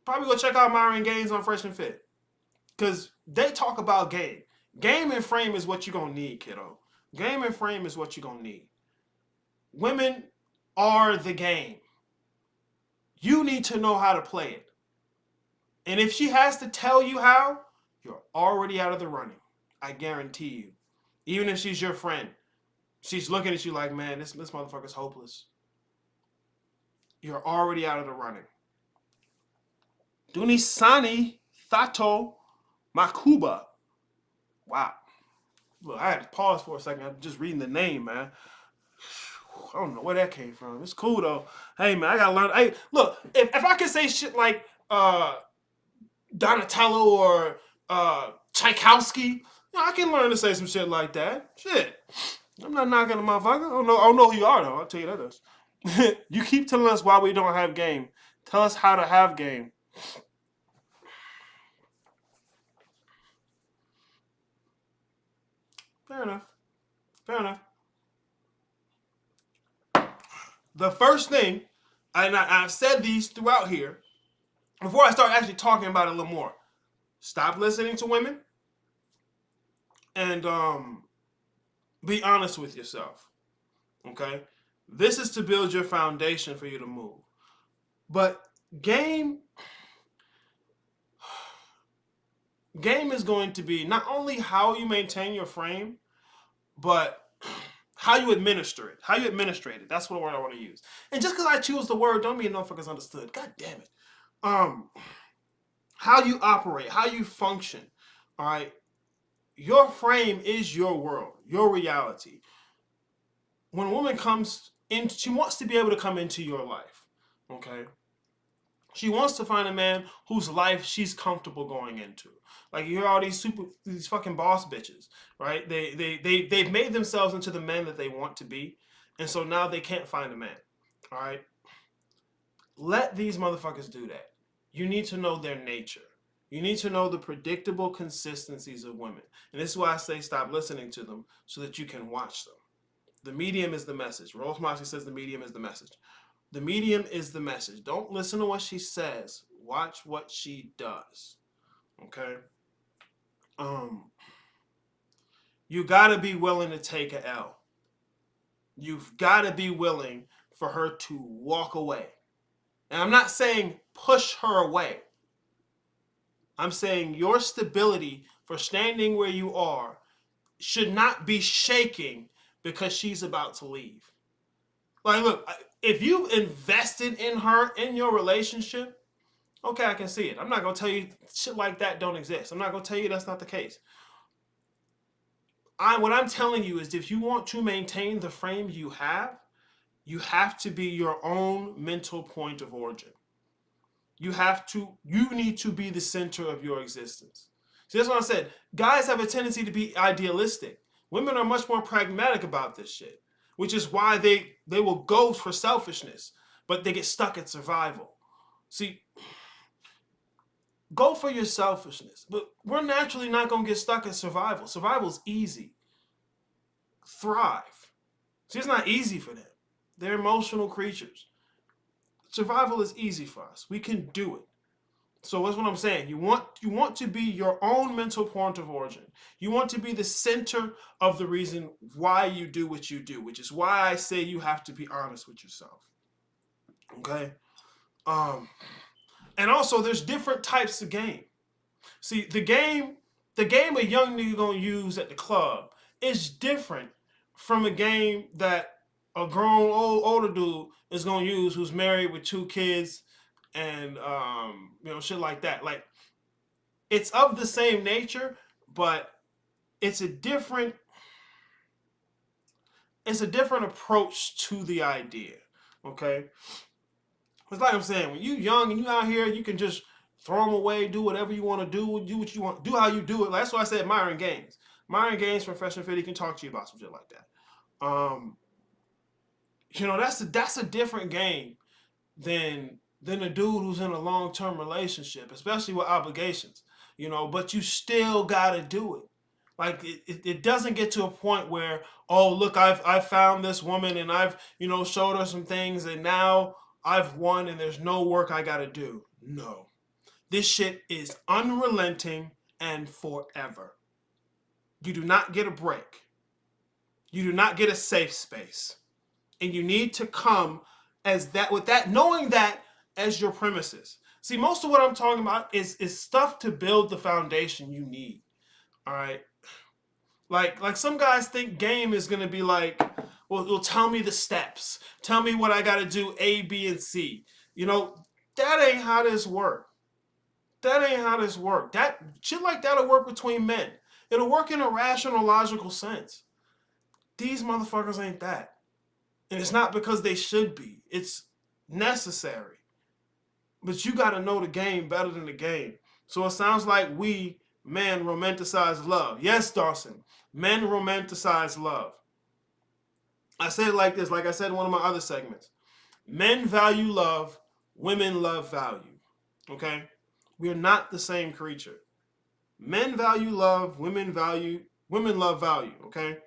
probably go check out Myron Gaines on Fresh and Fit. Because they talk about game. Game and frame is what you're going to need, kiddo. Game and frame is what you're going to need. Women are the game. You need to know how to play it. And if she has to tell you how, you're already out of the running. I guarantee you. Even if she's your friend, she's looking at you like, man, this motherfucker's hopeless. You're already out of the running. Dunisani Thato Makuba. Wow. Look, I had to pause for a second. I'm just reading the name, man. I don't know where that came from. It's cool, though. Hey, man, I got to learn. Hey, look, if I could say shit like Donatello or Tchaikovsky, I can learn to say some shit like that. Shit. I'm not knocking a motherfucker. I don't know who you are, though. I'll tell you that is. You keep telling us why we don't have game. Tell us how to have game. Fair enough. Fair enough. The first thing, and I've said these throughout here, before I start actually talking about it a little more, stop listening to women and be honest with yourself. Okay? This is to build your foundation for you to move. But game is going to be not only how you maintain your frame, but how you administer it. How you administrate it. That's what word I want to use. And just because I choose the word don't mean no fuckers understood. God damn it. How you operate, how you function. All right. Your frame is your world, your reality. When a woman comes in, she wants to be able to come into your life. Okay. She wants to find a man whose life she's comfortable going into. Like, you hear all these fucking boss bitches, right? They've made themselves into the men that they want to be, and so now they can't find a man. All right? Let these motherfuckers do that. You need to know their nature. You need to know the predictable consistencies of women. And this is why I say stop listening to them so that you can watch them. The medium is the message. Rose Moxie says the medium is the message. The medium is the message. Don't listen to what she says. Watch what she does. Okay? You gotta be willing to take a L. You've gotta be willing for her to walk away. And I'm not saying push her away. I'm saying your stability for standing where you are should not be shaking because she's about to leave. Like, look, if you invested in her in your relationship, okay, I can see it. I'm not gonna tell you shit like that don't exist. I'm not gonna tell you that's not the case. What I'm telling you is if you want to maintain the frame you have to be your own mental point of origin. You need to be the center of your existence. See, that's what I said. Guys have a tendency to be idealistic. Women are much more pragmatic about this shit, which is why they will go for selfishness, but they get stuck at survival. See, go for your selfishness, but we're naturally not going to get stuck at survival. Survival's easy. Thrive. See, it's not easy for them. They're emotional creatures. Survival is easy for us. We can do it. So that's what I'm saying. You want to be your own mental point of origin. You want to be the center of the reason why you do what you do, which is why I say you have to be honest with yourself. Okay? And also there's different types of game. See, the game a young nigga gonna use at the club is different from a game that a grown older dude is gonna use who's married with 2 kids and shit like that. Like, it's of the same nature, but it's a different approach to the idea. Okay? It's like I'm saying, when you young and you out here, you can just throw them away, do whatever you want to do what you want, do how you do it. That's why I said Myron Gaines. Myron Gaines from Fresh and Fit, he can talk to you about some shit like that. That's a different game than a dude who's in a long-term relationship, especially with obligations. But you still gotta do it. Like, it doesn't get to a point where, oh, look, I've found this woman and I've showed her some things and now I've won and there's no work I gotta do. No. This shit is unrelenting and forever. You do not get a break. You do not get a safe space. And you need to come knowing that as your premises. See, most of what I'm talking about is stuff to build the foundation you need. All right? Like some guys think game is going to be like, well, tell me the steps. Tell me what I got to do, A, B, and C. That ain't how this works. That ain't how this works. That shit like that'll work between men. It'll work in a rational, logical sense. These motherfuckers ain't that. And it's not because they should be. It's necessary. But you got to know the game better than the game. So it sounds like we, men, romanticize love. Yes, Dawson. Men romanticize love. I say it like this, like I said in one of my other segments. Men value love. Women love value. Okay? We are not the same creature. Men value love. Women love value. Okay?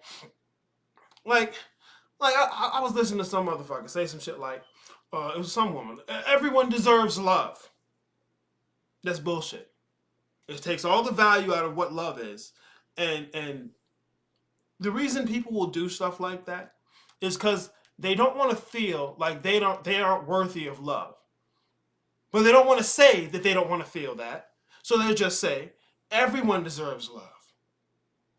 Like I was listening to some motherfucker say some shit like, it was some woman. Everyone deserves love. That's bullshit. It takes all the value out of what love is. And the reason people will do stuff like that is because they don't want to feel like they aren't worthy of love. But they don't want to say that they don't want to feel that. So they'll just say, everyone deserves love.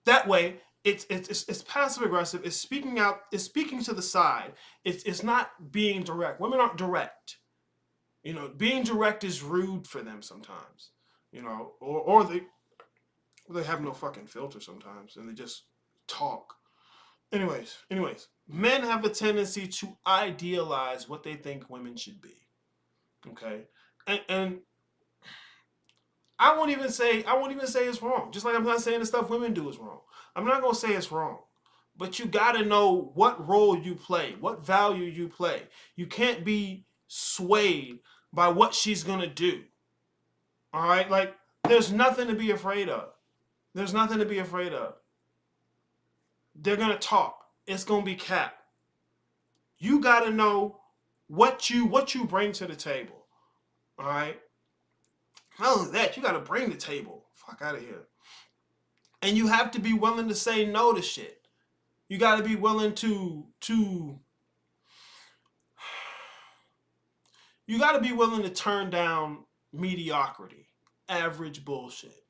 That way, it's passive aggressive. It's speaking out. It's speaking to the side. It's not being direct. Women aren't direct. Being direct is rude for them sometimes. Or they have no fucking filter sometimes and they just talk. Anyways, men have a tendency to idealize what they think women should be. Okay, and I won't even say it's wrong. Just like I'm not saying the stuff women do is wrong. I'm not gonna say it's wrong, but you gotta know what role you play, what value you play. You can't be swayed by what she's gonna do. All right, like There's nothing to be afraid of. There's nothing to be afraid of. They're going to talk. It's going to be cap. You got to know what you bring to the table. All right? Not only that, you got to bring the table. Fuck out of here. And you have to be willing to say no to shit. You got to be willing to you got to be willing to turn down mediocrity, average bullshit.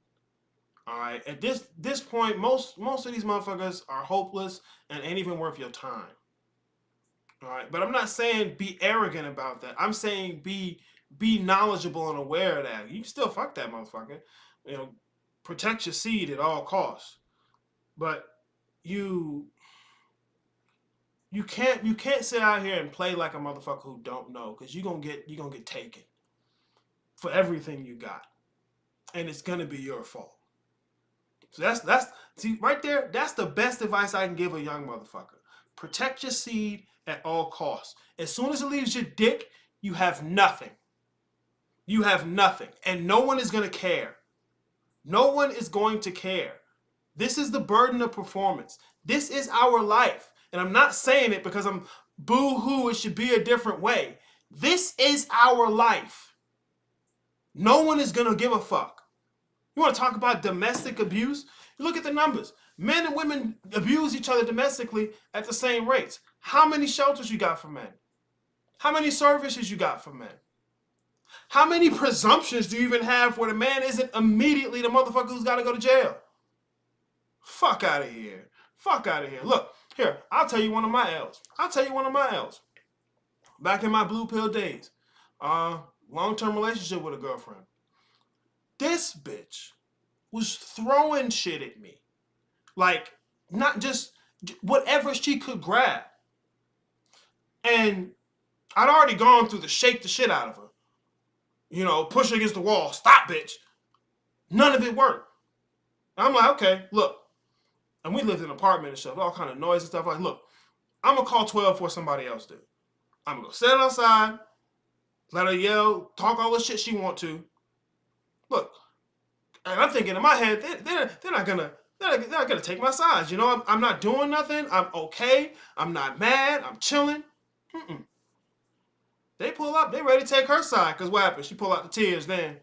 All right. At this point, most of these motherfuckers are hopeless and ain't even worth your time. All right. But I'm not saying be arrogant about that. I'm saying be knowledgeable and aware of that. You can still fuck that motherfucker. You know, protect your seed at all costs. But you can't sit out here and play like a motherfucker who don't know, because you're gonna get taken for everything you got, and it's gonna be your fault. So that's see right there. That's the best advice I can give a young motherfucker. Protect your seed at all costs. As soon as it leaves your dick, you have nothing. You have nothing, and no one is gonna care. No one is going to care. This is the burden of performance. This is our life. And I'm not saying it because I'm boo-hoo, it should be a different way. This is our life. No one is going to give a fuck. You want to talk about domestic abuse? You look at the numbers. Men and women abuse each other domestically at the same rates. How many shelters you got for men? How many services you got for men? How many presumptions do you even have where the man isn't immediately the motherfucker who's got to go to jail? Fuck out of here. Fuck out of here. Look, here, I'll tell you one of my L's. Back in my blue pill days, long-term relationship with a girlfriend. This bitch was throwing shit at me. Like, not just whatever she could grab. And I'd already gone through the shake the shit out of her. You know, push her against the wall. Stop, bitch. None of it worked. I'm like, okay, look. And we lived in an apartment and stuff, all kind of noise and stuff. Like, look, I'm going to call 12 before somebody else do. I'm going to go sit outside, let her yell, talk all the shit she want to. Look, and I'm thinking in my head, they're not gonna take my sides. You know, I'm not doing nothing. I'm okay. I'm not mad. I'm chilling. They pull up. They ready to take her side. Because what happened? She pull out the tears then.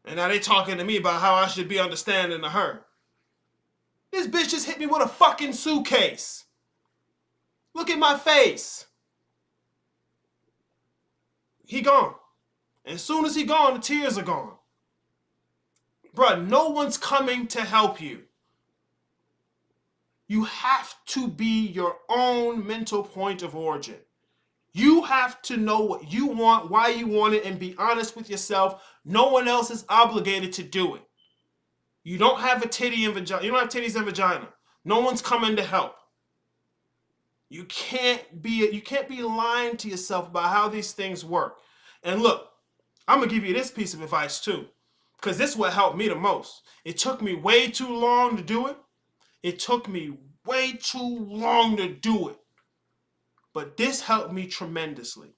And now they talking to me about how I should be understanding to her. This bitch just hit me with a fucking suitcase. Look at my face. He gone. And as soon as he gone, the tears are gone. Bruh, no one's coming to help you. You have to be your own mental point of origin. You have to know what you want, why you want it, and be honest with yourself. No one else is obligated to do it. You don't have a titty and vagina. You don't have titties and vagina. No one's coming to help. You can't be lying to yourself about how these things work. And look, I'm gonna give you this piece of advice too, because this is what helped me the most. It took me way too long to do it. But this helped me tremendously.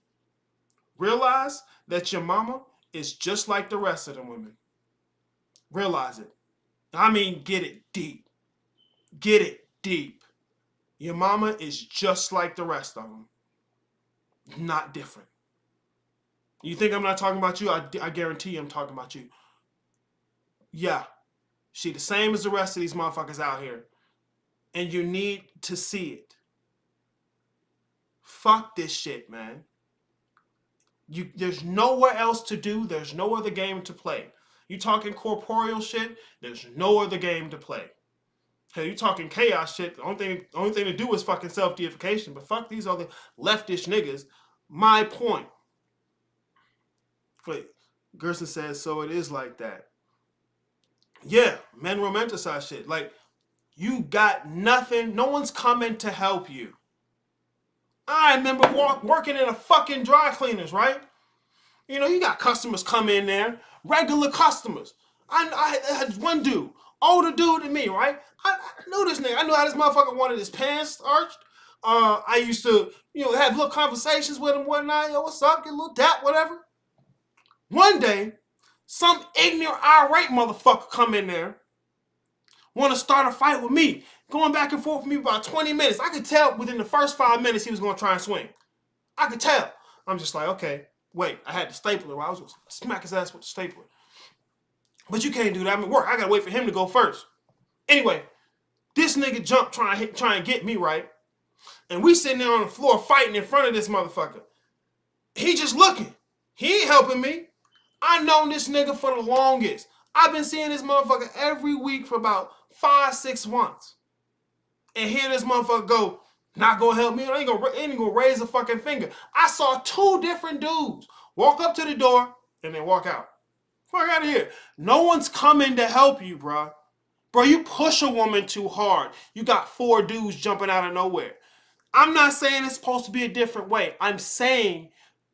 Realize that your mama is just like the rest of them women. Realize it. I mean, get it deep. Get it deep. Your mama is just like the rest of them. Not different. You think I'm not talking about you? I guarantee you I'm talking about you. Yeah. She the same as the rest of these motherfuckers out here. And you need to see it. Fuck this shit, man. There's nowhere else to do. There's no other game to play. You talking corporeal shit, there's no other game to play. Hell, you talking chaos shit, the only thing to do is fucking self-deification. But fuck these other leftish niggas. My point. Wait, Gerson says, so it is like that. Yeah, men romanticize shit. Like, you got nothing. No one's coming to help you. I remember working in a fucking dry cleaners, right? You know, you got customers come in there, regular customers. I had one dude, older dude than me, right? I knew this nigga. I knew how this motherfucker wanted his pants starched. I used to, have little conversations with him one night. Yo, what's up? Get a little dap, whatever. One day, Some ignorant, irate motherfucker come in there, want to start a fight with me, going back and forth with me about 20 minutes. I could tell within the first 5 minutes he was going to try and swing. I could tell. I'm just like, okay, wait, I had the stapler. I was going to smack his ass with the stapler. But you can't do that. I'm at work. I got to wait for him to go first. Anyway, this nigga jumped trying and get me, right? And we sitting there on the floor fighting in front of this motherfucker. He just looking. He ain't helping me. I known this nigga for the longest. I've been seeing this motherfucker every week for about 5-6 months. And here this motherfucker go, not gonna help me. I ain't gonna raise a fucking finger. I saw 2 different dudes walk up to the door and then walk out. Fuck out of here. No one's coming to help you, bro. Bro, you push a woman too hard. You got 4 dudes jumping out of nowhere. I'm not saying it's supposed to be a different way. I'm saying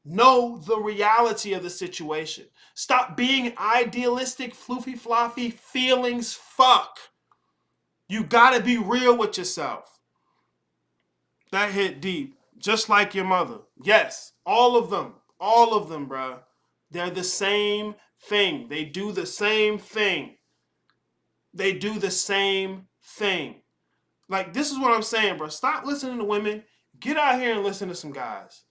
know the reality of the situation. Stop being idealistic, floofy, floppy, feelings fuck. You gotta be real with yourself. That hit deep. Just like your mother. Yes, all of them, bro. They're the same thing. They do the same thing. They do the same thing. Like, this is what I'm saying, bro. Stop listening to women. Get out here and listen to some guys.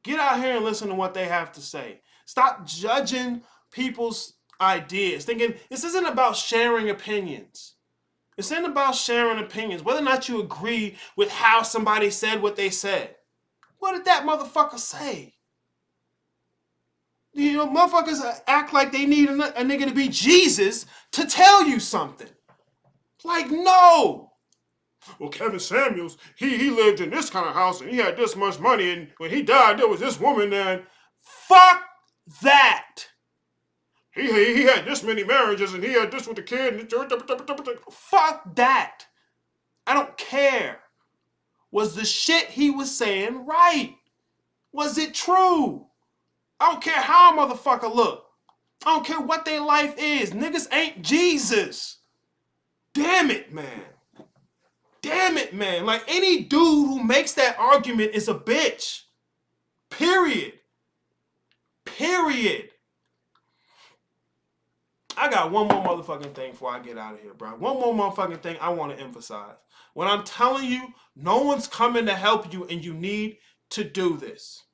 Get out here and listen to what they have to say. Stop judging people's ideas. Thinking, this isn't about sharing opinions. This isn't about sharing opinions. Whether or not you agree with how somebody said what they said. What did that motherfucker say? You know, motherfuckers act like they need a nigga to be Jesus to tell you something. Like, no. Well, Kevin Samuels, he lived in this kind of house and he had this much money, and when he died, there was this woman there. Fuck that. He had this many marriages and he had this with the kid. Fuck that. I don't care. Was the shit he was saying right? Was it true? I don't care how a motherfucker look. I don't care what their life is. Niggas ain't Jesus. Damn it, man. Damn it, man. Like, any dude who makes that argument is a bitch. Period. Period. I got one more motherfucking thing before I get out of here, bro. One more motherfucking thing I want to emphasize. When I'm telling you, no one's coming to help you and you need to do this.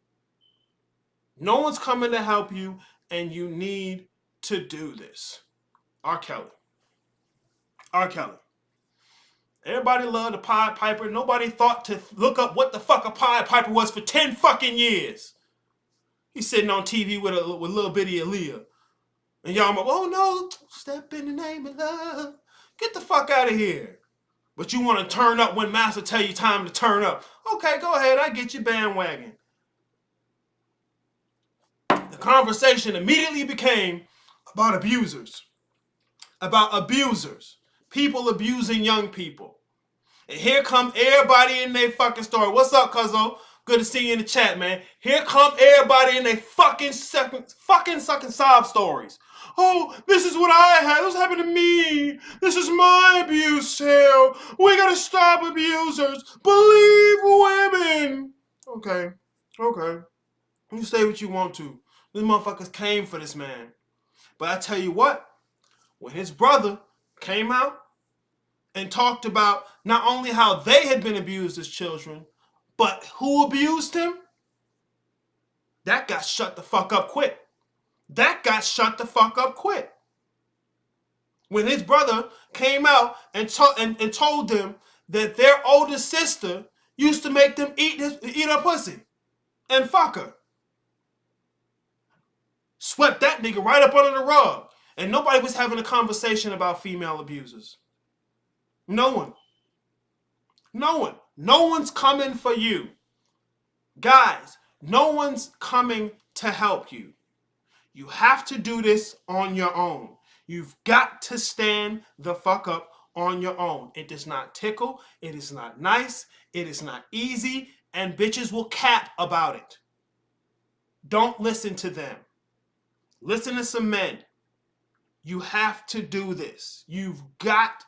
No one's coming to help you and you need to do this. R. Kelly. R. Kelly. Everybody loved the Pied Piper. Nobody thought to look up what the fuck a Pied Piper was for 10 fucking years. He's sitting on TV with little bitty Aaliyah. And y'all like, oh no, step in the name of love. Get the fuck out of here. But you want to turn up when Master tell you time to turn up. Okay, go ahead. I get your bandwagon. The conversation immediately became about abusers. About abusers. People abusing young people. And here come everybody in their fucking story. What's up, cuzzo? Good to see you in the chat, man. Here come everybody in their fucking sucking sob stories. Oh, this is what I had. This happened to me. This is my abuse tale. We gotta stop abusers. Believe women. Okay. You say what you want to. These motherfuckers came for this man. But I tell you what, when his brother came out and talked about not only how they had been abused as children, but who abused him, that got shut the fuck up quick. That got shut the fuck up quick. When his brother came out and told them that their older sister used to make them eat her pussy and fuck her. Swept that nigga right up under the rug. And nobody was having a conversation about female abusers. No one. No one's coming for you. Guys, no one's coming to help you. You have to do this on your own. You've got to stand the fuck up on your own. It does not tickle. It is not nice. It is not easy. And bitches will cap about it. Don't listen to them. Listen to some men. You have to do this. You've got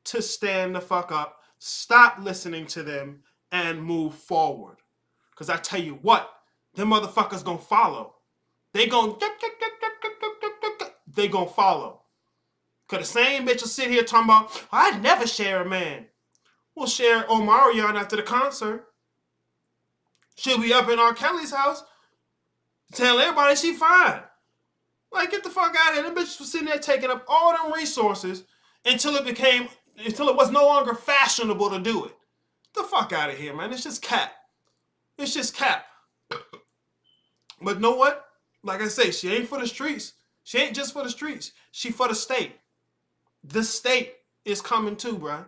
to stand the fuck up. Stop listening to them and move forward. Because I tell you what, them motherfuckers gonna follow. They they gonna follow. Cause the same bitch will sit here talking about, I'd never share a man. We'll share Omarion after the concert. She'll be up in R. Kelly's house telling everybody she fine. Like, get the fuck out of here. Them bitches was sitting there taking up all them resources until it was no longer fashionable to do it. Get the fuck out of here, man. It's just cap. It's just cap. But know what? Like I say, she ain't for the streets. She ain't just for the streets. She for the state. The state is coming too, bruh.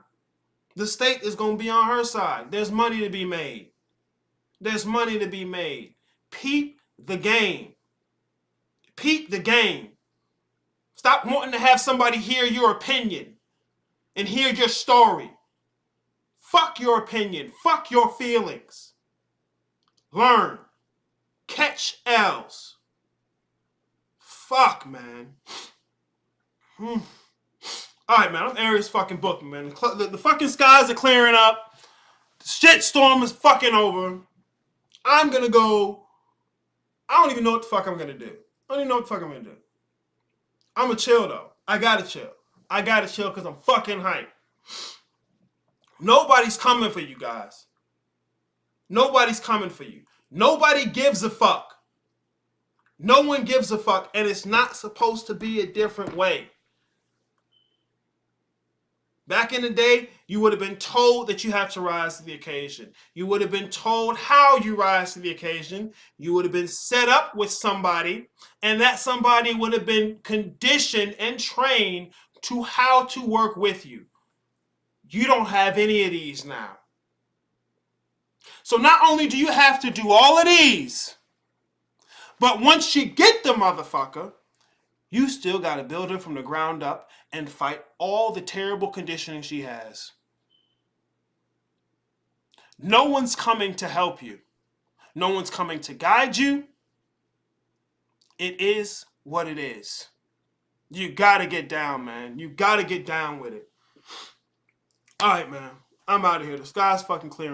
The state is going to be on her side. There's money to be made. There's money to be made. Peep the game. Peep the game. Stop wanting to have somebody hear your opinion and hear your story. Fuck your opinion. Fuck your feelings. Learn. Catch L's. Fuck, man. Alright, man. I'm Aries fucking booking, man. The fucking skies are clearing up. The shit storm is fucking over. I'm gonna go. I don't even know what the fuck I'm gonna do. I don't even know what the fuck I'm gonna do. I'm gonna chill, though. I gotta chill. I gotta chill because I'm fucking hyped. Nobody's coming for you guys. Nobody's coming for you. Nobody gives a fuck. No one gives a fuck, and it's not supposed to be a different way. Back in the day, you would have been told that you have to rise to the occasion. You would have been told how you rise to the occasion. You would have been set up with somebody, and that somebody would have been conditioned and trained to how to work with you. You don't have any of these now. So not only do you have to do all of these, but once you get the motherfucker, you still got to build her from the ground up and fight all the terrible conditioning she has. No one's coming to help you. No one's coming to guide you. It is what it is. You got to get down, man. You got to get down with it. All right, man. I'm out of here. The sky's fucking clearing.